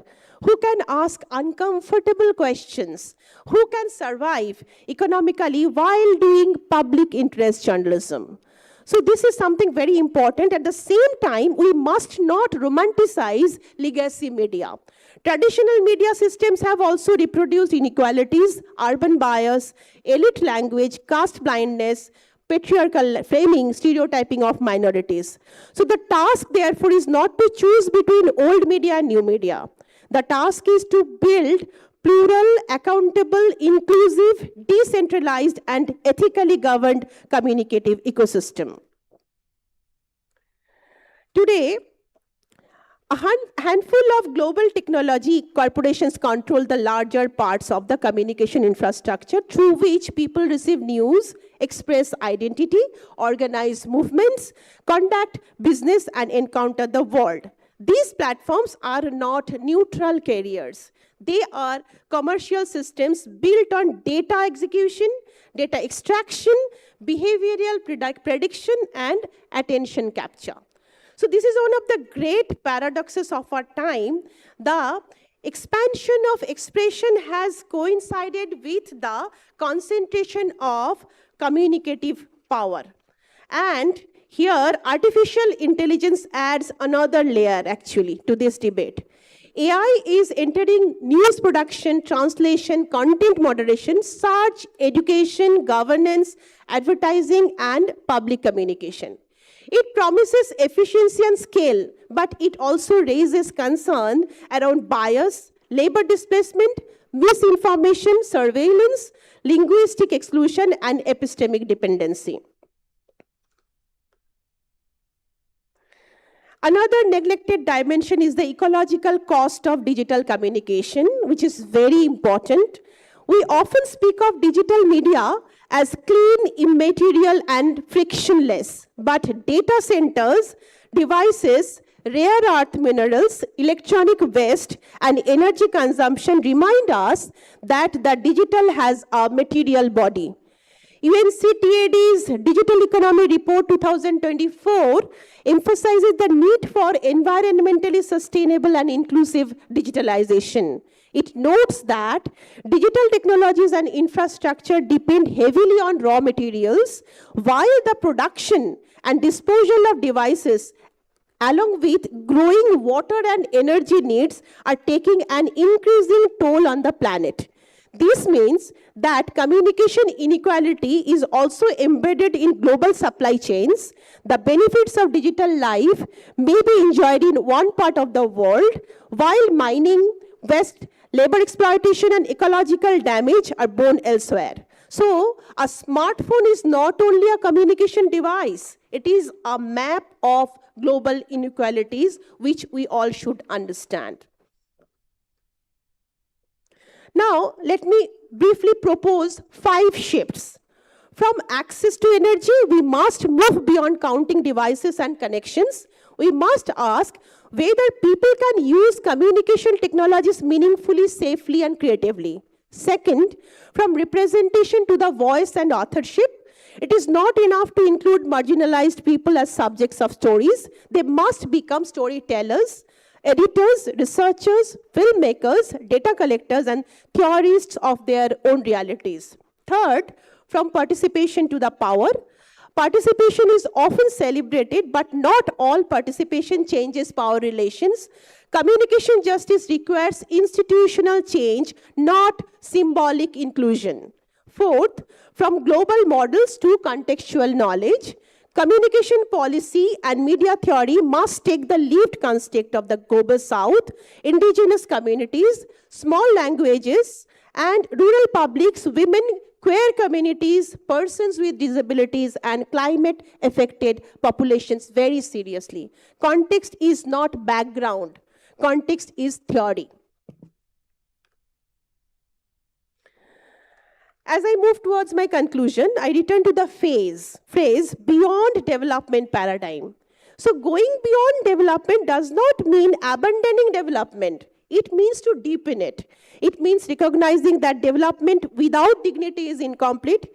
K: Who can ask uncomfortable questions? Who can survive economically while doing public interest journalism? So this is something very important. At the same time, we must not romanticize legacy media. Traditional media systems have also reproduced inequalities, urban bias, elite language, caste blindness, patriarchal framing, stereotyping of minorities. So the task, therefore, is not to choose between old media and new media. The task is to build plural, accountable, inclusive, decentralized, and ethically governed communicative ecosystem. Today, a handful of global technology corporations control the larger parts of the communication infrastructure through which people receive news, express identity, organize movements, conduct business, and encounter the world. These platforms are not neutral carriers. They are commercial systems built on data execution, data extraction, behavioral prediction, and attention capture. So this is one of the great paradoxes of our time. The expansion of expression has coincided with the concentration of communicative power. And here, artificial intelligence adds another layer, actually, to this debate. AI is entering news production, translation, content moderation, search, education, governance, advertising, and public communication. It promises efficiency and scale, but it also raises concern around bias, labor displacement, misinformation, surveillance, linguistic exclusion, and epistemic dependency. Another neglected dimension is the ecological cost of digital communication, which is very important. We often speak of digital media as clean, immaterial, and frictionless. But data centers, devices, rare earth minerals, electronic waste, and energy consumption remind us that the digital has a material body. UNCTAD's Digital Economy Report 2024 emphasizes the need for environmentally sustainable and inclusive digitalization. It notes that digital technologies and infrastructure depend heavily on raw materials, while the production and disposal of devices along with growing water and energy needs, are taking an increasing toll on the planet. This means that communication inequality is also embedded in global supply chains. The benefits of digital life may be enjoyed in one part of the world, while mining, waste, labor exploitation, and ecological damage are borne elsewhere. So, a smartphone is not only a communication device, it is a map of global inequalities, which we all should understand. Now, let me briefly propose 5 shifts. From access to energy, we must move beyond counting devices and connections. We must ask whether people can use communication technologies meaningfully, safely, and creatively. Second, from representation to the voice and authorship, it is not enough to include marginalized people as subjects of stories. They must become storytellers, editors, researchers, filmmakers, data collectors, and theorists of their own realities. Third, from participation to the power. Participation is often celebrated, but not all participation changes power relations. Communication justice requires institutional change, not symbolic inclusion. Fourth, from global models to contextual knowledge. Communication policy and media theory must take the lived construct of the global south, indigenous communities, small languages, and rural publics, women, queer communities, persons with disabilities, and climate-affected populations very seriously. Context is not background. Context is theory. As I move towards my conclusion, I return to the phrase beyond development paradigm. So going beyond development does not mean abandoning development. It means to deepen it. It means recognizing that development without dignity is incomplete,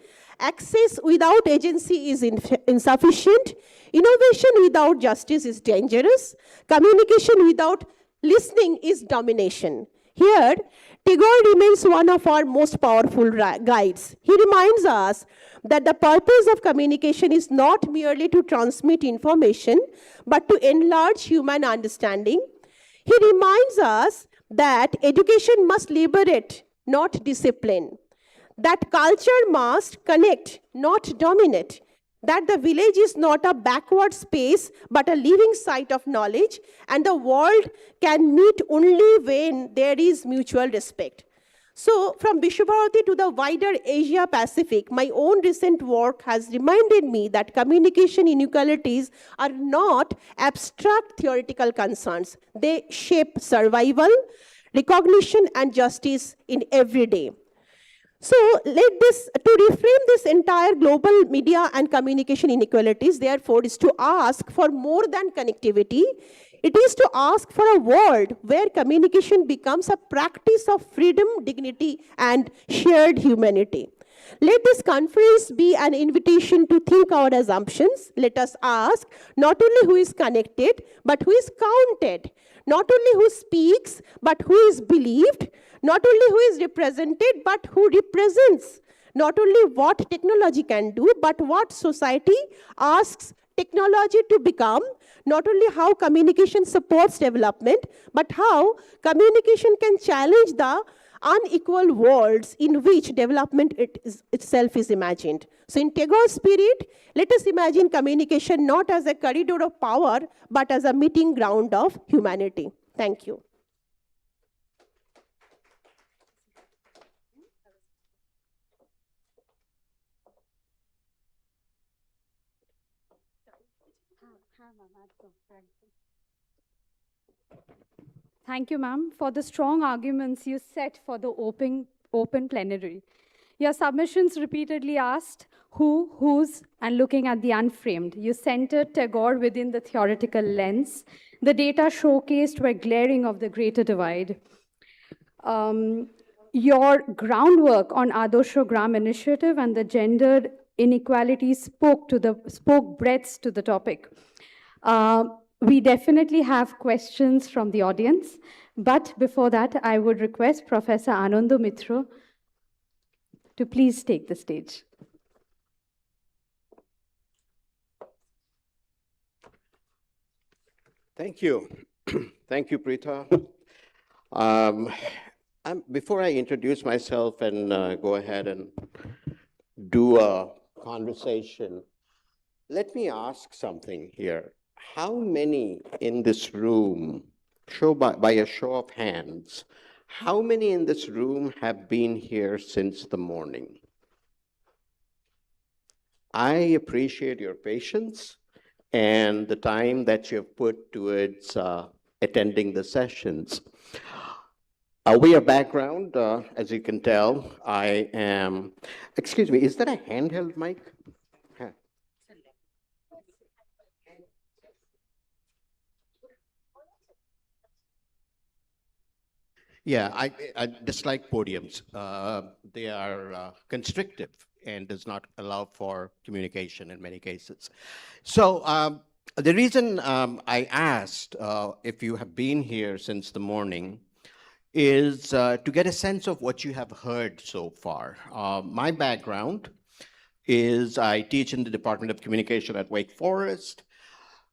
K: access without agency is insufficient, innovation without justice is dangerous, communication without listening is domination. Here, Tagore remains one of our most powerful guides. He reminds us that the purpose of communication is not merely to transmit information, but to enlarge human understanding. He reminds us that education must liberate, not discipline. That culture must connect, not dominate. That the village is not a backward space, but a living site of knowledge, and the world can meet only when there is mutual respect. So, from Vishwabharati to the wider Asia Pacific, my own recent work has reminded me that communication inequalities are not abstract theoretical concerns. They shape survival, recognition, and justice in every day. So to reframe this entire global media and communication inequalities, therefore, is to ask for more than connectivity. It is to ask for a world where communication becomes a practice of freedom, dignity, and shared humanity. Let this conference be an invitation to think our assumptions. Let us ask not only who is connected, but who is counted. Not only who speaks, but who is believed. Not only who is represented, but who represents. Not only what technology can do, but what society asks technology to become. Not only how communication supports development, but how communication can challenge the unequal worlds in which development itself is imagined. So in Tagore's spirit, let us imagine communication not as a corridor of power, but as a meeting ground of humanity. Thank you.
J: Thank you, ma'am, for the strong arguments you set for the open plenary. Your submissions repeatedly asked who, whose, and looking at the unframed. You centered Tagore within the theoretical lens. The data showcased were glaring of the greater divide. Your groundwork on Adorshogram initiative and the gendered inequalities spoke breadths to the topic. We definitely have questions from the audience, but before that, I would request Professor Anando Mitra to please take the stage.
L: Thank you. Thank you, Preeta. Before I introduce myself and go ahead and do a conversation, let me ask something here. How many in this room, by a show of hands, how many in this room have been here since the morning? I appreciate your patience and the time that you've put towards attending the sessions. We are background, as you can tell, I am, excuse me, is that a handheld mic? Huh. Yeah, I dislike podiums. They are constrictive and does not allow for communication in many cases. So the reason I asked if you have been here since the morning is to get a sense of what you have heard so far. My background is I teach in the Department of Communication at Wake Forest.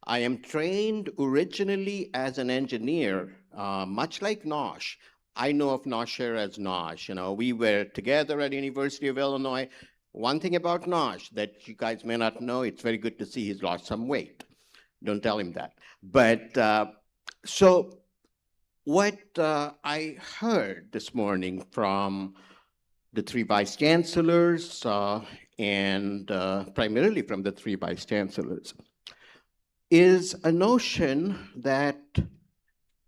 L: I am trained originally as an engineer, much like Nosh. I know of Nosher as Nosh. You know, we were together at University of Illinois. One thing about Nosh that you guys may not know, it's very good to see he's lost some weight. Don't tell him that. But so what I heard this morning from the three vice chancellors and primarily from the three vice chancellors is a notion that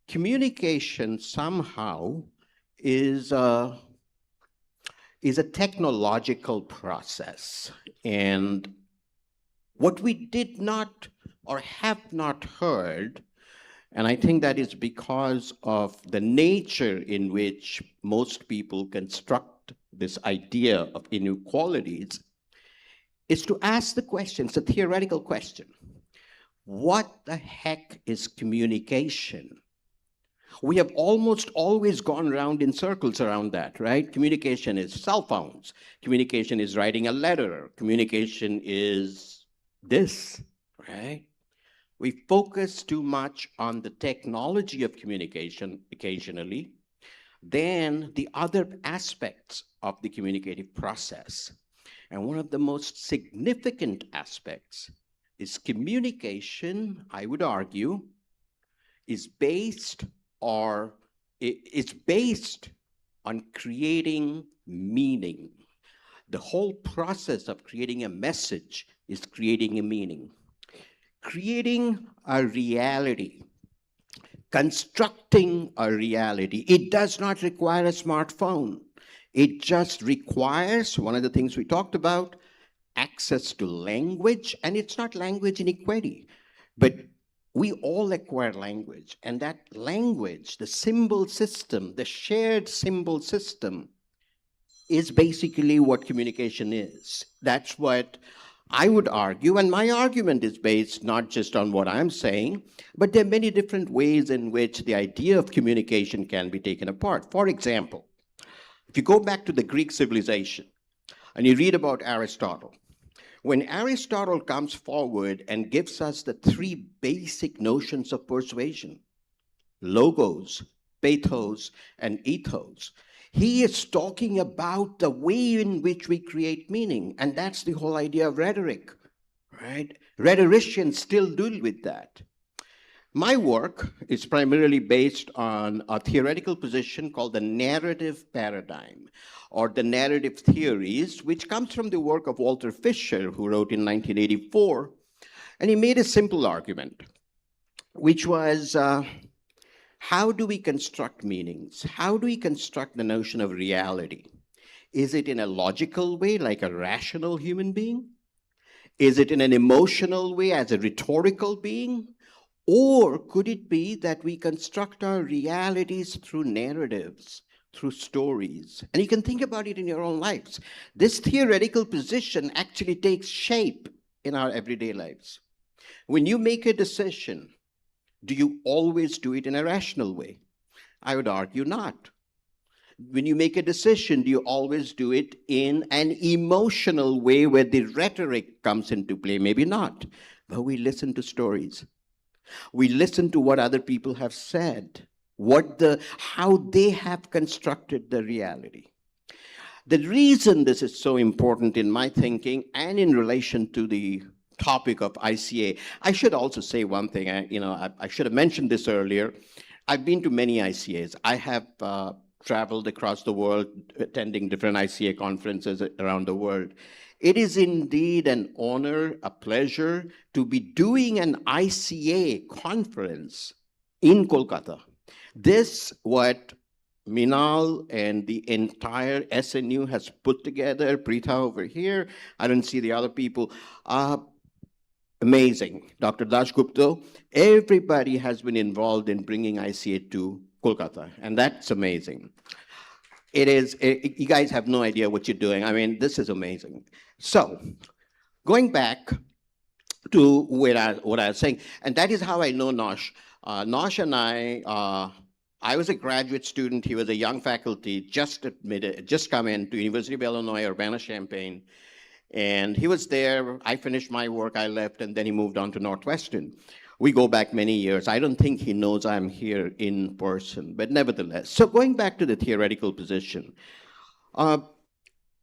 L: communication somehow is a technological process. And what we did not or have not heard, and I think that is because of the nature in which most people construct this idea of inequalities, is to ask the question, it's a theoretical question. What the heck is communication? We have almost always gone around in circles around that, right? Communication is cell phones. Communication is writing a letter. Communication is this, right? We focus too much on the technology of communication occasionally than the other aspects of the communicative process. And one of the most significant aspects is communication, I would argue, is based on creating meaning. The whole process of creating a message is creating a meaning. Creating a reality, constructing a reality, it does not require a smartphone. It just requires, one of the things we talked about, access to language, and it's not language inequity, but we all acquire language, and that language, the symbol system, the shared symbol system, is basically what communication is. That's what I would argue, and my argument is based not just on what I'm saying, but there are many different ways in which the idea of communication can be taken apart. For example, if you go back to the Greek civilization and you read about Aristotle, when Aristotle comes forward and gives us the three basic notions of persuasion, logos, pathos, and ethos, he is talking about the way in which we create meaning, and that's the whole idea of rhetoric, right? Rhetoricians still deal with that. My work is primarily based on a theoretical position called the narrative paradigm, or the narrative theories, which comes from the work of Walter Fisher, who wrote in 1984. And he made a simple argument, which was, how do we construct meanings? How do we construct the notion of reality? Is it in a logical way, like a rational human being? Is it in an emotional way, as a rhetorical being? Or could it be that we construct our realities through narratives, through stories? And you can think about it in your own lives. This theoretical position actually takes shape in our everyday lives. When you make a decision, do you always do it in a rational way? I would argue not. When you make a decision, do you always do it in an emotional way where the rhetoric comes into play? Maybe not, but we listen to stories. We listen to what other people have said, how they have constructed the reality. The reason this is so important in my thinking and in relation to the topic of ICA, I should also say one thing. I should have mentioned this earlier. I've been to many ICAs. I have traveled across the world, attending different ICA conferences around the world. It is indeed an honor, a pleasure to be doing an ICA conference in Kolkata. This, what Minal and the entire SNU has put together, Preetha over here, I don't see the other people, amazing. Dr. Dashgupta, everybody has been involved in bringing ICA to Kolkata, and that's amazing. You guys have no idea what you're doing. I mean, this is amazing. So, going back to what I was saying, and that is how I know Nosh. Nosh and I was a graduate student. He was a young faculty, just come into University of Illinois, Urbana-Champaign. And he was there. I finished my work, I left, and then he moved on to Northwestern. We go back many years. I don't think he knows I'm here in person, but nevertheless. So going back to the theoretical position,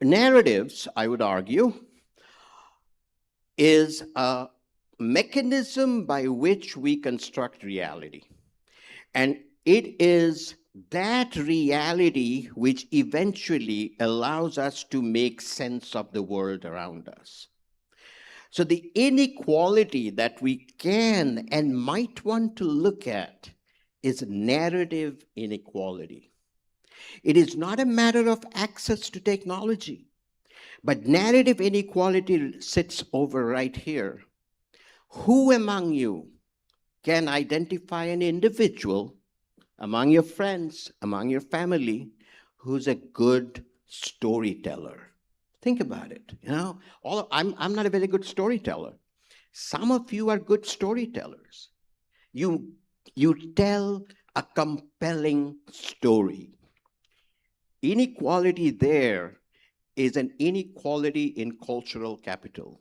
L: narratives, I would argue, is a mechanism by which we construct reality. And it is that reality which eventually allows us to make sense of the world around us. So the inequality that we can and might want to look at is narrative inequality. It is not a matter of access to technology, but narrative inequality sits over right here. Who among you can identify an individual among your friends, among your family, who's a good storyteller? Think about it. I'm not a very good storyteller. Some of you are good storytellers. You tell a compelling story. Inequality there is an inequality in cultural capital,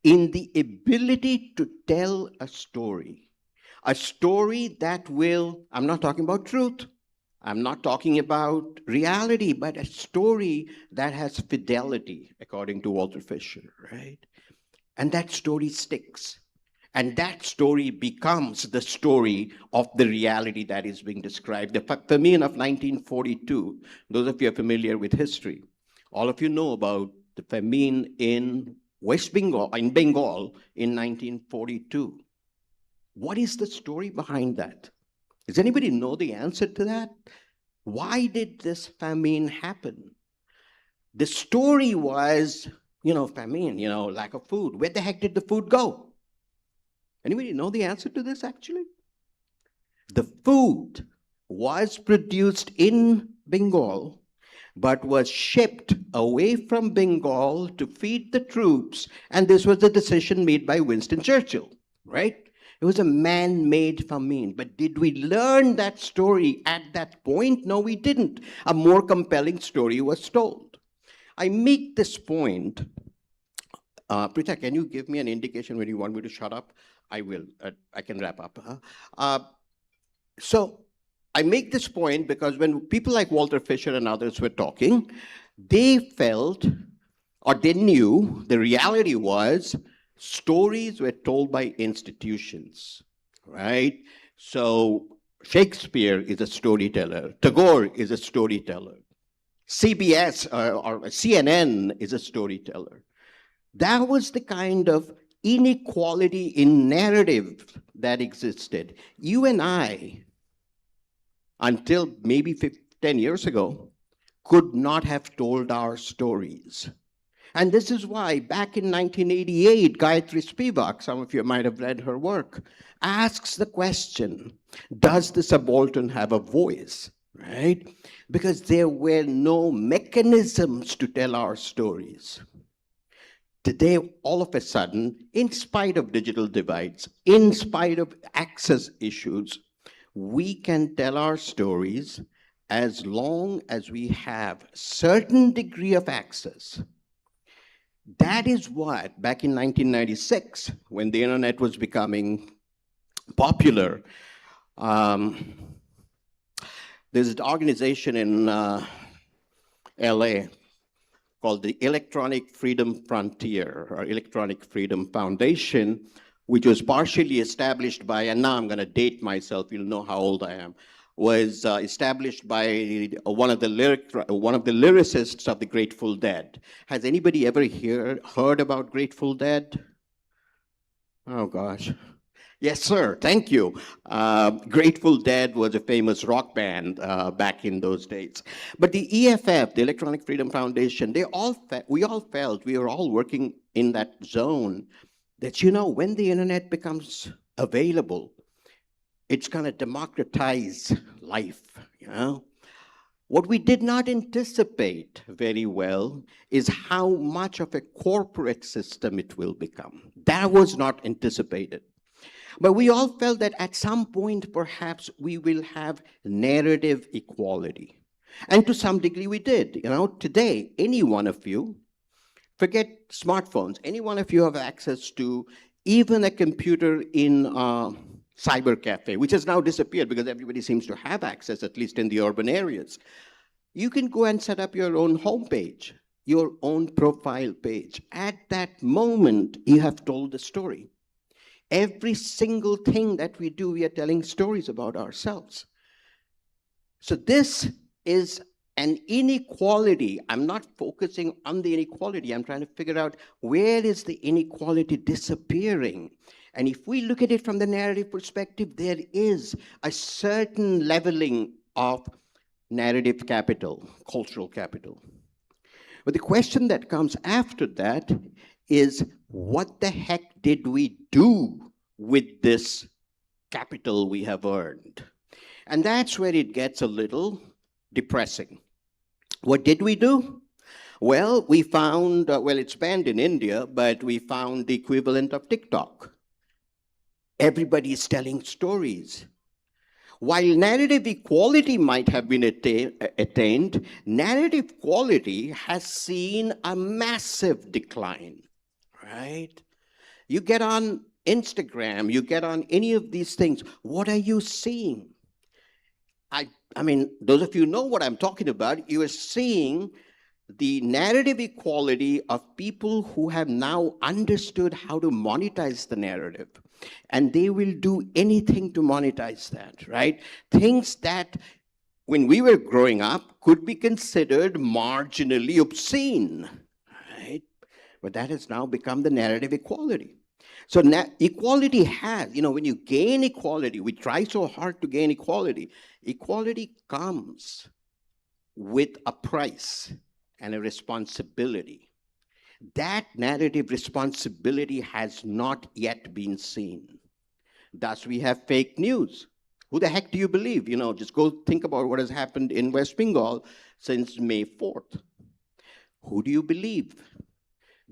L: in the ability to tell a story that will, I'm not talking about truth, I'm not talking about reality, but a story that has fidelity, according to Walter Fisher, right? And that story sticks. And that story becomes the story of the reality that is being described. The famine of 1942, those of you are familiar with history, all of you know about the famine in Bengal in 1942. What is the story behind that? Does anybody know the answer to that? Why did this famine happen? The story was, famine, lack of food. Where the heck did the food go? Anybody know the answer to this, actually? The food was produced in Bengal, but was shipped away from Bengal to feed the troops, and this was a decision made by Winston Churchill, right? It was a man-made famine. But did we learn that story at that point? No, we didn't. A more compelling story was told. I make this point. Preetha, can you give me an indication when you want me to shut up? I will. I can wrap up. So I make this point because when people like Walter Fisher and others were talking, they felt, or they knew, the reality was stories were told by institutions, right? So Shakespeare is a storyteller. Tagore is a storyteller. CBS or CNN is a storyteller. That was the kind of inequality in narrative that existed. You and I, until maybe 10 years ago, could not have told our stories. And this is why back in 1988, Gayatri Spivak, some of you might have read her work, asks the question, does the subaltern have a voice, right? Because there were no mechanisms to tell our stories. Today, all of a sudden, in spite of digital divides, in spite of access issues, we can tell our stories as long as we have certain degree of access. That is what, back in 1996, when the internet was becoming popular. There's an organization in LA called the Electronic Freedom Frontier, or Electronic Freedom Foundation, which was partially established by, and now I'm going to date myself, you'll know how old I am, was established by one of the lyricists of the Grateful Dead. Has anybody ever heard about Grateful Dead? Oh gosh. Yes, sir. Thank you. Grateful Dead was a famous rock band back in those days. But the EFF, the Electronic Freedom Foundation, we all felt we were all working in that zone that, you know, when the internet becomes available, it's going to democratize life, you know? What we did not anticipate very well is how much of a corporate system it will become. That was not anticipated. But we all felt that at some point, perhaps we will have narrative equality. And to some degree we did. You know, today, any one of you, forget smartphones, any one of you have access to even a computer in a cyber cafe, which has now disappeared because everybody seems to have access, at least in the urban areas. You can go and set up your own homepage, your own profile page. At that moment, you have told the story. Every single thing that we do, we are telling stories about ourselves. So this is an inequality. I'm not focusing on the inequality. I'm trying to figure out where is the inequality disappearing. And if we look at it from the narrative perspective, there is a certain leveling of narrative capital, cultural capital. But the question that comes after that is, what the heck did we do with this capital we have earned? And that's where it gets a little depressing. What did we do? Well, we found, it's banned in India, but we found the equivalent of TikTok. Everybody is telling stories. While narrative equality might have been attained, narrative quality has seen a massive decline, right? You get on Instagram, you get on any of these things, what are you seeing? I mean, those of you know what I'm talking about. You are seeing the narrative equality of people who have now understood how to monetize the narrative. And they will do anything to monetize that, right? Things that, when we were growing up, could be considered marginally obscene, right? But that has now become the narrative equality. So equality has, you know, when you gain equality, we try so hard to gain equality. Equality comes with a price and a responsibility. That narrative responsibility has not yet been seen. Thus, we have fake news. Who the heck do you believe? You know, just go think about what has happened in West Bengal since May 4th. Who do you believe?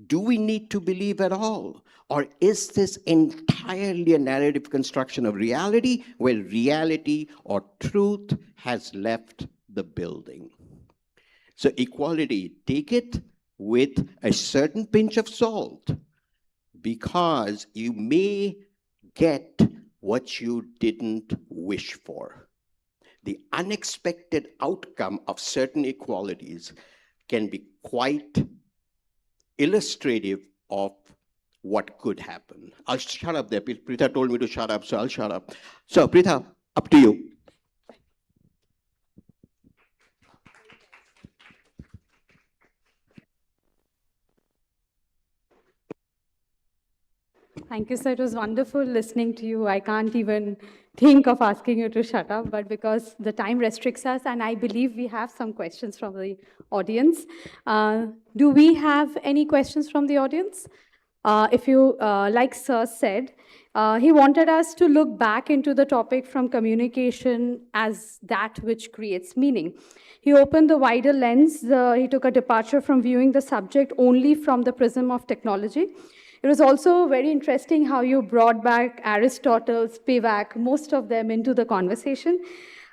L: Do we need to believe at all? Or is this entirely a narrative construction of reality where reality or truth has left the building? So equality, take it with a certain pinch of salt, because you may get what you didn't wish for. The unexpected outcome of certain equalities can be quite illustrative of what could happen. I'll shut up there. Pritha told me to shut up, so I'll shut up. So Pritha, up to you.
J: Thank you, sir. It was wonderful listening to you. I can't even think of asking you to shut up, but because the time restricts us, and I believe we have some questions from the audience. Do we have any questions from the audience? If you, like sir said, he wanted us to look back into the topic from communication as that which creates meaning. He opened the wider lens. He took a departure from viewing the subject only from the prism of technology. It was also very interesting how you brought back Aristotle, Spivak, most of them into the conversation.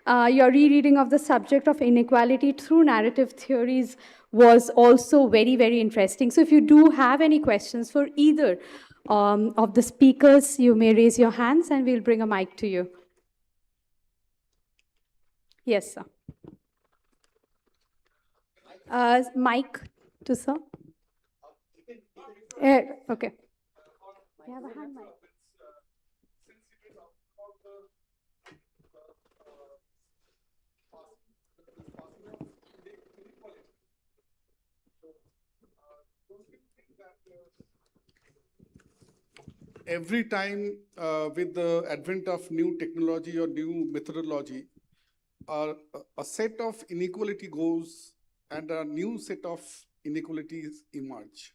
J: Your rereading of the subject of inequality through narrative theories was also very, very interesting. So if you do have any questions for either of the speakers, you may raise your hands and we'll bring a mic to you. Yes, sir. Mic to sir. Okay. You have a hand mic.
M: Every time with the advent of new technology or new methodology, a set of inequality goes and a new set of inequalities emerge.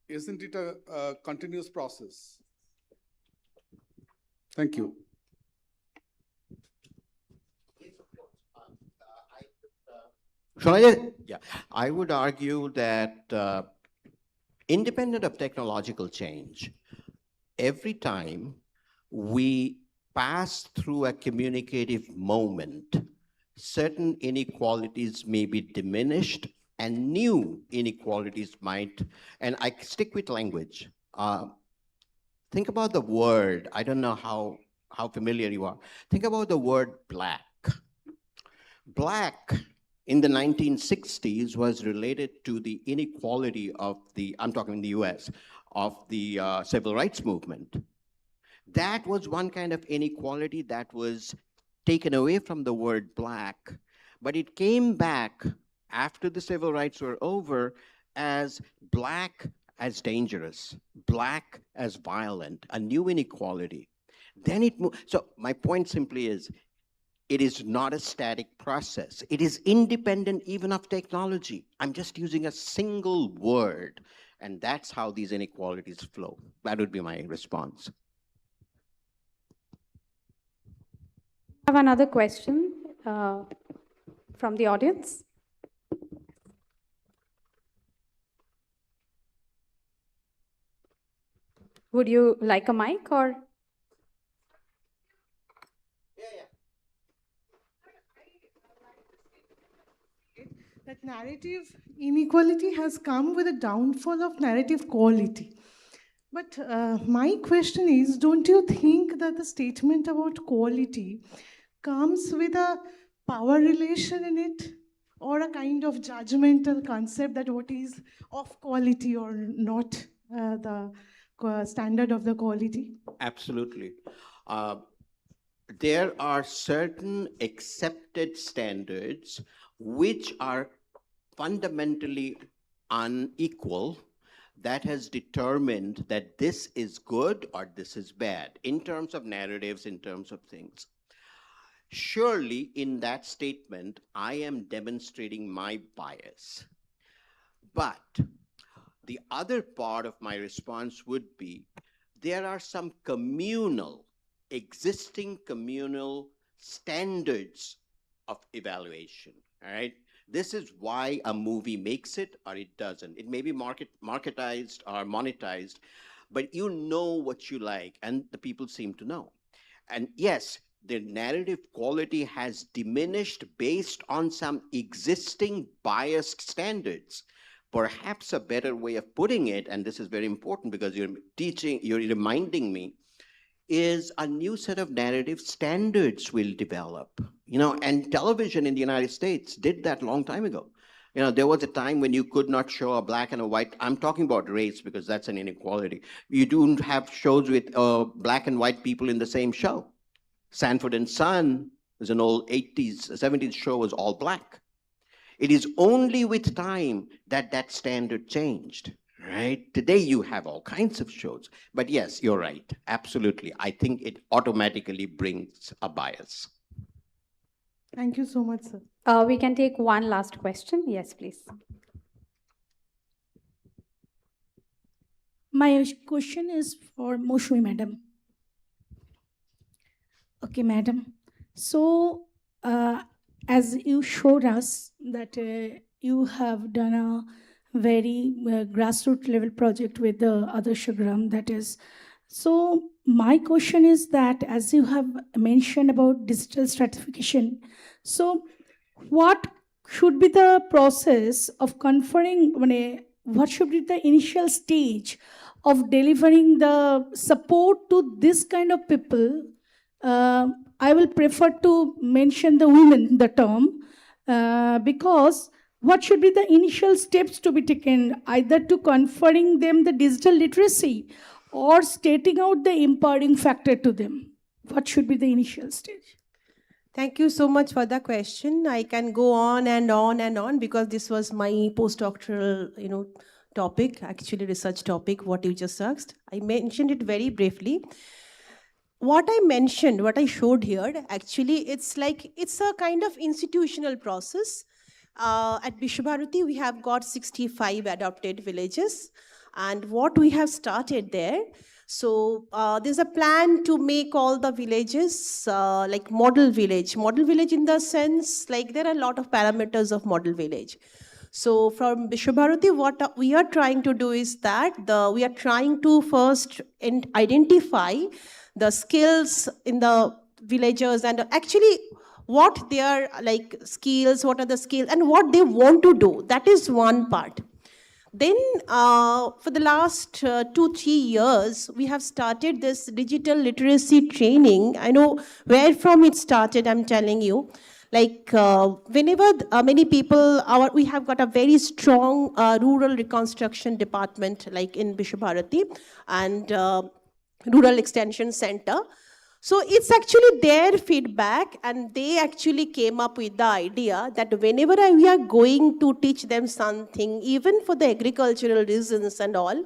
M: Isn't it a continuous process? Thank you.
L: I would argue that independent of technological change, every time we pass through a communicative moment, certain inequalities may be diminished and new inequalities might, and I stick with language. Think about the word, I don't know how familiar you are. Think about the word black. Black in the 1960s was related to the inequality of the, I'm talking in the US, of the civil rights movement. That was one kind of inequality that was taken away from the word black, but it came back after the civil rights were over as black as dangerous, black as violent, a new inequality. Then it moved. So my point simply is, it is not a static process. It is independent even of technology. I'm just using a single word, and that's how these inequalities flow. That would be my response.
J: I have another question from the audience. Would you like a mic or?
N: That narrative inequality has come with a downfall of narrative quality. But my question is, don't you think that the statement about quality comes with a power relation in it, or a kind of judgmental concept that what is of quality or not the standard of the quality?
L: Absolutely. There are certain accepted standards which are fundamentally unequal, that has determined that this is good or this is bad in terms of narratives, in terms of things. Surely in that statement, I am demonstrating my bias. But the other part of my response would be, there are some existing communal standards of evaluation, all right? This is why a movie makes it or it doesn't. It may be marketized or monetized, but you know what you like, and the people seem to know. And yes, the narrative quality has diminished based on some existing biased standards. Perhaps a better way of putting it, and this is very important because you're reminding me, is a new set of narrative standards will develop. And television in the United States did that a long time ago. There was a time when you could not show a black and a white, I'm talking about race because that's an inequality. You don't have shows with black and white people in the same show. Sanford and Son is an old 80s, 70s show, was all black. It is only with time that that standard changed. Right? Today you have all kinds of shows. But yes, you're right. Absolutely. I think it automatically brings a bias.
N: Thank you so much, sir.
J: We can take one last question. Yes, please.
O: My question is for Moshui, madam. Okay, madam. So, as you showed us that you have done a very grassroots level project with the other Shagram, that is. So my question is that, as you have mentioned about digital stratification, so what should be the process of conferring, what should be the initial stage of delivering the support to this kind of people? I will prefer to mention the women, the term, because what should be the initial steps to be taken, either to conferring them the digital literacy or stating out the empowering factor to them? What should be the initial stage?
K: Thank you so much for the question. I can go on and on and on because this was my postdoctoral, topic, actually research topic, what you just asked. I mentioned it very briefly. What I mentioned, what I showed here, actually, it's a kind of institutional process. At Vishwabharati, we have got 65 adopted villages. And what we have started there, so there's a plan to make all the villages like model village. Model village in the sense, like there are a lot of parameters of model village. So from Vishwabharati, what we are trying to do is that we are trying to first identify the skills in the villagers and actually what their skills, what are the skills and what they want to do. That is one part. Then for the last 2-3 years, we have started this digital literacy training. I know where from it started, I'm telling you. Whenever many people, we have got a very strong rural reconstruction department like in Vishwabharati and Rural Extension Center. So it's actually their feedback, and they actually came up with the idea that whenever we are going to teach them something, even for the agricultural reasons and all,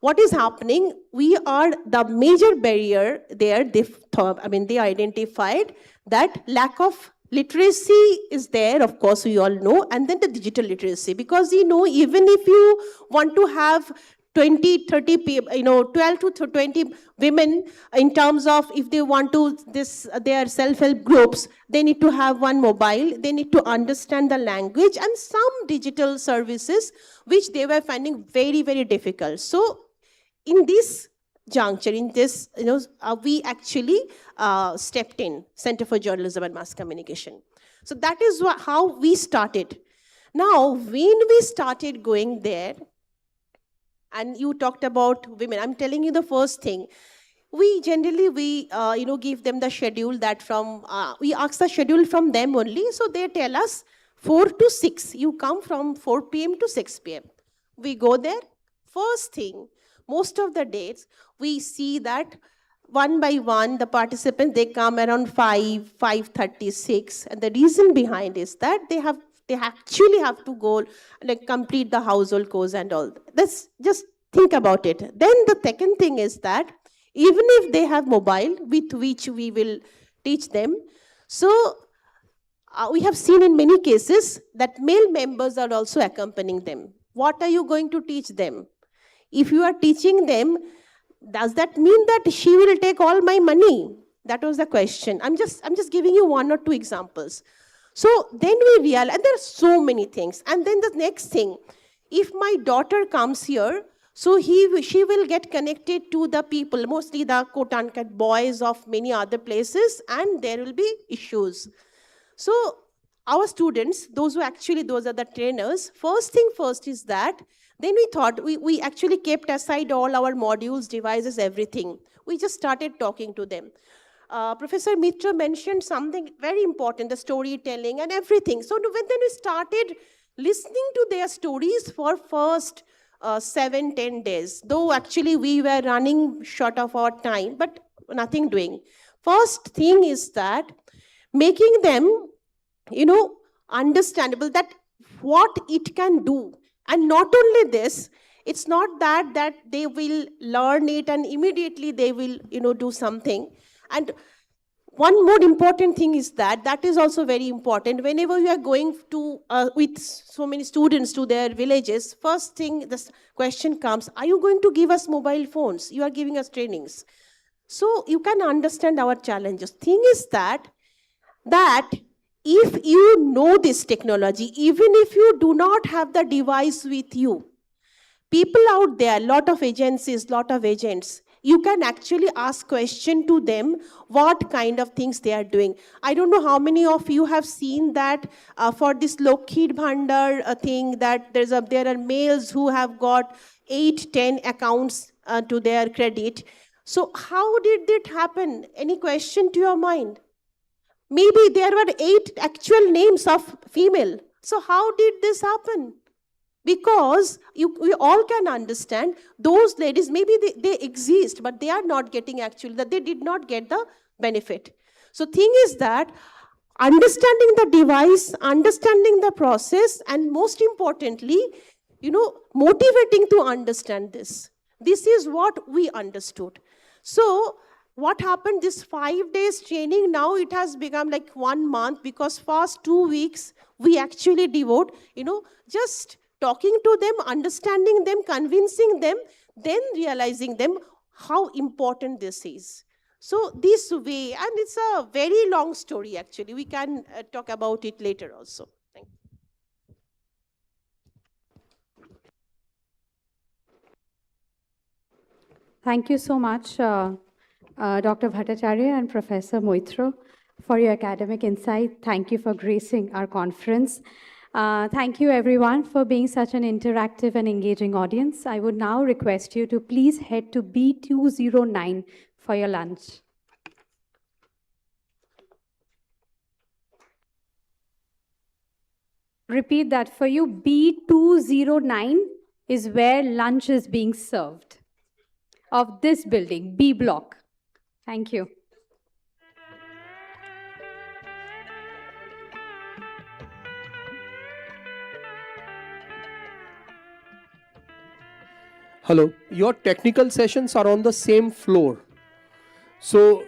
K: what is happening, we are the major barrier there. They identified that lack of literacy is there, of course, we all know, and then the digital literacy, because even if you want to have 20, 30 people, 12 to 20 women in terms of if they want to, their self-help groups, they need to have one mobile, they need to understand the language and some digital services, which they were finding very, very difficult. So in this juncture, in this, we actually stepped in, Center for Journalism and Mass Communication. So that is how we started. Now, when we started going there, and you talked about women, I'm telling you the first thing. We generally, give them the schedule that we ask the schedule from them only. So they tell us 4 to 6. You come from 4 p.m. to 6 p.m. We go there. First thing, most of the days, we see that one by one, the participants, they come around 5:36. And the reason behind is that they actually have to go complete the household chores and all. Let's just think about it. Then the second thing is that even if they have mobile with which we will teach them, so we have seen in many cases that male members are also accompanying them. What are you going to teach them? If you are teaching them, does that mean that she will take all my money? That was the question. I'm just giving you 1 or 2 examples. So then we realize, and there are so many things. And then the next thing, if my daughter comes here, so she will get connected to the people, mostly the quote-unquote boys of many other places, and there will be issues. So our students, those are the trainers, first thing first is that, then we thought, we actually kept aside all our modules, devices, everything. We just started talking to them. Professor Mitra mentioned something very important, the storytelling and everything. So then we started listening to their stories for first 7-10 days, though actually we were running short of our time, but nothing doing. First thing is that making them, understandable that what it can do. And not only this, it's not that they will learn it and immediately they will, do something. And one more important thing is that is also very important. Whenever you are going to, with so many students to their villages, first thing, this question comes, are you going to give us mobile phones? You are giving us trainings. So you can understand our challenges. Thing is that if you know this technology, even if you do not have the device with you, people out there, lot of agencies, lot of agents, you can actually ask question to them what kind of things they are doing. I don't know how many of you have seen that for this Lockheed Bhandar thing, that there are males who have got 8-10 accounts to their credit. So how did that happen? Any question to your mind? Maybe there were 8 actual names of female. So how did this happen? Because we all can understand those ladies, maybe they exist, but they are not getting actually, that they did not get the benefit. So thing is that understanding the device, understanding the process, and most importantly, motivating to understand this. This is what we understood. So what happened, this 5 days training, now it has become like 1 month, because first 2 weeks we actually devote, just talking to them, understanding them, convincing them, then realizing them how important this is. So this way, and it's a very long story actually. We can talk about it later also. Thank you.
J: Thank you so much, Dr. Bhattacharya and Professor Moitro, for your academic insight. Thank you for gracing our conference. Thank you, everyone, for being such an interactive and engaging audience. I would now request you to please head to B209 for your lunch. Repeat that for you. B209 is where lunch is being served, of this building, B block. Thank you.
A: Hello, your technical sessions are on the same floor. So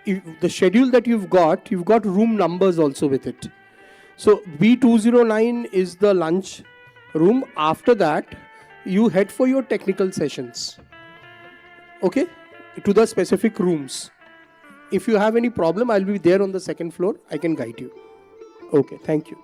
A: the schedule that you've got room numbers also with it. So B209 is the lunch room. After that, you head for your technical sessions. Okay? To the specific rooms. If you have any problem, I'll be there on the second floor. I can guide you. Okay, thank you.